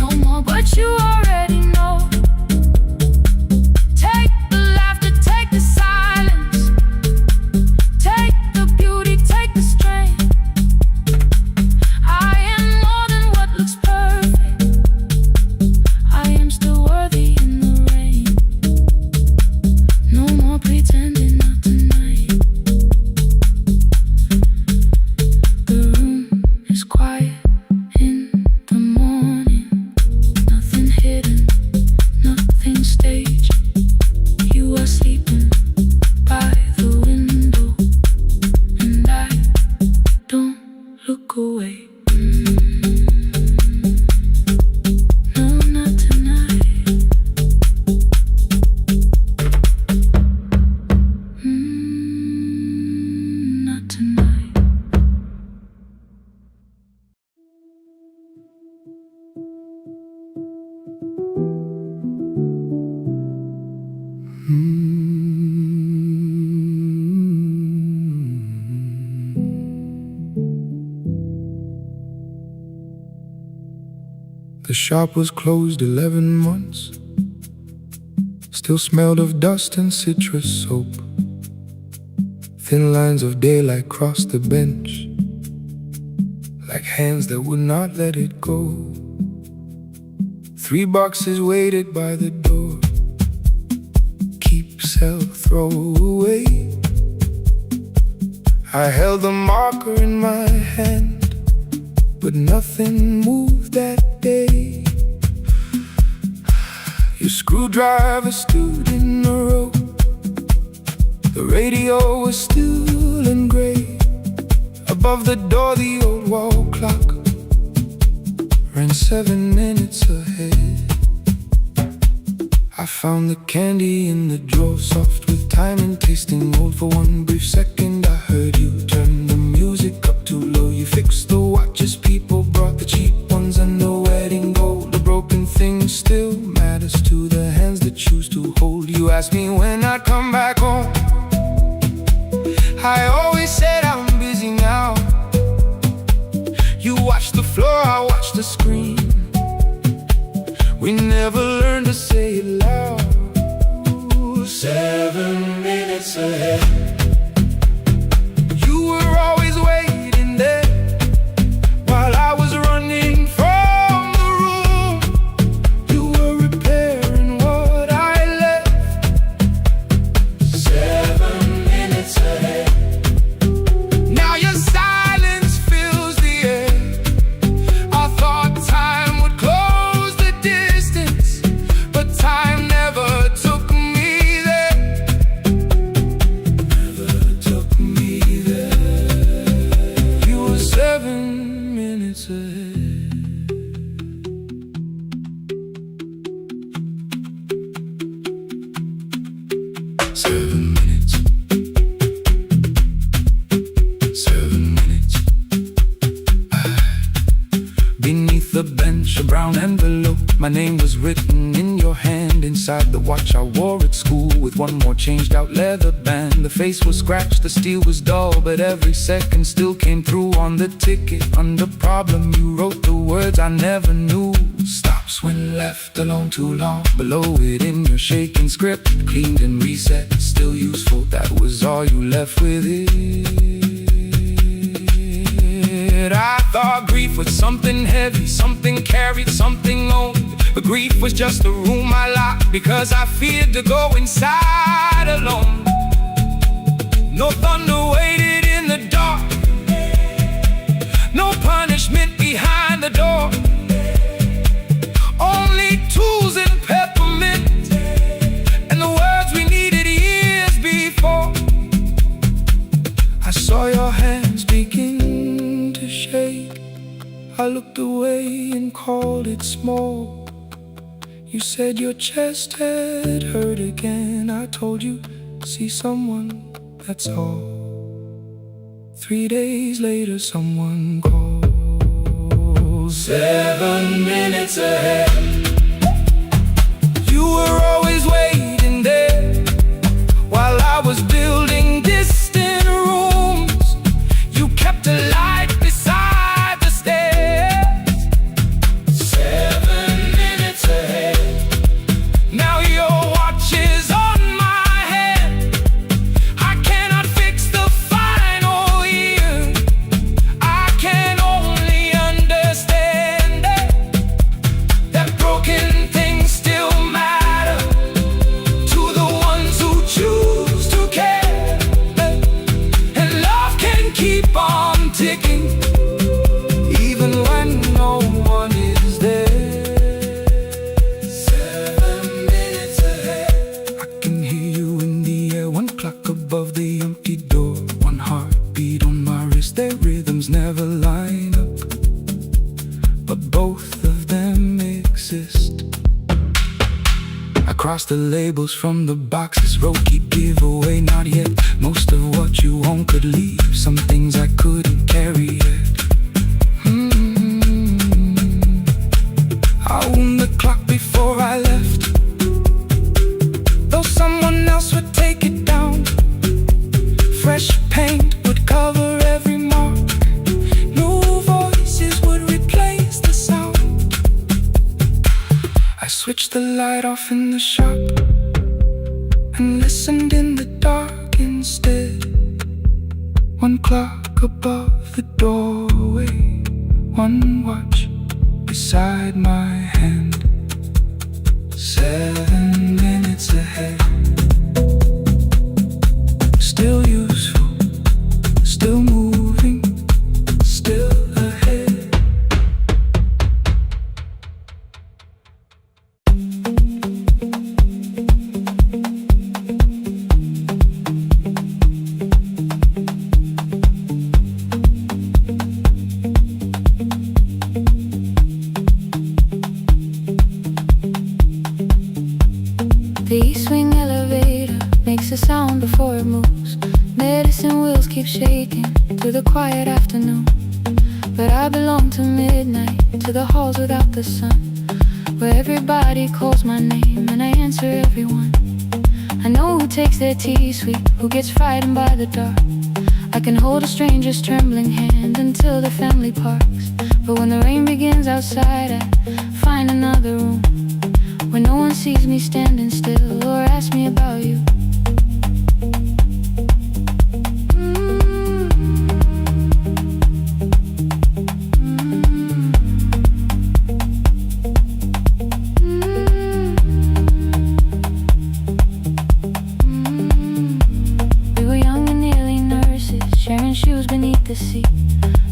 No more, but you already know. Take the laughter, take the silence, take the beauty, take the strength. I am more than what looks perfect, I am still worthy in the rain. No more pretending, not tonight. The room is quiet in the morning, nothing hidden, nothing staged. You are sleeping by the window, and I don't look away. No, not tonight. Not tonight. The shop was closed 11 months, still smelled of dust and citrus soap. Thin lines of daylight crossed the bench, like hands that would not let it go. 3 boxes waited by the door, keep, sell, throw away. I held the marker in my hand, but nothing moved that day. Your screwdriver stood in a row, the radio was still and gray. Above the door the old wall clock ran 7 minutes ahead. I found the candy in the drawer, soft with time and tasting old. For one brief second I heard you turn the music up too low. You fixed the watches, people brought the cheap ones and the wedding gold. The broken thing still matters to the hands that choose to hold. You asked me when I'd come back home, I always said I'm busy now. You watched the floor, I watched the screen. We never learned to say it loud. 7 minutes ahead. You were always waiting there while I was running from the room. You were repairing what I left. 7 minutes ahead. Now your silence fills the air. I thought time would close the distance, but time never took me there. My name was written in your hand inside the watch I wore at school, with one more changed out leather band. The face was scratched, the steel was dull, but every second still came through on the ticket. Under problem you wrote the words I never knew. Stops when left alone too long. Below it in your shaking script, cleaned and reset, still useful. That was all you left with it. I thought grief was something heavy, something carried, something owned. But grief was just a room I locked because I feared to go inside alone. No thunder waited in the dark, no punishment behind the door. Only tools and peppermint, and the words we needed years before. I saw your hands begin to shake. I looked away and called it small. You said your chest had hurt again. I told you, see someone, that's all. 3 days later someone called. 7 minutes ahead. You were always waiting there while I was building distant rooms. You kept a light beside the stairs. 7 minutes ahead. Now your watch is on my head. I cannot fix the final year. I can only understand that broken things still matter to the ones who choose to care. And love can keep on ticking even when no one is there. 7 minutes ahead. I can hear you in the air, one clock above the empty door, one heartbeat on my wrist. Their rhythms never line up, but both of them exist. I cross the labels from the boxes, wrote keep, give away, not yet. Most of what you own could leave, some things I couldn't carry yet. I wound the clock before I left, though someone else would take it down. Fresh paint would cover every mark, new voices would replace the sound. I switched the light off in the shop and listened in the dark instead. One clock above the doorway, one watch beside my hand. 7 minutes ahead. Still useful, still moving, still ahead. The east wing elevator makes a sound before it moves. Medicine wheels keep shaking through the quiet afternoon. But I belong to midnight, to the halls without the sun, where everybody calls my name and I answer everyone. I know who takes their tea sweet, who gets frightened by the dark. I can hold a stranger's trembling hand until the family parks. But when the rain begins outside, I find another room where no one sees me standing still or asks me about you. We were young and nearly nurses, sharing shoes beneath the seat,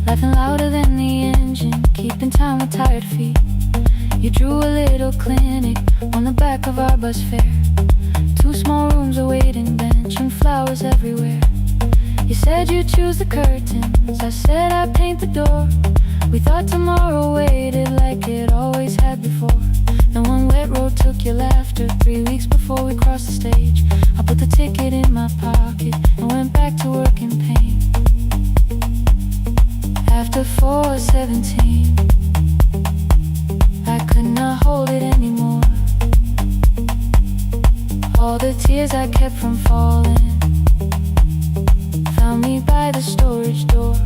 laughing louder than the engine, keeping time with tired feet. You drew a little clinic on the back of our bus fare, 2 small rooms, a waiting bench, and flowers everywhere. You said you'd choose the curtains, I said I'd paint the door. We thought tomorrow waited like it always had before. Then one wet road took your laughter, 3 weeks before we crossed the stage. I put the ticket in my pocket and went back to work in pain. After 4:17, I could not hold it falling. Found me by the storage door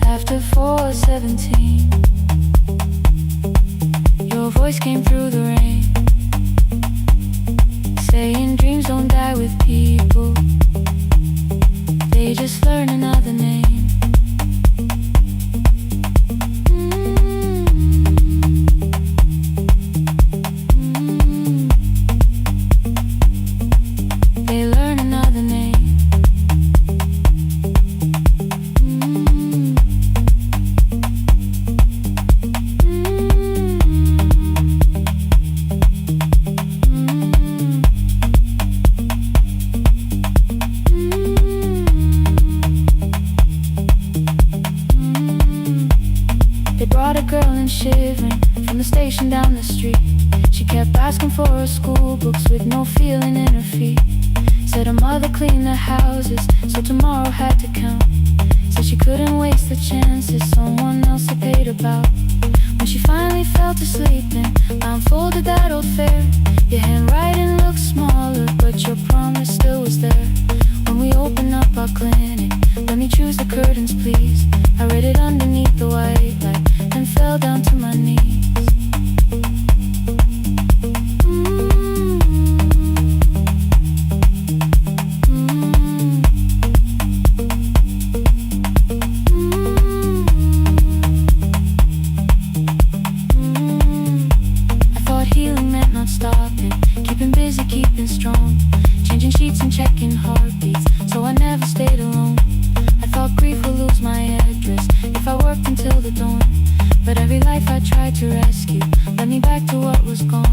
after 4:17. Your voice came through the rain, saying dreams don't die with people, they just learn another name. They learn another name. They brought a girl in shivering from the station down the street. She kept asking for her school books with no feeling in her feet. Said her mother cleaned the houses, so tomorrow had to count. Said she couldn't waste the chances someone else had paid about. When she finally fell to sleep and unfolded that old fare, your handwriting looked smaller, but your promise still was there. When we opened up our clinic, let me choose the curtains please. I read it underneath the white light and fell down to my knees. I thought healing meant not stopping, keeping busy, keeping strong, changing sheets and checking heartbeats, so I never stayed alone. I thought grief would lose my address if I worked until the dawn, but every life I tried to rescue led me back to what was gone.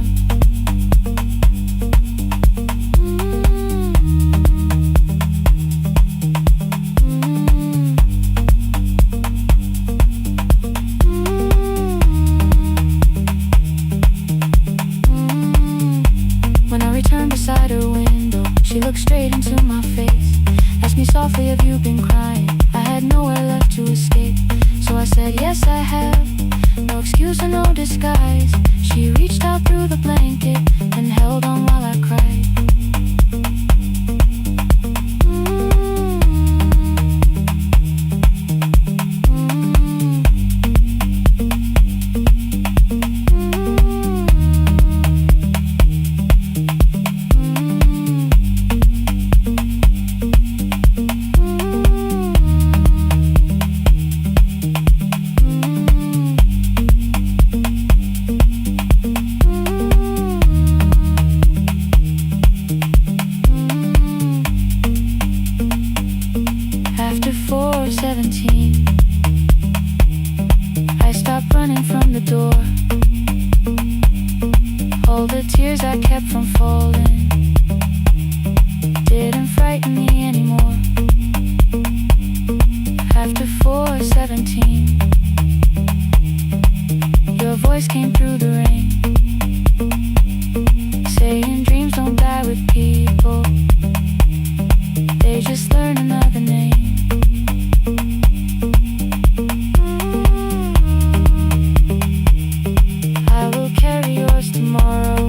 When I returned beside her window, she looked straight into my face, asked me softly, have you been crying? I had nowhere left to escape, so I said, yes I have. No excuse or no disguise. She reached out through the blanket and held on while I cried. After 4:17, I stopped running from the door. All the tears I kept from falling didn't frighten me anymore. After 4:17, your voice came through the rain, saying dreams don't die with people, they just learn another name. I will carry yours tomorrow.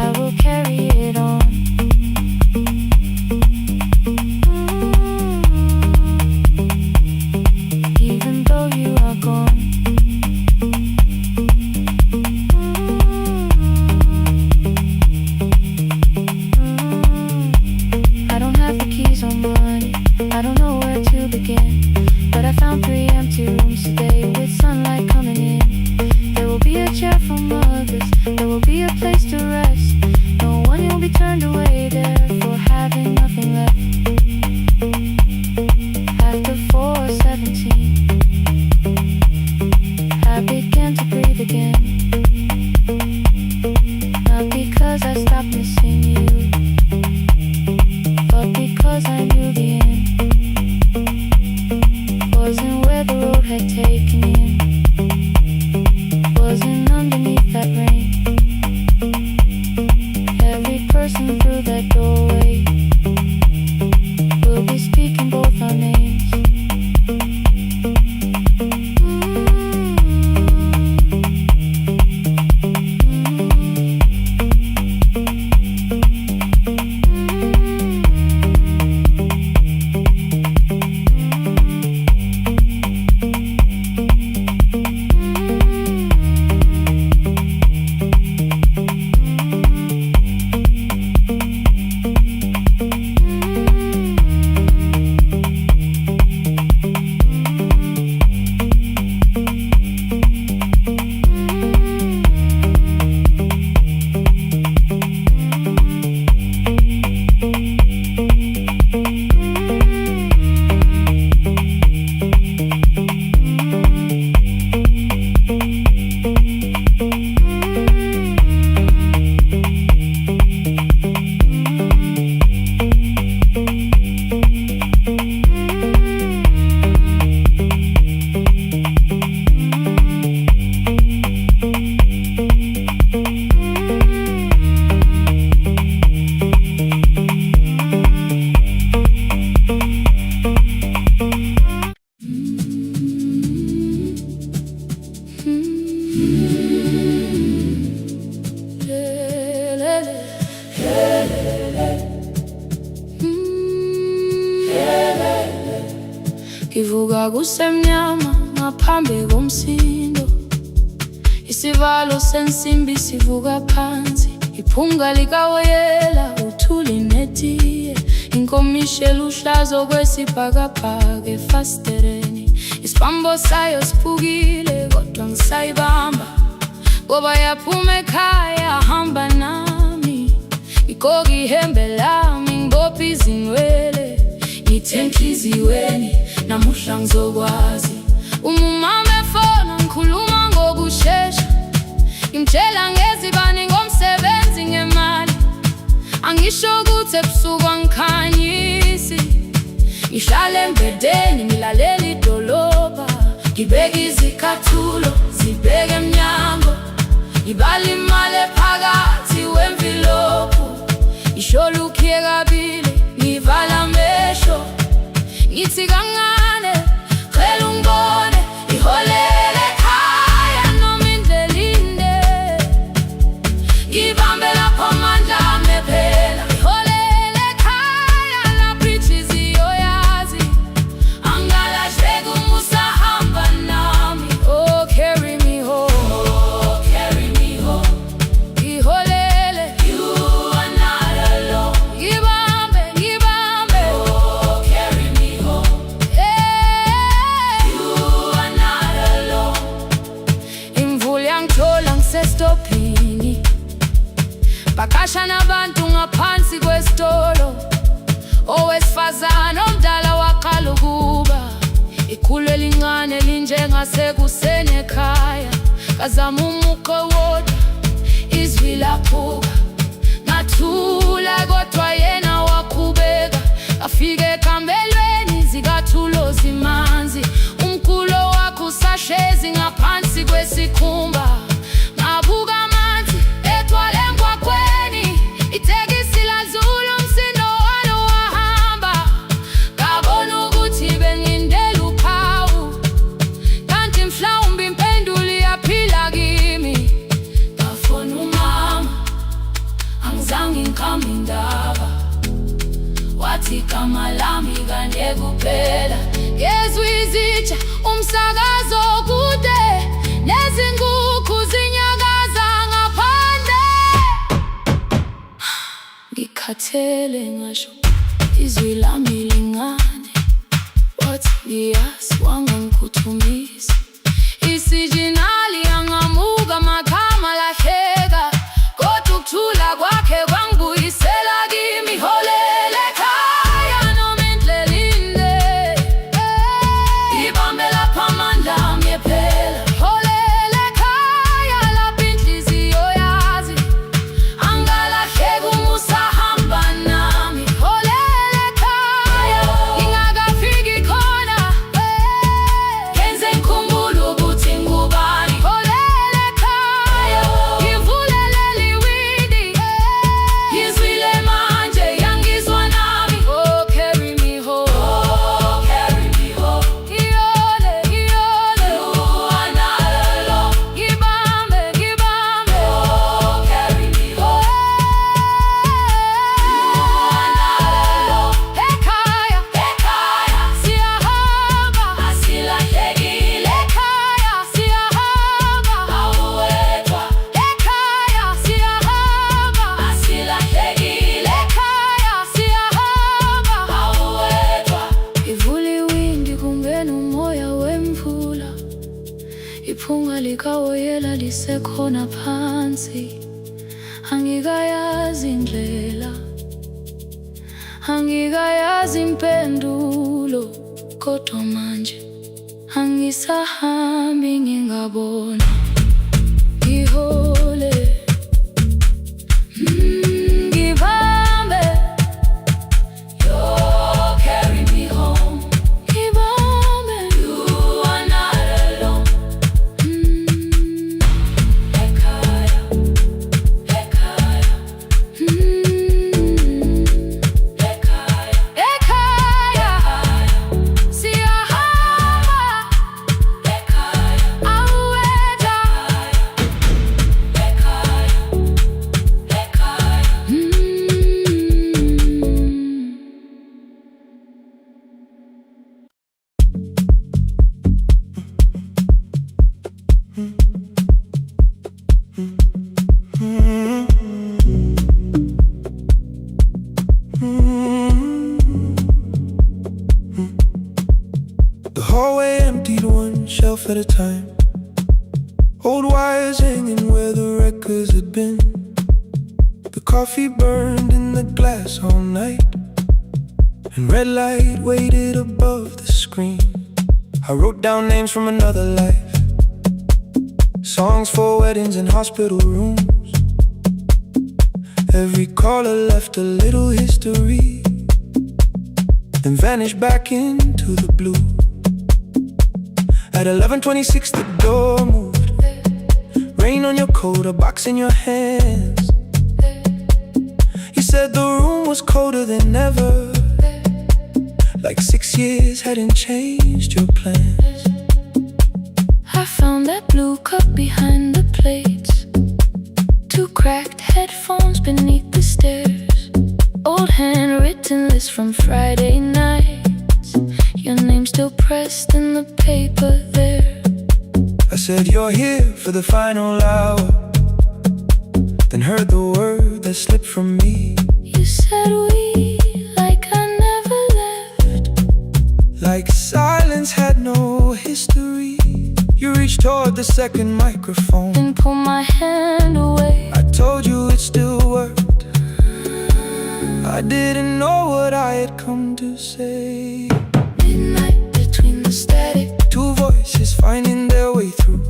I will carry it on. Even though you are gone. Kwakusemnyama ngaphambi komsindo, isivalo sensimbi sivuka phansi, iphunga likawoyela uthuli netiye, inkomishi eluhlaza okwesibhakabhaka efasitereni. Isibambo sayo siphukile kodwa ngisayibamba, ngoba yaphuma ekhaya hamba nami. Igqoka ihembe lami ngibopha izinwele, ngithe enhliziyweni namuhla ngizokwazi. Umama efona ngikhuluma ngokushesha, ngimtshela ngezibani, ngomsebenzi, ngemali. Angisho ukuthi ebusuku angikhanyisi, ngihlala embedeni ngilalela idolobha, ngibeka izicathulo zibheke emnyango, ngibala imali ephakathi wemvilophu. Isholukhiye kabili ngivala amehlo, ngithi kancane cela ungibone, iholele ekhaya noma indlela inde. Ngibambe lapho amandla ami ephela, iholele ekhaya lapho inhliziyo yazi. Angalahleki uma usahamba nami. Oh, carry me home, oh, carry me home. Iholele, you are not alone. Ngibambe, ngibambe, oh, carry me home. You are not alone. Imvula yangithola ngisestophini, bakasha nabantu ngaphansi kwesitolo. Owesifazane omdala waqala ukuba, ikhulu elincane linjengasekuseni ekhaya. Kazama umuqo wodwa, izwi laphuka, ngathula kodwa yena waqhubeka. Afike ekambelweni zikathulo zimanzi, umkhulo wakhe usahlezi ngaphansi kwesikhumba. Ngabuka amanzi etwala emgwaqweni, itekisi ladlula umsindo walo wahamba. Ngabona ukuthi bengindela uphawu, kanti mhlawumbe impendulo iyaphila kimi. Ngafona umama, angizange ngikhambe indaba, wathi igama lami kanye kuphela. Ngezwi izitsha, umsakazo kude, nezinkukhu zinyakaza ngaphandle. Ngikhathele ngasho izwi lami lingane, wathi ngiyazi wangangiphuthumisa. Isijinali yangamuka makhama lahleka, kodwa ukuthula kwakhe kwangibuyisela kimi. Iholele ekhaya noma indlela inde, ngibambe lapho amandla ami ephela. Iholele ekhaya lapho inhliziyo yazi. Angalahleki uma usahamba nami. Iholele ekhaya ngingakafiki khona, kenze ngikhumbule ukuthi ngubani. Iholele ekhaya ngivulelele iwindi, ngizwile manje yangizwa nami. Oh, carry me home, oh, carry me home. Iyole, iyole, you are not alone. Ngibambe, ngibambe, oh, carry me home. You are not alone. Ekhaya, ekhaya siyahamba, asilahlekile. Ekhaya siyahamba, awuwedwa. Ekhaya siyahamba, asilahlekile. Ekhaya siyahamba, awuwedwa. Ivula iwindi kungena umoya wemvula, iphunga likawoyela lisekhona phansi. Angikayazi indlela, angikayazi impendulo, kodwa manje angisahambi ngingabona. Ihole, ngibambe, you carry me home. Ngibambe, you are not alone. Ekhaya, ekhaya, ekhaya, ekhaya siyahamba. Ekhaya, awuwedwa. coffee burned in the glass all night, and red light waited above the screen. I wrote down names from another life, songs for weddings and hospital rooms. Every caller left a little history, then vanished back into the blue. At 11:26 the door moved, rain on your coat, a box in your hands. You said the room was colder than ever, like 6 years hadn't changed your plans. I found that blue cup behind the plates, 2 cracked headphones beneath the stairs, old handwritten list from Friday nights, your name still pressed in the paper there. I said you're here for the final hour, then heard the word that slipped from me. You said we, like I never left, like silence had no history. You reached toward the second microphone, then pulled my hand away. I told you it still worked. I didn't know what I had come to say. Midnight between the static, 2 voices finding their way through.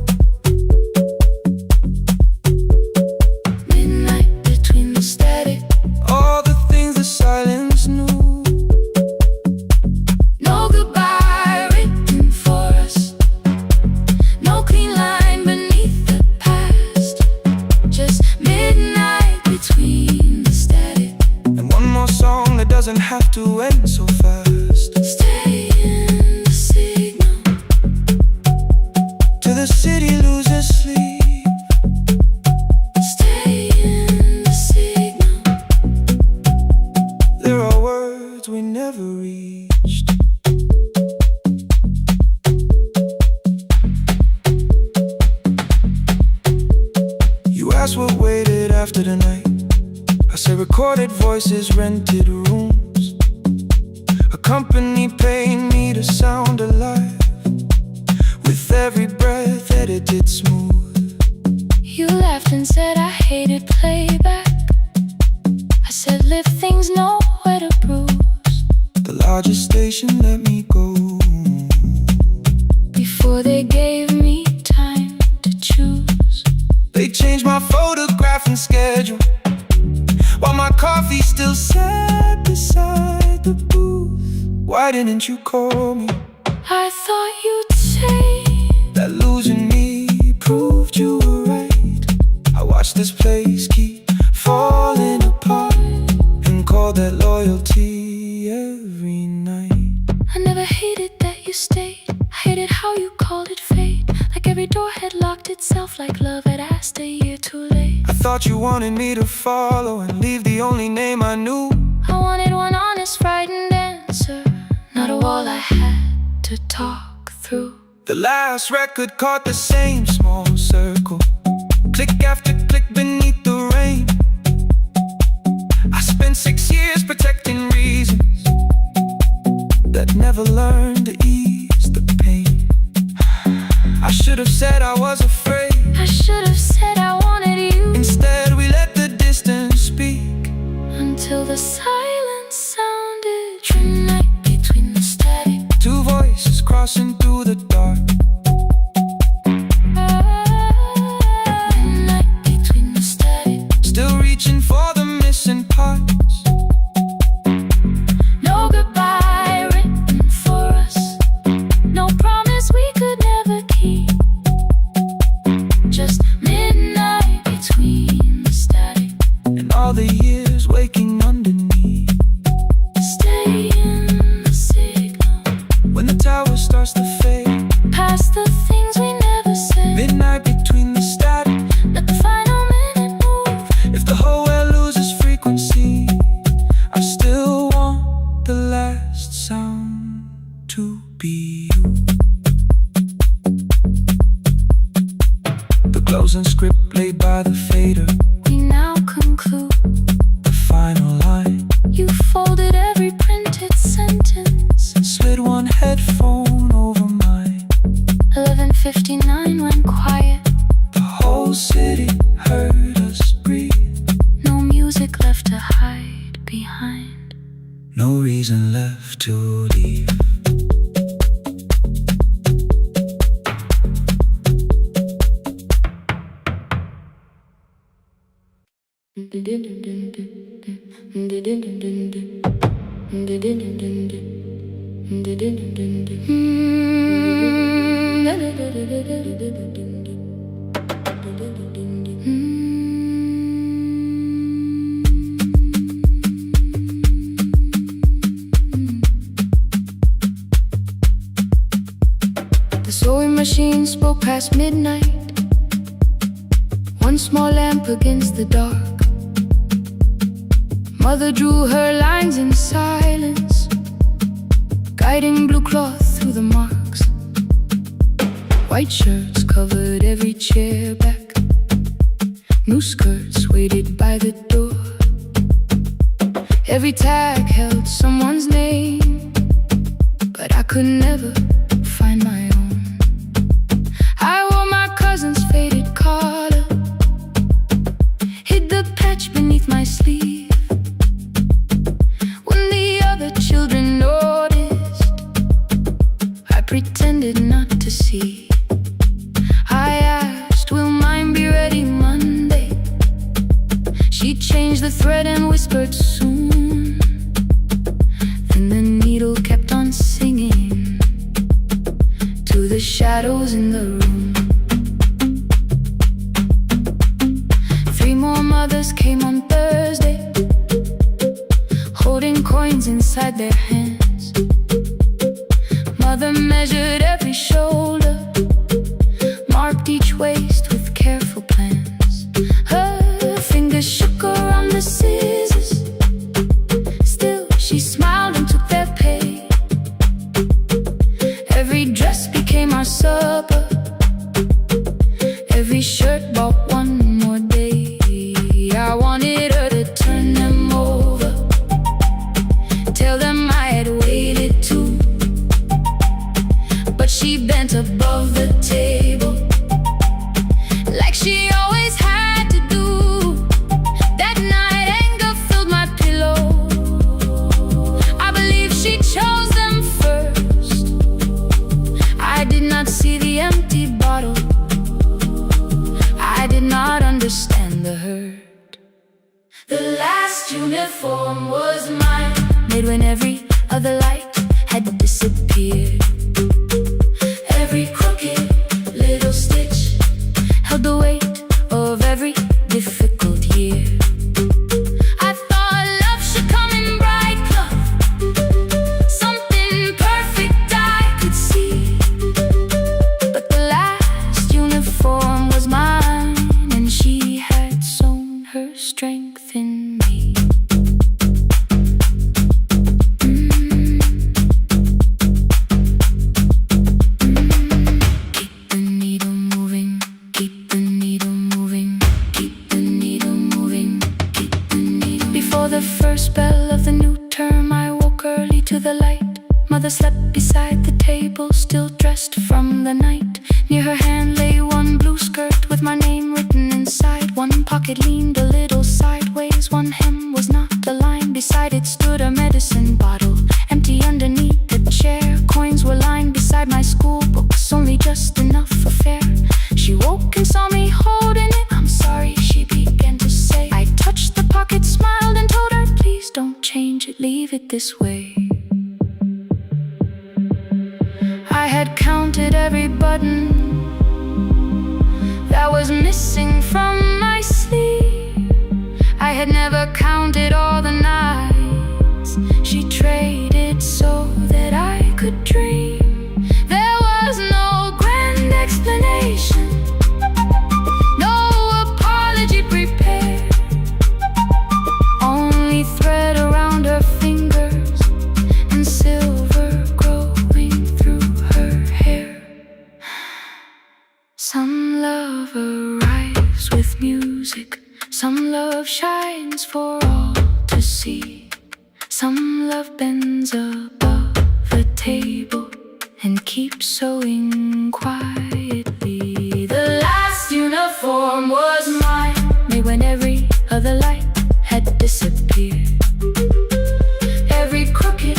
midnight between the static. All the things the silence knew. No goodbye written for us, no clean line beneath the past, just midnight between the static. And one more song that doesn't have to end so fast. Stay in the signal, Till the city loses sleep. stay in the signal. There are words we never reached. You asked what waited after the night. I say recorded voices, rented rooms, a company paying me to sound alive, with every breath edited smooth. You laughed and said I hated playback. I said live things nowhere to bruise, The largest station let me go. before they gave me time to choose. They changed my photograph and schedule, while my coffee still sat beside the booth. Why didn't you call me? I thought you'd say That losing me proved you were right. I watched this place keep falling apart, and called that loyalty every night. I never hated that you stayed, I hated how you called it fate, like every door had locked itself, like love had asked a year too late. I thought you wanted me to follow and leave the only name I knew. I wanted one honest, frightened answer, not a wall I had to talk through. The last record caught the same small circle, click after click beneath the rain. I spent 6 years protecting reasons that never learned to ease the pain. I should have said I was afraid, I should have said I wanted you, instead we let the distance speak. until the silence sounded. Midnight between the static, 2 voices crossing through the dark. midnight between the static. Still reaching for the missing parts. No goodbye written for us, no promise we could never keep, just midnight between the static. And all the years waking underneath. Stay in the signal, When the tower starts to fade, past the things we never said. midnight between the static. Let the final minute move. If the whole world loses frequency, I still want the last sound to be you. The closing script played by the fader, We now conclude. the final line. You folded every printed sentence. Slid one headphone over mine. 11:59 went quiet. The whole city heard us breathe. No music left. reason left to leave. The sewing machine spoke past midnight, one small lamp against the dark. Mother drew her lines in silence, guiding blue cloth through the marks. White shirts covered every chair back, new skirts waited by the door. Every tag held someone's name, but I could never find my own. I wore my cousin's faded collar, hid the patch beneath my sleeve. When the other children noticed, I pretended not to see. I asked, will mine be ready Monday? She changed the thread and whispered soon. Then the needle kept on singing to the shadows in the room. 3 more mothers came on Thursday, holding coins inside their hands. Mother measured every shoulder, marked each waist with careful plans. Her fingers shook around the scissors, still she smiled and took their pay. Every dress became our supper, every shirt bought one more day. I wanted her to turn them over, tell them I had waited too. But she bent above the table, like she always had to do. That night anger filled my pillow. I believe she chose them first. I did not see the empty bottle, I did not understand the hurt. The last uniform was mine, made when every other light had disappeared. Every crooked little stitch held the weight of every difficult year. I thought love should come in bright cloth, something perfect I could see. But the last uniform was mine, and she had sown her strength in me. Keep the needle moving, keep the needle moving, keep the needle moving, keep the needle. Before the first bell of the new term, I woke early to the light. Mother slept beside the table, still dressed from the night. Near her hand lay one blue skirt with my name written inside. One pocket leaned a little sideways, one hem was not aligned. Beside it stood a medicine bottle, empty underneath the chair. Coins were lined beside my school books, only just enough for fare. She woke and saw me holding it. I'm sorry, she began to say. I touched the pocket, smiled and told her, please don't change it, leave it this way. I had counted every button that was missing from my sleeve. I had never counted all the nights she traded so that I could dream. There was no grand explanation, no apology prepared, only thread around her fingers and silver growing through her hair. Some love arrives with music, some love shines for all to see. Some love bends above the table and keeps sewing quietly. The last uniform was mine, made when every other light had disappeared. Every crooked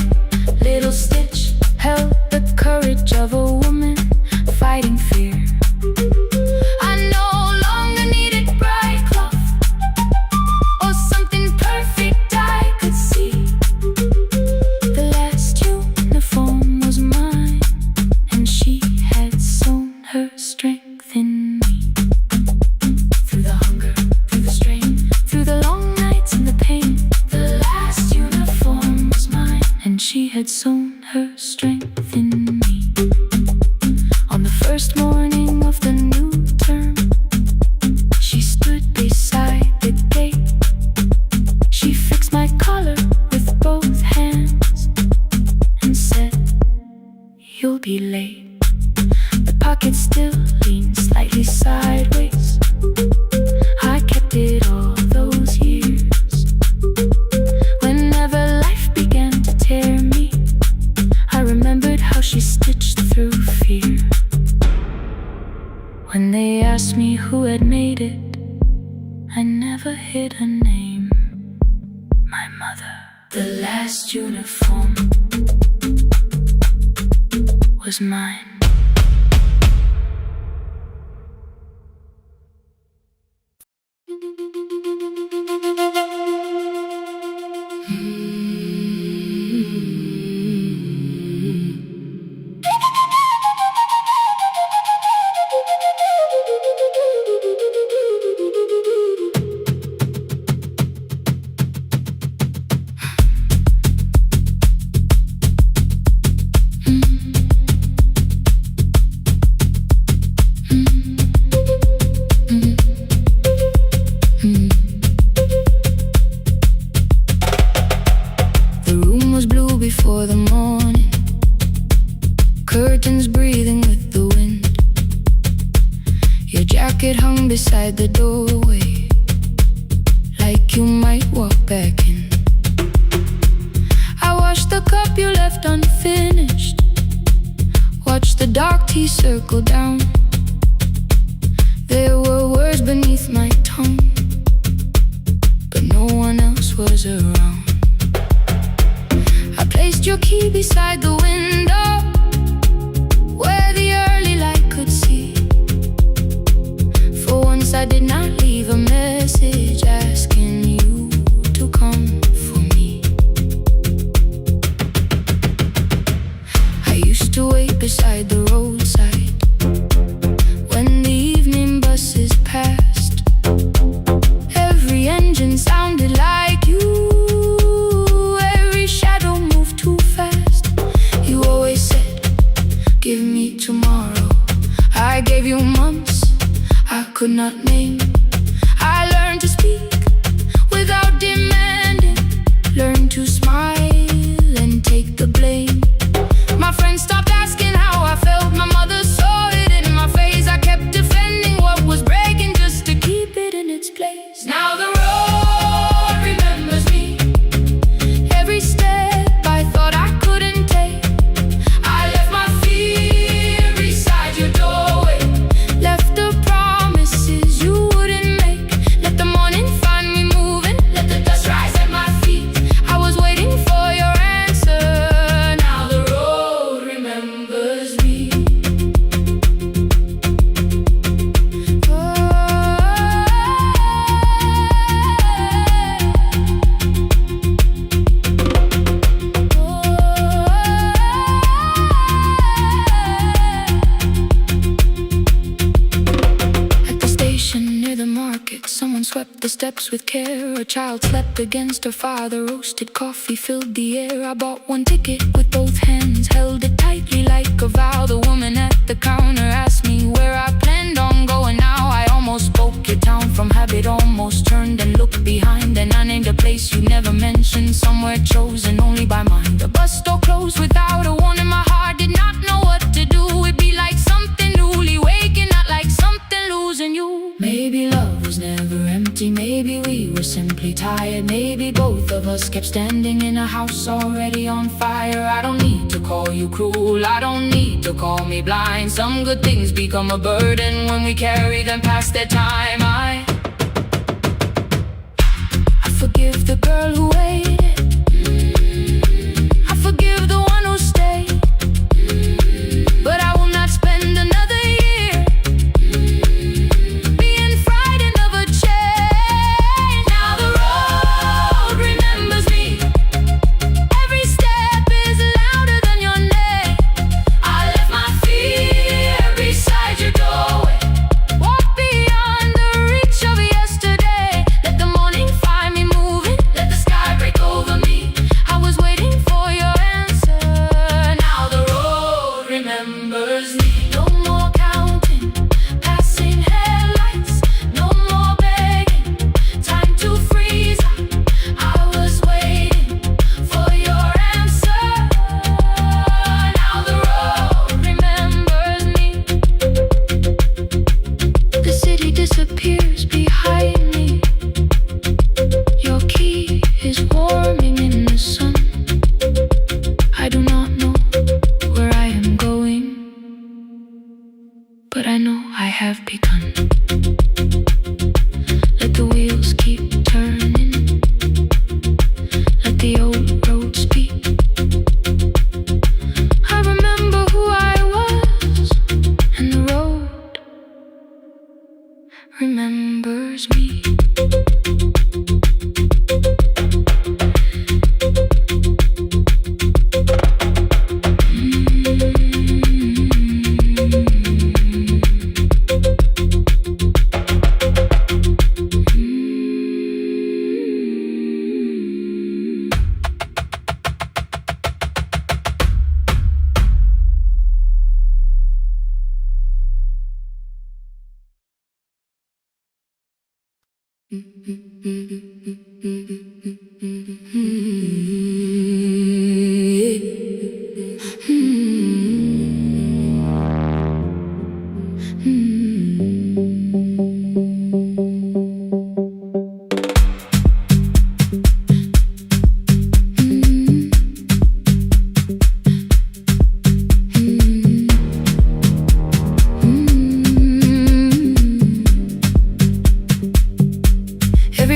I never hid her name, my mother. The last uniform was mine. Before the morning, curtains breathing with the wind. Your jacket hung beside the doorway, like you might walk back in. I washed the cup you left unfinished, watched the dark tea circle down. There were words beneath my tongue, but no one else was around. Placed your key beside the window, where the early light could see. For once I did not leave a message asking you to come for me. I used to wait beside the roadside when the evening buses passed. Every engine sounded like you. Give me tomorrow. I gave you months I could not name. I learned to speak without demanding, learned to smile and take the blame. My friends stopped asking how I felt. My mother saw it in my face. I kept defending what was breaking just to keep it in its place. Now the road remembers me. Every step I thought I couldn't take, I left my fear beside your doorway, left the promises you wouldn't make. Let the morning find me moving, let the dust rise at my feet. I was waiting for your answer. Now the road remembers me. At the station near the market, someone swept the steps with care. A child slept against her father, roasted coffee filled the air. I bought one ticket with both hands, held it tightly like a vow. The woman at the counter asked me where I planned on going now. I almost spoke your town from habit, almost turned and looked behind. And I named a place you never mentioned, somewhere chosen only by mine. The bus door closed without a warning. My heart did not know what to do. It'd be like something newly waking, not like something losing you. Maybe love was never empty, maybe we were simply tired. Maybe both of us kept standing in a house already on fire. I don't need to call you cruel, I don't need to call me blind. Some good things become a burden when we carry them past their time. I forgive the girl who waited, I forgive the one who stayed, but I will not spend another year being frightened of a change. Now the road remembers me. Every step is louder than your name. I left my fear beside your doorway, walked beyond the reach Every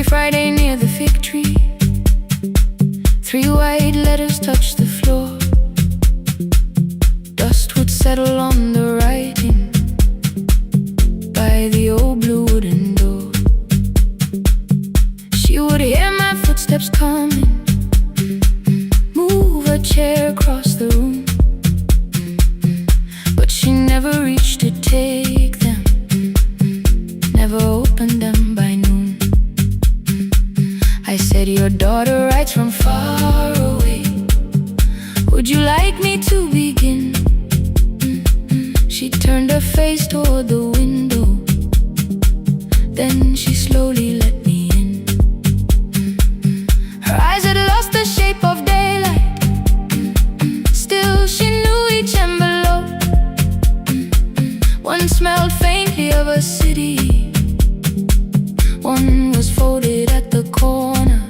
Friday near the fig tree, 3 white letters touched the floor. Dust would settle on the writing by the old blue wooden door. She would hear my footsteps coming, move a chair across the room, but she never reached to take them, never opened them by noon. I said, your daughter writes from far away. Would you like me to begin? She turned her face toward the window, then she slowly let me in. Her eyes had lost the shape of daylight, still she knew each envelope. One smelled faintly of a city, one was folded at the corner.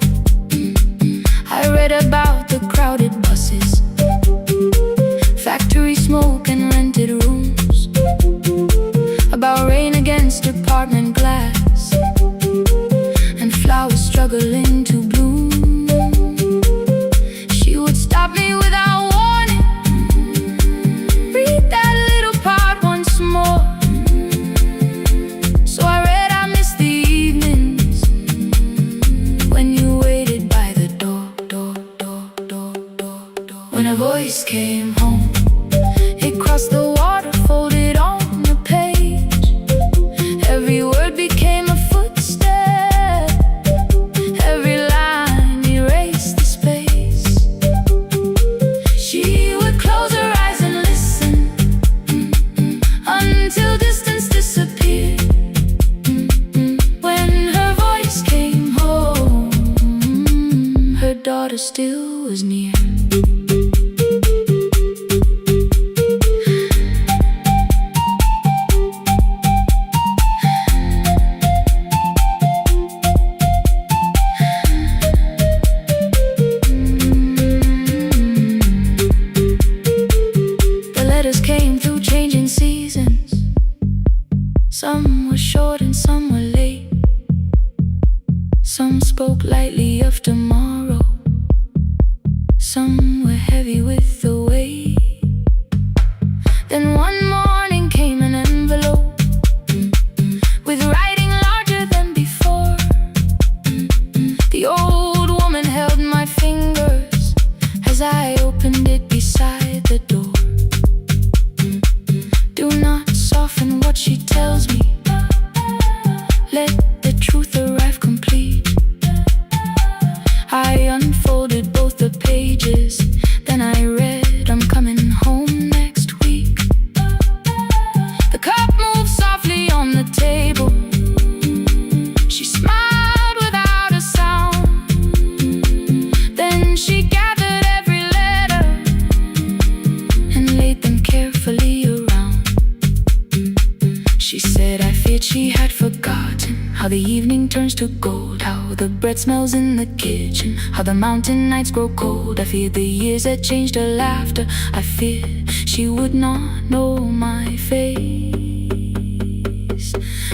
I read about the crowded buses, factory smoke and rented rooms, about rain against apartment glass, and flowers struggling to bloom. She would stop me without warning, read that little part once more. So I read, I missed the evenings when you waited by the door. When a voice came home, it crossed the water, folded on the page. Every word became a footstep, every line erased the space. She would close her eyes and listen until distance disappeared. When her voice came home, her daughter still was near. The letters came through changing seasons. Some were short and some were late. Some spoke lightly of tomorrow, some were heavy with the weight. Then one morning came an envelope with writing larger than before. The old woman held my fingers as I opened it beside the door. Do not soften what she tells me, let the truth arrive complete. I unfolded both the pages, then I read, I'm coming home next week. The cup moved softly on the table. She smiled without a sound. Then she gathered every letter and laid them carefully around. She said, I feared she had forgotten how the evening turns to gold, how the bread smells in the kitchen, how the mountain nights grow cold. I feared the years had changed her laughter. I feared she would not know my face.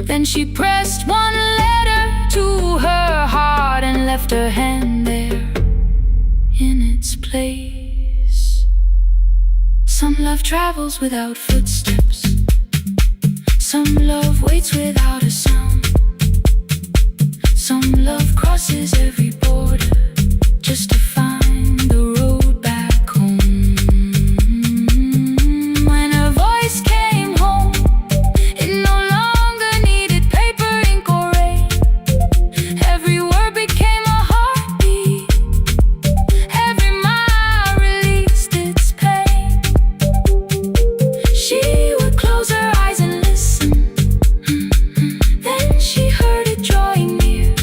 Then she pressed one letter to her heart and left her hand there in its place. Some love travels without footsteps, some love waits without a sound. Some love crosses every border just to find the road back home. When her voice came home, it no longer needed paper, ink, or rain. Every word became a heartbeat, every mile released its pain. She would close her eyes and listen, then she heard it drawing near.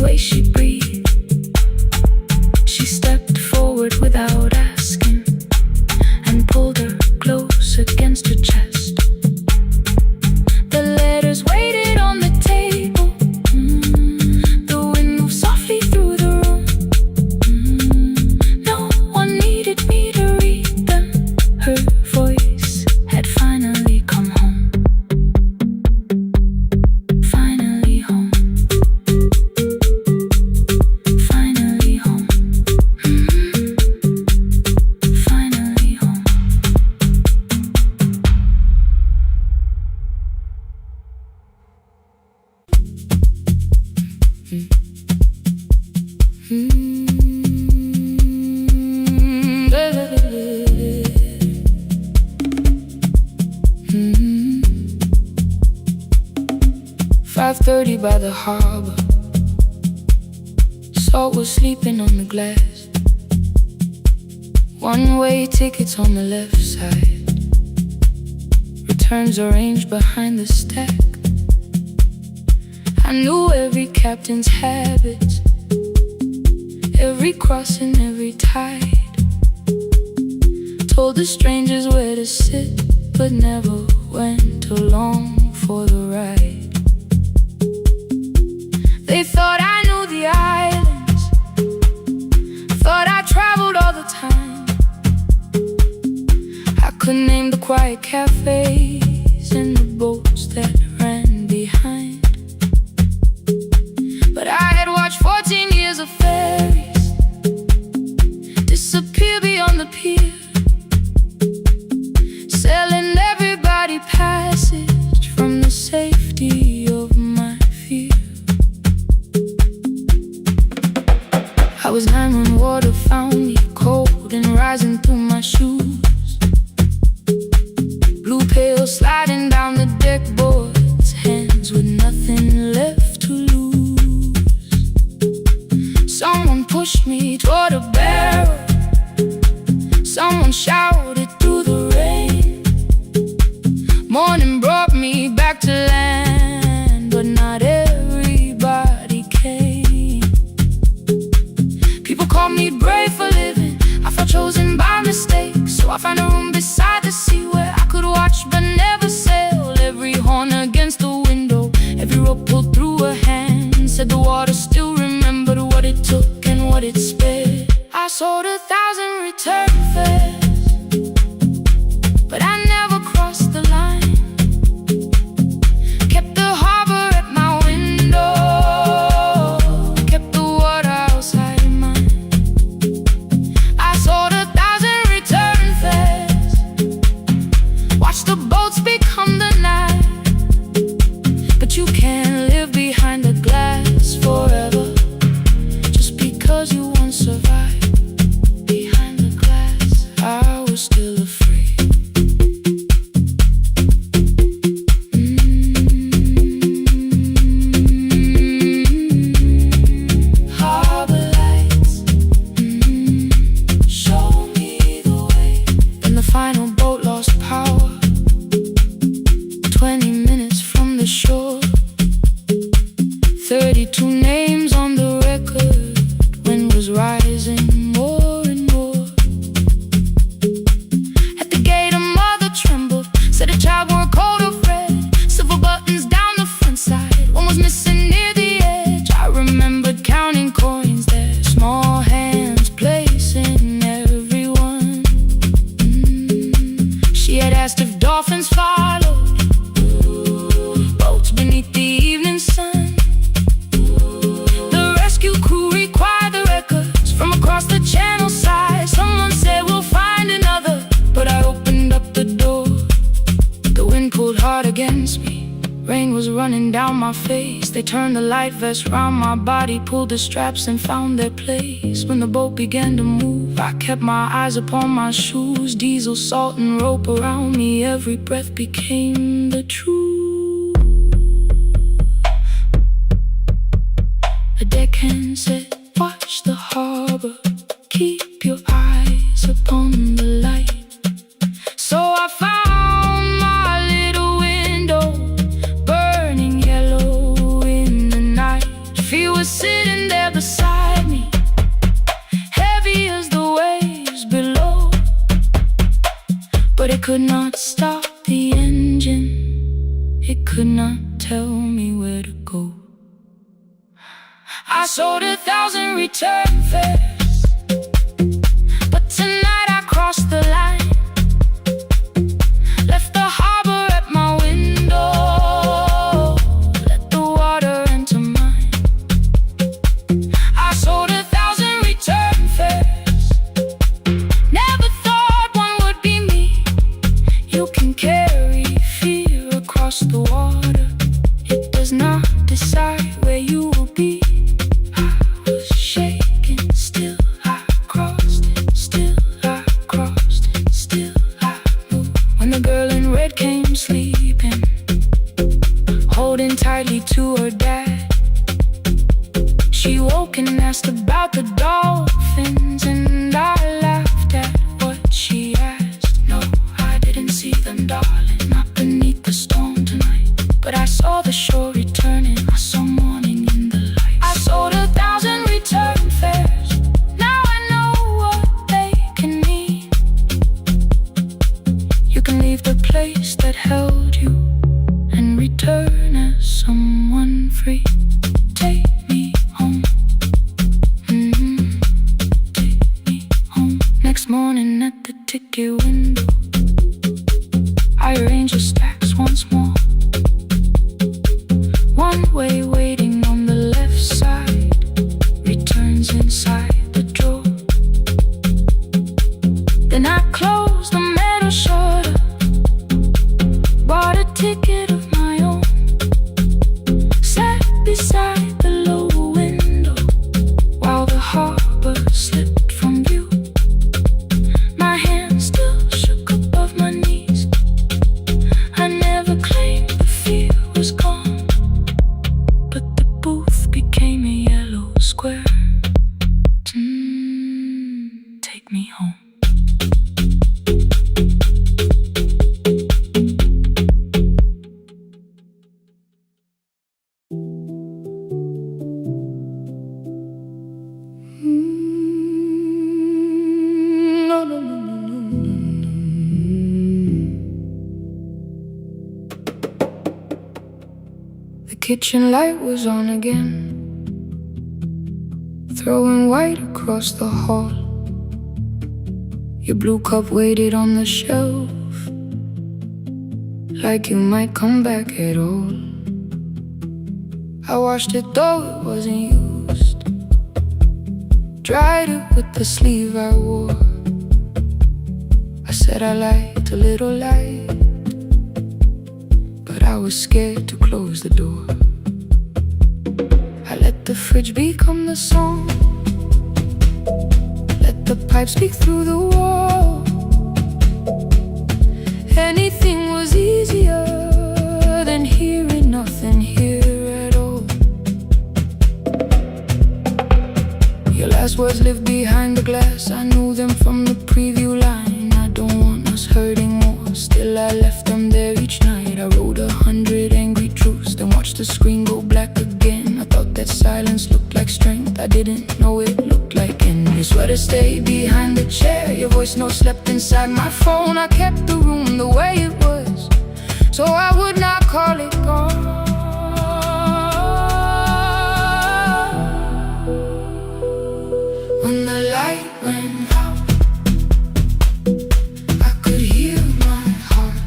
way she breathed. She stepped forward without asking and pulled her close against her chest. The letters waited on the table. The wind moved softly through the room. No one needed me to read them. Her voice had finally come home. Finally home. Finally home. Finally home. Mm. 5:30 by the harbor. Salt was sleeping on the glass. One-way tickets on the left side. Returns arranged behind the stack. I knew every captain's habits, every crossing, every tide. Told the strangers where to sit, but never went along for the ride. They thought I knew the islands, thought I traveled all the time. I could name the quiet cafes and the boats that ran behind. But I had watched 14 years of ferries disappear beyond the pier, selling everybody passage from the safety of my fear. I was 9 when water found me, cold and rising through my shoes. Blue pail sliding down the deck boards, hands with nothing left to lose. Someone pushed me toward a barrel. Someone shouted through the rain. Morning brought me back to land, but not everybody came. People called me brave for living. I felt chosen by mistake, so I found a room beside the sea where I could watch but never sail. Every horn against the window, every rope pulled through a hand, said the water still remembered what it took and what it spared. I sold 1,000 return fares, but I never crossed the line. Kept the harbor at my window, kept the water outside of mine. I sold 1,000 return fares, watched the boats become the night. But you can't live behind the glass forever, just because you once survived. Behind the glass, I was still afraid. Harbor lights, show me the way. Then the final boat lost power, 20 minutes from the shore. 32 names on the record, wind was rising more and more. At the gate a mother trembled, said a child wore a coat of red, silver buttons down the front side, one was missing near the edge. I remembered counting coins there, small hands placing everyone. She had asked if dolphins followed, boats beneath the evening sun. The rescue crew required the records from across the channel side. Someone said we'll find another, but I opened up the door. The wind pulled hard against me, rain was running down my face. They turned the light vest round my body, pulled the straps and found their place. When the boat began to move, I kept my eyes upon my shoes. Diesel, salt and rope around me, every breath became the truth. A deckhand said, watch the harbor, keep your eyes upon the light. So I found my little window, burning yellow in the night. Fear was sitting I sold 1,000 return fares, but tonight I crossed the line. Left the harbor at my window, let the water enter mine. I sold 1,000 return fares, never thought one would be me. You can carry fear across the water, it does not decide where you will be. I was shaking, still I crossed it, still I crossed it, still I moved. When the girl in red came sleeping, holding tightly to her dad, she woke and asked about the dolphins, and I laughed at what she asked. No, I didn't see them, darling, not beneath the storm tonight, but I saw the shore returning, I saw morning in the light. I sold 1,000 return fares, now I know what they can mean. You can leave the place that held you and return as someone free. Take me home, take me home. Next morning at the ticket window, I arrange the stacks once more. One way waiting on the left side, returns inside the drawer. Then I closed the metal shutter, bought a ticket of my own, sat beside the low window while the harbor slipped from view. My hands still shook above my knees, I never claimed the fear was gone, but the booth became a yellow square. Take me home. No, no, no, no, no, no, no. The kitchen light was on again, throwing white across the hall. Your blue cup waited on the shelf, like you might come back at all. I washed it though it wasn't used, dried it with the sleeve I wore. I said I liked a little light, but I was scared to close the door. I let the fridge become the song, let the pipe speak through the wall. Anything was easier than hearing nothing here at all. Your last words lived behind the glass, I knew them from the preview line. I don't want us hurting more, still I left them there each night. I wrote 100 angry truths, then watched the screen go black again. I thought that silence looked like strength, I didn't know it looked like end. Your sweater stayed behind the chair, your voice note slept inside my phone. I kept the room the way it was, so I would not call it gone. When the light went out, I could hear my heart.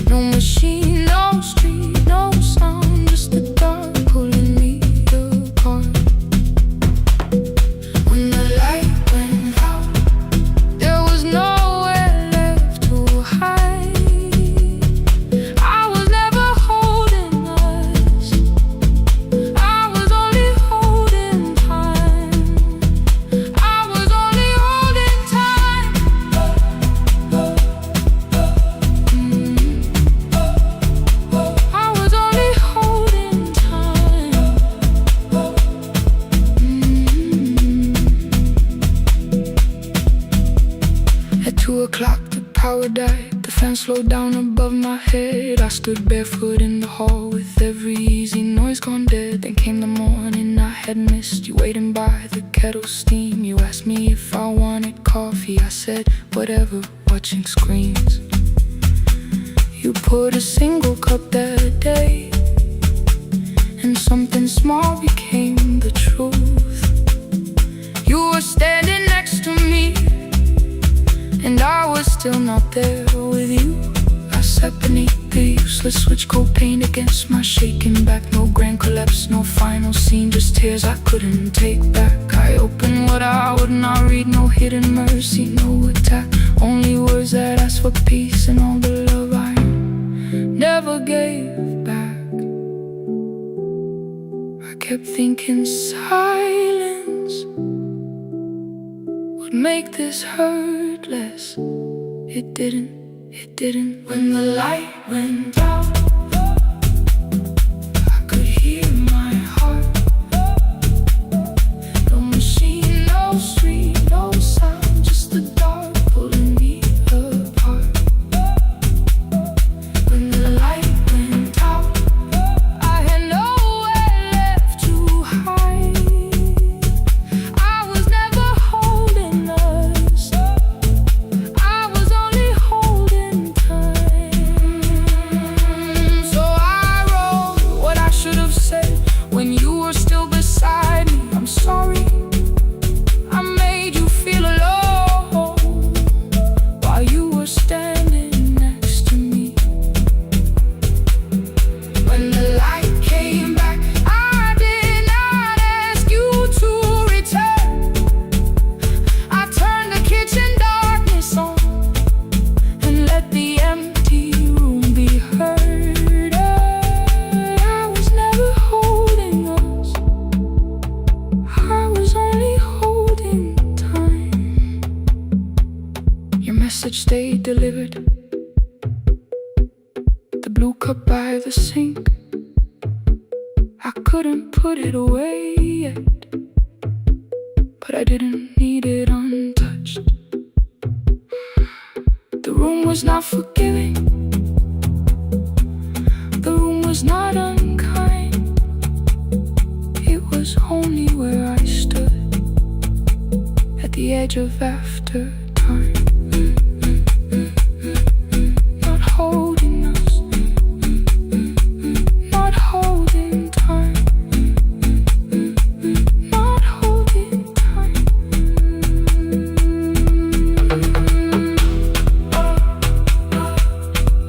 No machine, no street, no sound, just the dark pulling me apart. When the light went out, there was nowhere left to hide. I was never holding us, I was only holding time. I was only holding time. I was only holding time. At 2 o'clock the power died, the fan slowed down above my head. I stood barefoot in the hall with every easy noise gone dead. Then came the morning I had missed, you waiting by the kettle steam. You asked me if I wanted coffee, I said whatever, watching screens. You poured a single cup that day, and something small became the truth. You were standing next to me, and I was still not there with you. I sat beneath the useless switch coat paint against my shaking back. No grand collapse, no final scene, just tears I couldn't take back. I opened what I would not read, no hidden mercy, no attack. Only words that asked for peace and all the love I never gave back. I kept thinking silence would make this hurt less. It didn't. When the light went out, I could hear my heart. No machine, no street, no sound, just the dark pulling me apart. When the light went out, I had nowhere left to hide. I was never holding us, I was only holding time. So I wrote what I should have said when you were still beside me. I'm sorry I made you feel alone while you were standing next to me. When the light came back, I did not ask you to return. I turned the kitchen darkness on and let the empty room be heard. I was never holding us, I was only holding time. Your message stayed delivered, the blue cup by the sink. I couldn't put it away yet, but I didn't need it untouched. The room was not forgiving, the room was not unkind. It was only where I stood at the edge of after time. Not holding us, not holding time, not holding time.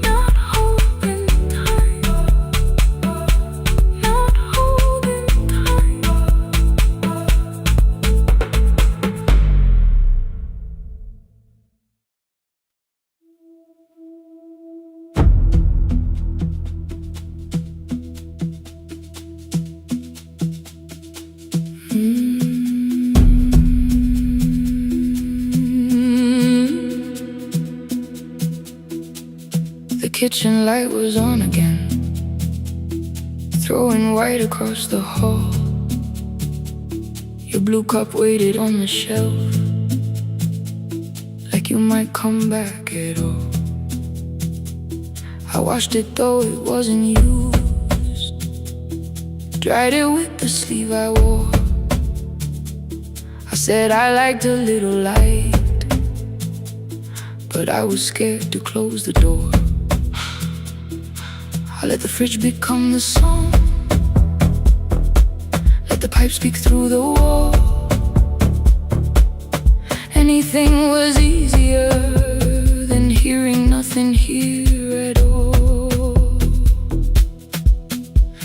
Not holding time, not holding time. The kitchen light was on again, throwing white across the hall. Your blue cup waited on the shelf, like you might come back at all. I washed it though it wasn't used, dried it with the sleeve I wore. I said I liked a little light, but I was scared to close the door. I let the fridge become the song, let the pipe speak through the wall. Anything was easier than hearing nothing here at all.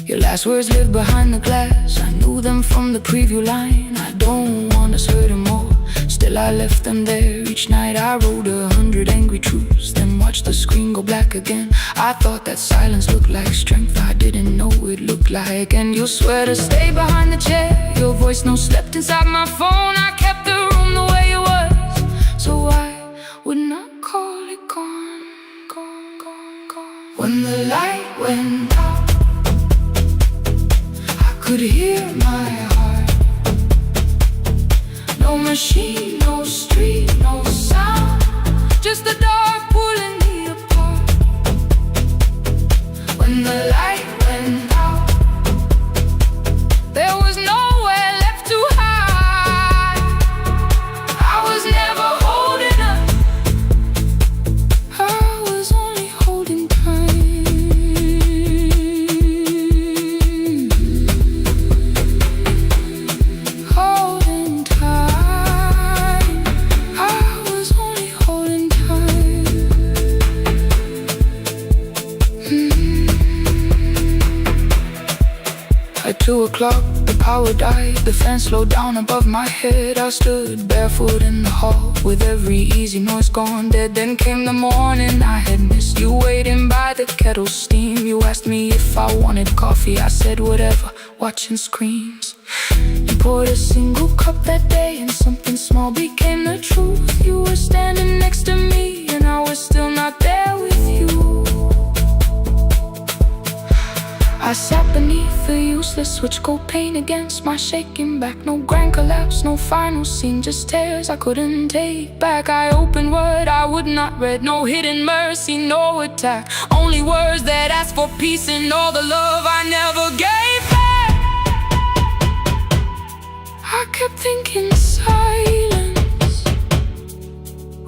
Your last words lived behind the glass, I knew them from the preview line. I don't want us hurting more, still I left them there. Each night I wrote 100 angry truths, then watched the screen go black again. I thought that silence looked like strength, I didn't know it looked like. And you'll swear to stay behind the chair, your voice no slept inside my phone. I kept the room the way it was, so I would not call it gone, gone, gone, gone. When the light went out, I could hear my heart. No machine, no street, no sound, just the dark pulling me apart. When the light went out, there was nowhere left to hide. I was never holding us, I was only holding time. o'clock, the power died, the fan slowed down above my head. I stood barefoot in the hall, with every easy noise gone dead. Then came the morning, I had missed you waiting by the kettle steam. You asked me if I wanted coffee, I said whatever, watching screens. You poured a single cup that day, and something small became the truth. You were standing next to me, and I was still not there with you. I sat beneath the useless switch-code pane against my shaking back. No grand collapse, no final scene, just tears I couldn't take back. I opened what I would not read, no hidden mercy, no attack. Only words that asked for peace and all the love I never gave back. I kept thinking silence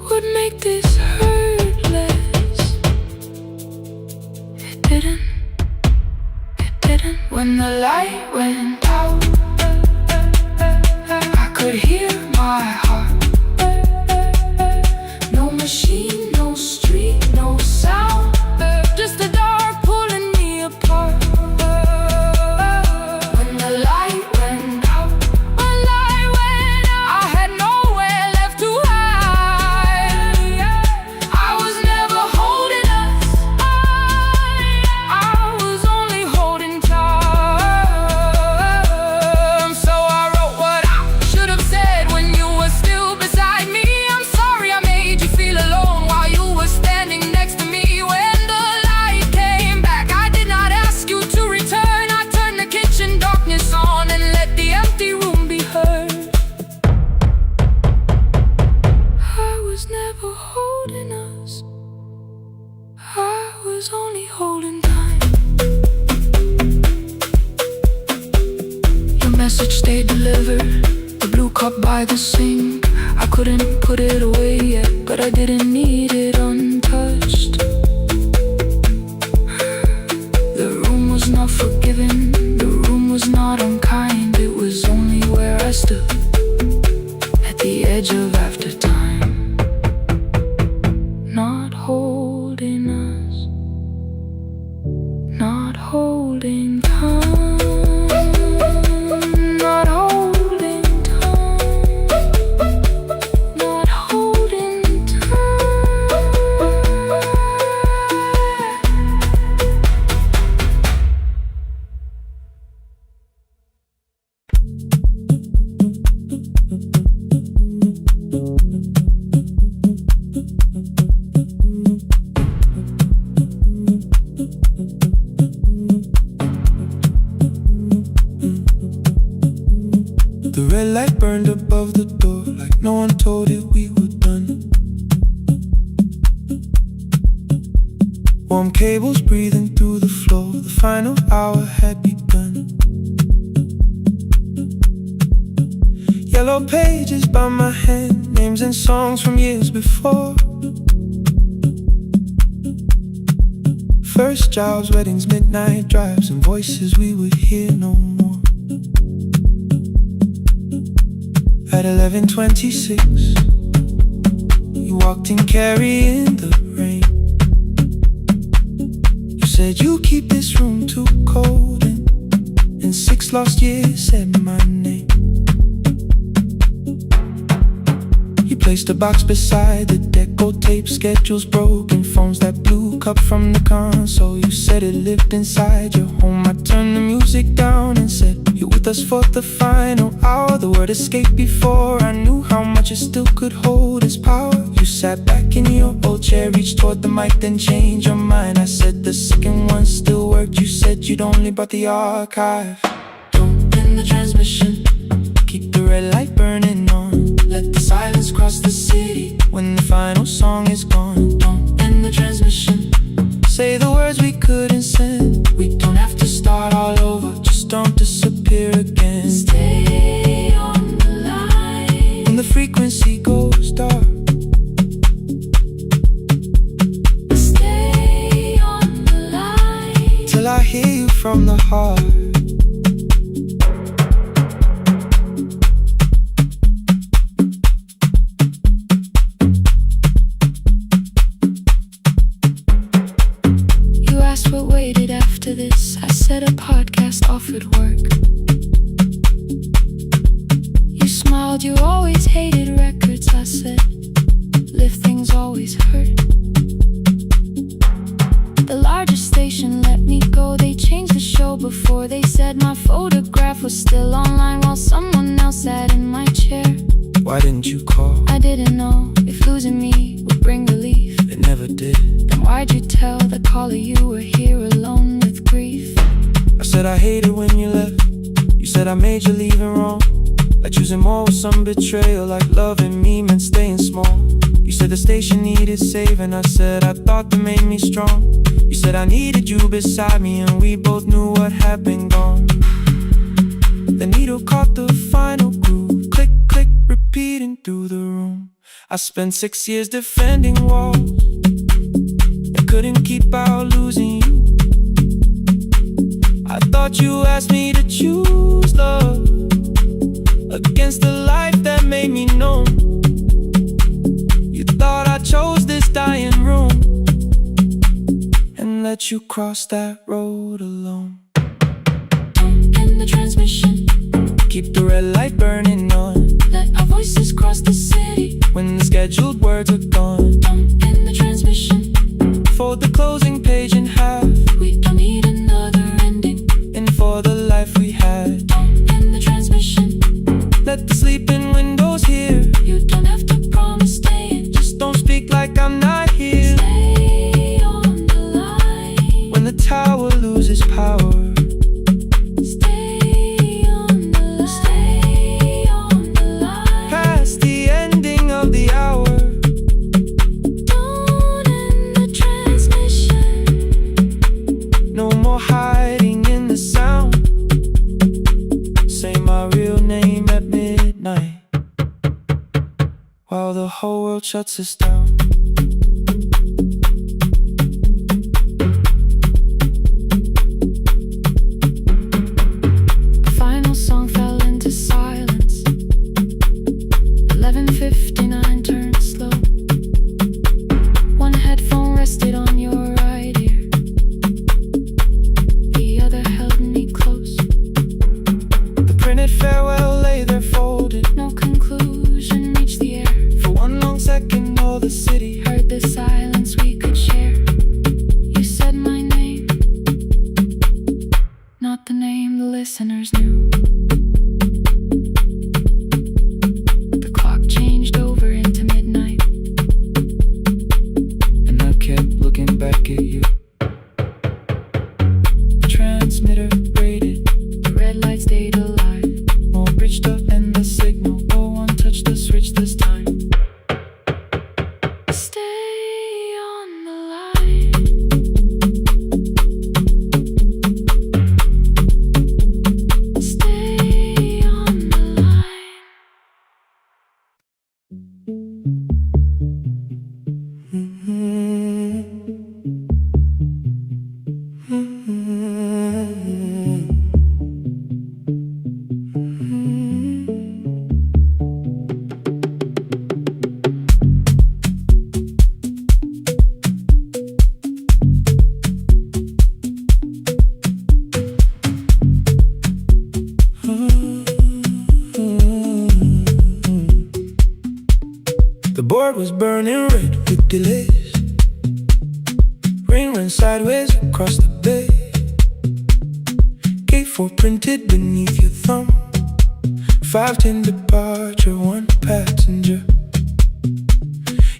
would make this hurt less. It didn't. When the light went out, I could hear my heart. No machine, no street, no sound, just the dark pulling me apart. When the light went out, I had nowhere left to hide. I was never holding us, I was only holding tight. Only holding time. Your message stayed delivered, the blue cup by the sink. I couldn't put it away yet, but I didn't need it untouched. The room was not forgiving, the room was not unkind. It was only where I stood, at the edge of after time. Not holding us, not holding time, not holding time, not holding time. The red light burned above the door, like no one told it we were done. Warm cables breathing through the floor, the final hour had begun. Yellow pages by my hand, names and songs from years before. First jobs, weddings, midnight drives, and voices we would hear no more. At 11:26, you walked in carrying the rain. You said you keep this room too cold, and in 6 lost years said my name. You placed a box beside the deck, old tape, schedules, broken phones, that blue cup from the console. You said it lived inside your home. I turned the music down and said, you're with us for the final hour. The word escaped before I knew how much it still could hold its power. You sat back in your old chair, reached toward the mic, then changed your mind. I said the second one still worked. You said you'd only brought the archive. Don't end the transmission, keep the red light burning on. Let the silence cross the city when the final song is gone. Don't end the transmission, say the words we couldn't send. We don't have to start all over, just don't disappear again. Stay on the line when the frequency goes dark. Stay on the line till I hear you from the heart. What waited after this? I said a podcast offered work. still online while someone else sat in my chair. Why didn't you call? I didn't know if losing me would bring relief. It never did. Then why'd you tell the caller you were here alone with grief? I said I hated when you left. You said I made you leaving wrong, like choosing more with some betrayal, like loving me meant staying small. You said the station needed saving. I said I thought that made me strong. You said I needed you beside me, and we both knew what had been gone. The needle caught the final groove, click, click, repeating through the room. I spent 6 years defending walls and couldn't keep out losing you. I thought you asked me to choose love against the life that made me numb. You thought I chose this dying room and let you cross that road alone. In the transmission, Keep the red light burning on. let our voices cross the city. When the scheduled words are gone, In the transmission, fold the closing page in half. we don't need another ending. And for the life we had, In the transmission, let the sleeping windows hear. you don't have to promise staying. Just don't speak like I'm not here. Stay on the line. When the tower loses power, Stay on the line. Stay on the line. past the ending of the hour. Don't end the transmission. No more hiding in the sound. Say my real name at midnight while the whole world shuts us down. The final song fell into silence. 11:59 turned slow. One headphone rested on your right ear. The other held me close. The printed farewell lay there folded. No conclusion reached the air. For one long second, all the city Heard the silence we could share. You said my name, not the name the listeners knew. The clock changed over into midnight. and I kept looking back at you. Transmitter braided, The red light stayed alive. more bridged up and the signal. No one touched the switch this time. Stay on the line. Stay on the line. The board was burning red with delays. Rain ran sideways across the bay. Gate 4 printed beneath your thumb. 5:10 departure, 1 passenger.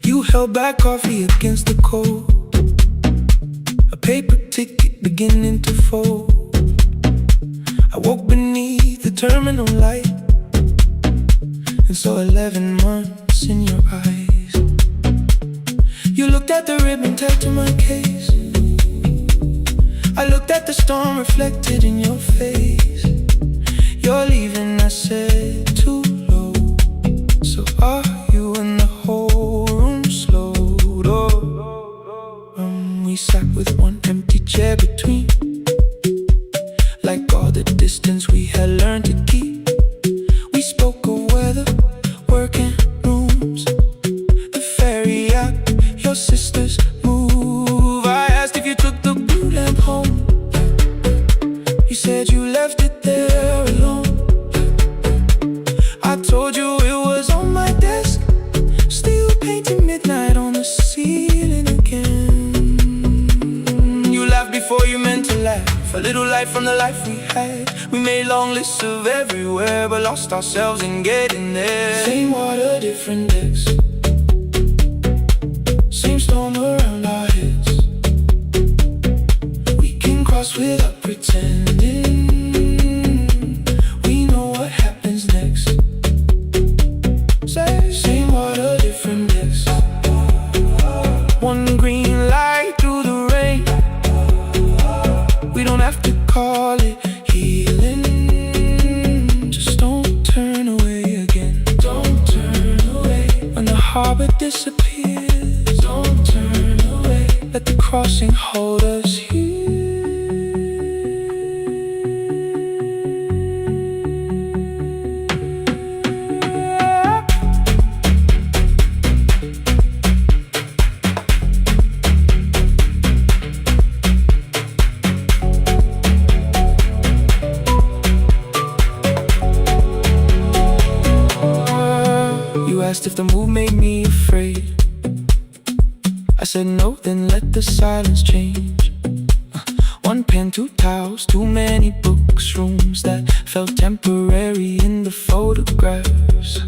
You held back coffee against the cold. A paper ticket beginning to fold. I woke beneath the terminal light and saw 11 months in your eyes. You looked at the ribbon tagged to my case. I looked at the storm reflected in your face. You're leaving, I said, too low. So are you? And the whole room slowed up. We sat with one empty chair between, like all the distance we had learned to keep. We spoke of weather, working rooms, the ferry app, your sister's move. I asked if you took the blue lamp home. You said you left it there alone. I told you it was on my desk, still painting midnight on the ceiling again. You laughed before you meant to laugh. A little light from the life we had. We made long long lists of everywhere, but lost ourselves in getting there. Same water, different decks, same storm around our heads. We can cross without pretending we know what happens next. Same water, different decks. One green light through the rain. We don't have to call it healing. Just don't turn away again. Don't turn away. When the harbor disappears, don't turn away. Let the crossing hold us here. Asked if the move made me afraid. I said no, then let the silence change. One pen, two towels, too many books, rooms that felt temporary in the photographs.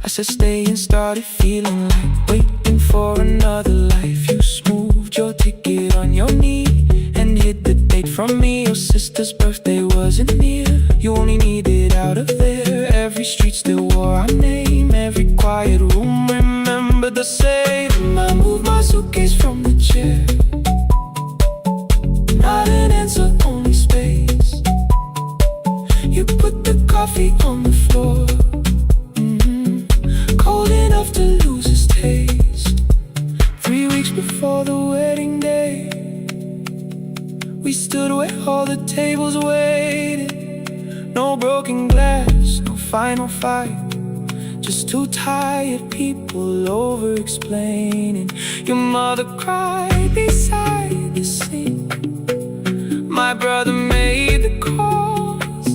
I said stay and started feeling like waiting for another life. You smoothed your ticket on your knee and hid the date from me. Your sister's birthday wasn't near. You only needed out of there. Every street still wore our name. Every quiet room remembered the same. I moved my suitcase from the chair. Not an answer, only space. You put the coffee on the floor, cold enough to lose its taste. 3 weeks before the wedding day, we stood where all the tables waited. No broken glass, no final fight, just two tired people over-explaining. Your mother cried beside the sink. My brother made the calls.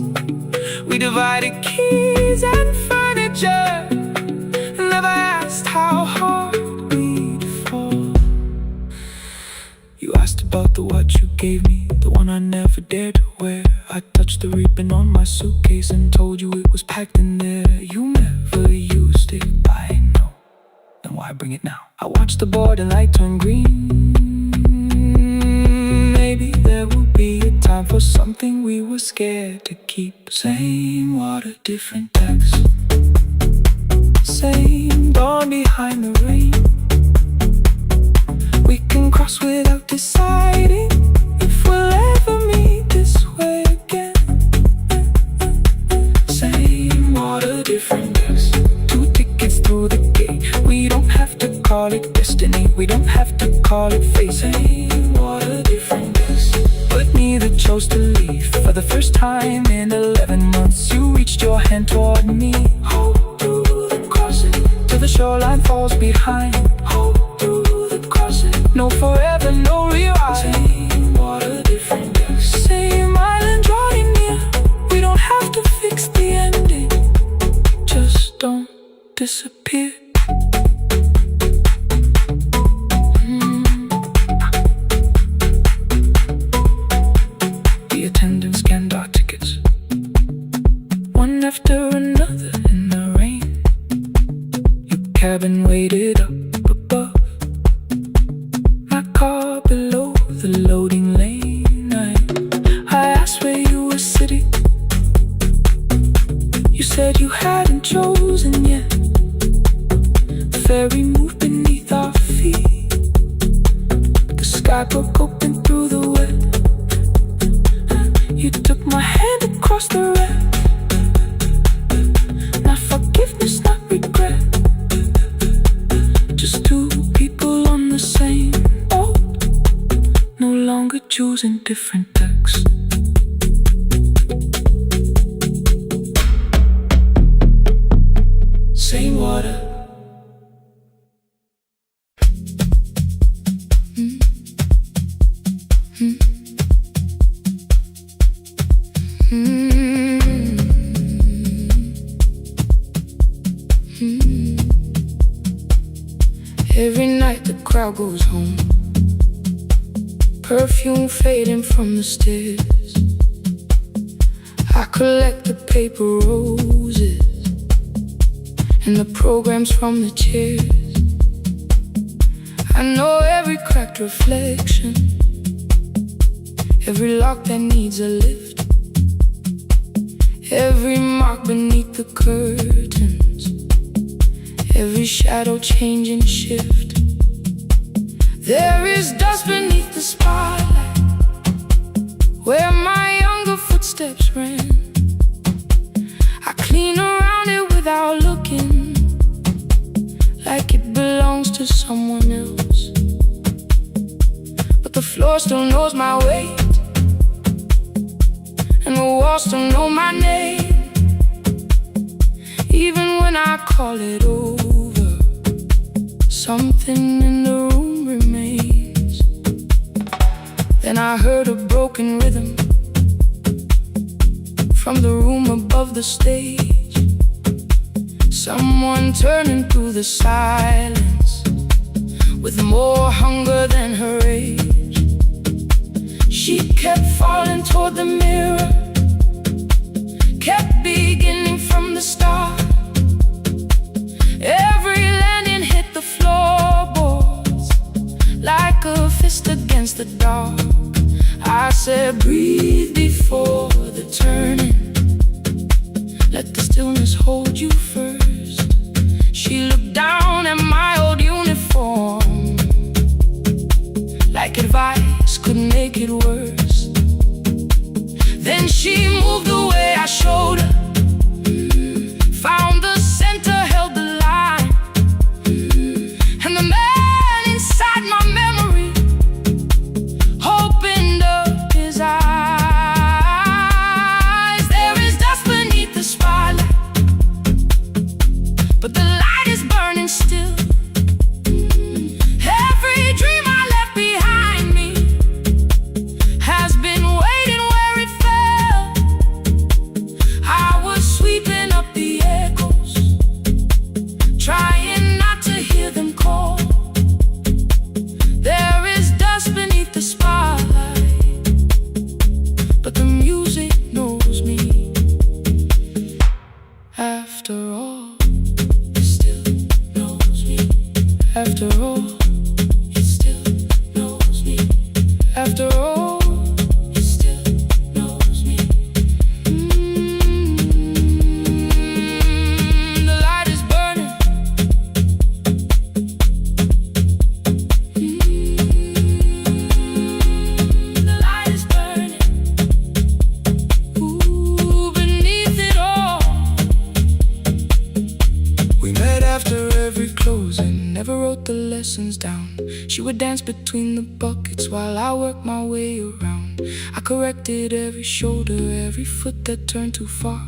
We divided keys and furniture, never asked how hard we'd fall. You asked about the watch you gave me, the one I never dared to wear. I touched the ribbon on my suitcase and told you it was packed in there. You never used it, I know. Then why bring it now? I watched the border light turn green. Maybe there will be a time for something we were scared to keep. Same water, different decks. Same dawn behind the rain. We can cross without deciding if we'll ever meet this way again. Same water, different decks. 2 tickets through the gate. We don't have to call it destiny. We don't have to call it fate. Same water, different decks. But neither chose to leave. For the first time in 11 months, you reached your hand toward me. Hold through the crossing till the shoreline falls behind. Hold through the crossing. No forever, no rewrite. Same water, different decks. Same island drawing near. We don't have to fix the ending. Just don't disappear. The attendant scanned our tickets, one after another in the rain. Your cabin waited up above, my car below the loading lane. I asked where you were sitting. You said you hadn't chosen yet. The ferry moved beneath our feet. The sky broke open through the wet. You took my hand across the red. Not forgiveness, not regret. Just 2 people on the same boat, no longer choosing different decks. Same water. Every night the crowd goes home, perfume fading from the stairs. I collect the paper roses and the programs from the chairs. I know every cracked reflection, every lock that needs a lift, every mark beneath the curtains, every shadow change and shift. There is dust beneath the spotlight where my younger footsteps ran. I clean around it without looking, like it belongs to someone else. But the floor still knows my weight, and the walls still know my name. Even when I call it over, something in the room remains. Then I heard a broken rhythm from the room above the stage, someone turning through the silence with more hunger than her age. She kept falling toward the mirror, kept beginning from the start. Every landing hit the floorboards like a fist against the dark. I said, breathe before the turning, let the stillness hold you first. She looked down at my old uniform, like advice could make it worse. Then she moved the way I showed her, found the center, held the line, and the man inside my memory opened up his eyes. There is dust beneath the spotlight, but the light is burning still. Every dream I left behind me has been waiting where it fell. I was sweeping up the echoes, trying not to hear them call. There is dust beneath the spotlight, but the music knows me. After all, it still knows me. After all, it still knows me. After all, it still knows me. The light is burning. The light is burning. Ooh, beneath it all. We met after every closing, never wrote the lessons down. She would dance between the buckets while I worked my way around. I corrected every shoulder, every foot that turned too far.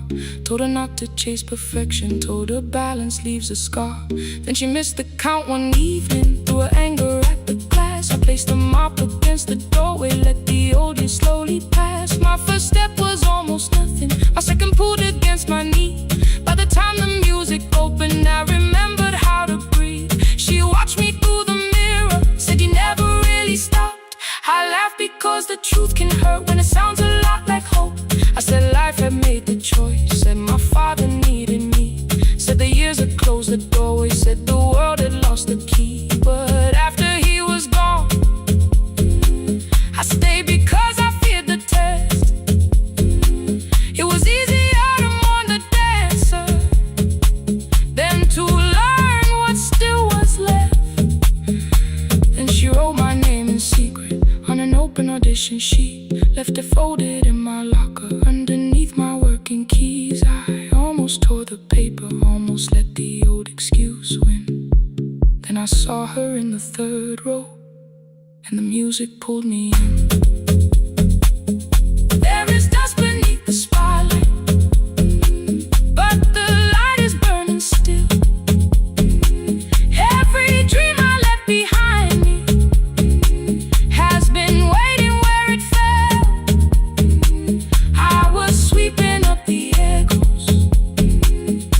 Told her not to chase perfection, told her balance leaves a scar. Then she missed the count one evening, threw her anger at the glass. I placed the mop against the doorway, let the old years slowly pass. My first step was almost nothing, my second pulled against my knee. By the time the music opened, I remembered how to breathe. She watched me through the mirror, said you never really stopped. I laughed because the truth can hurt when it sounds a lot like hope. I said life had made the choice, said my father needed me, said the years had closed the doorway, said the world had lost the key. But after he was gone, I stayed because I feared the test. It was easier to mourn the dancer than to learn what still was left. Then she wrote my name in secret on an open audition sheet, left it folded in my locker underneath my working keys. I almost tore the paper, almost let the old excuse win. Then I saw her in the third row, and the music pulled me in. There is dust beneath the spotlight, but the light is burning still. Every dream I left behind me has been waiting where it fell. I was sweeping up the echoes,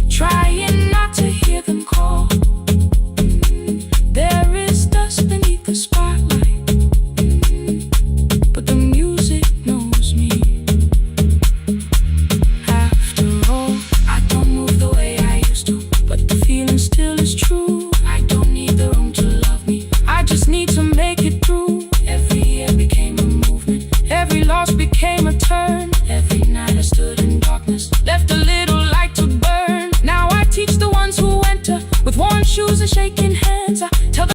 trying not to hear them call. There is dust beneath the spotlight, but the house became a turn. Every night I stood in darkness, left a little light to burn. Now I teach the ones who enter with worn shoes and shaking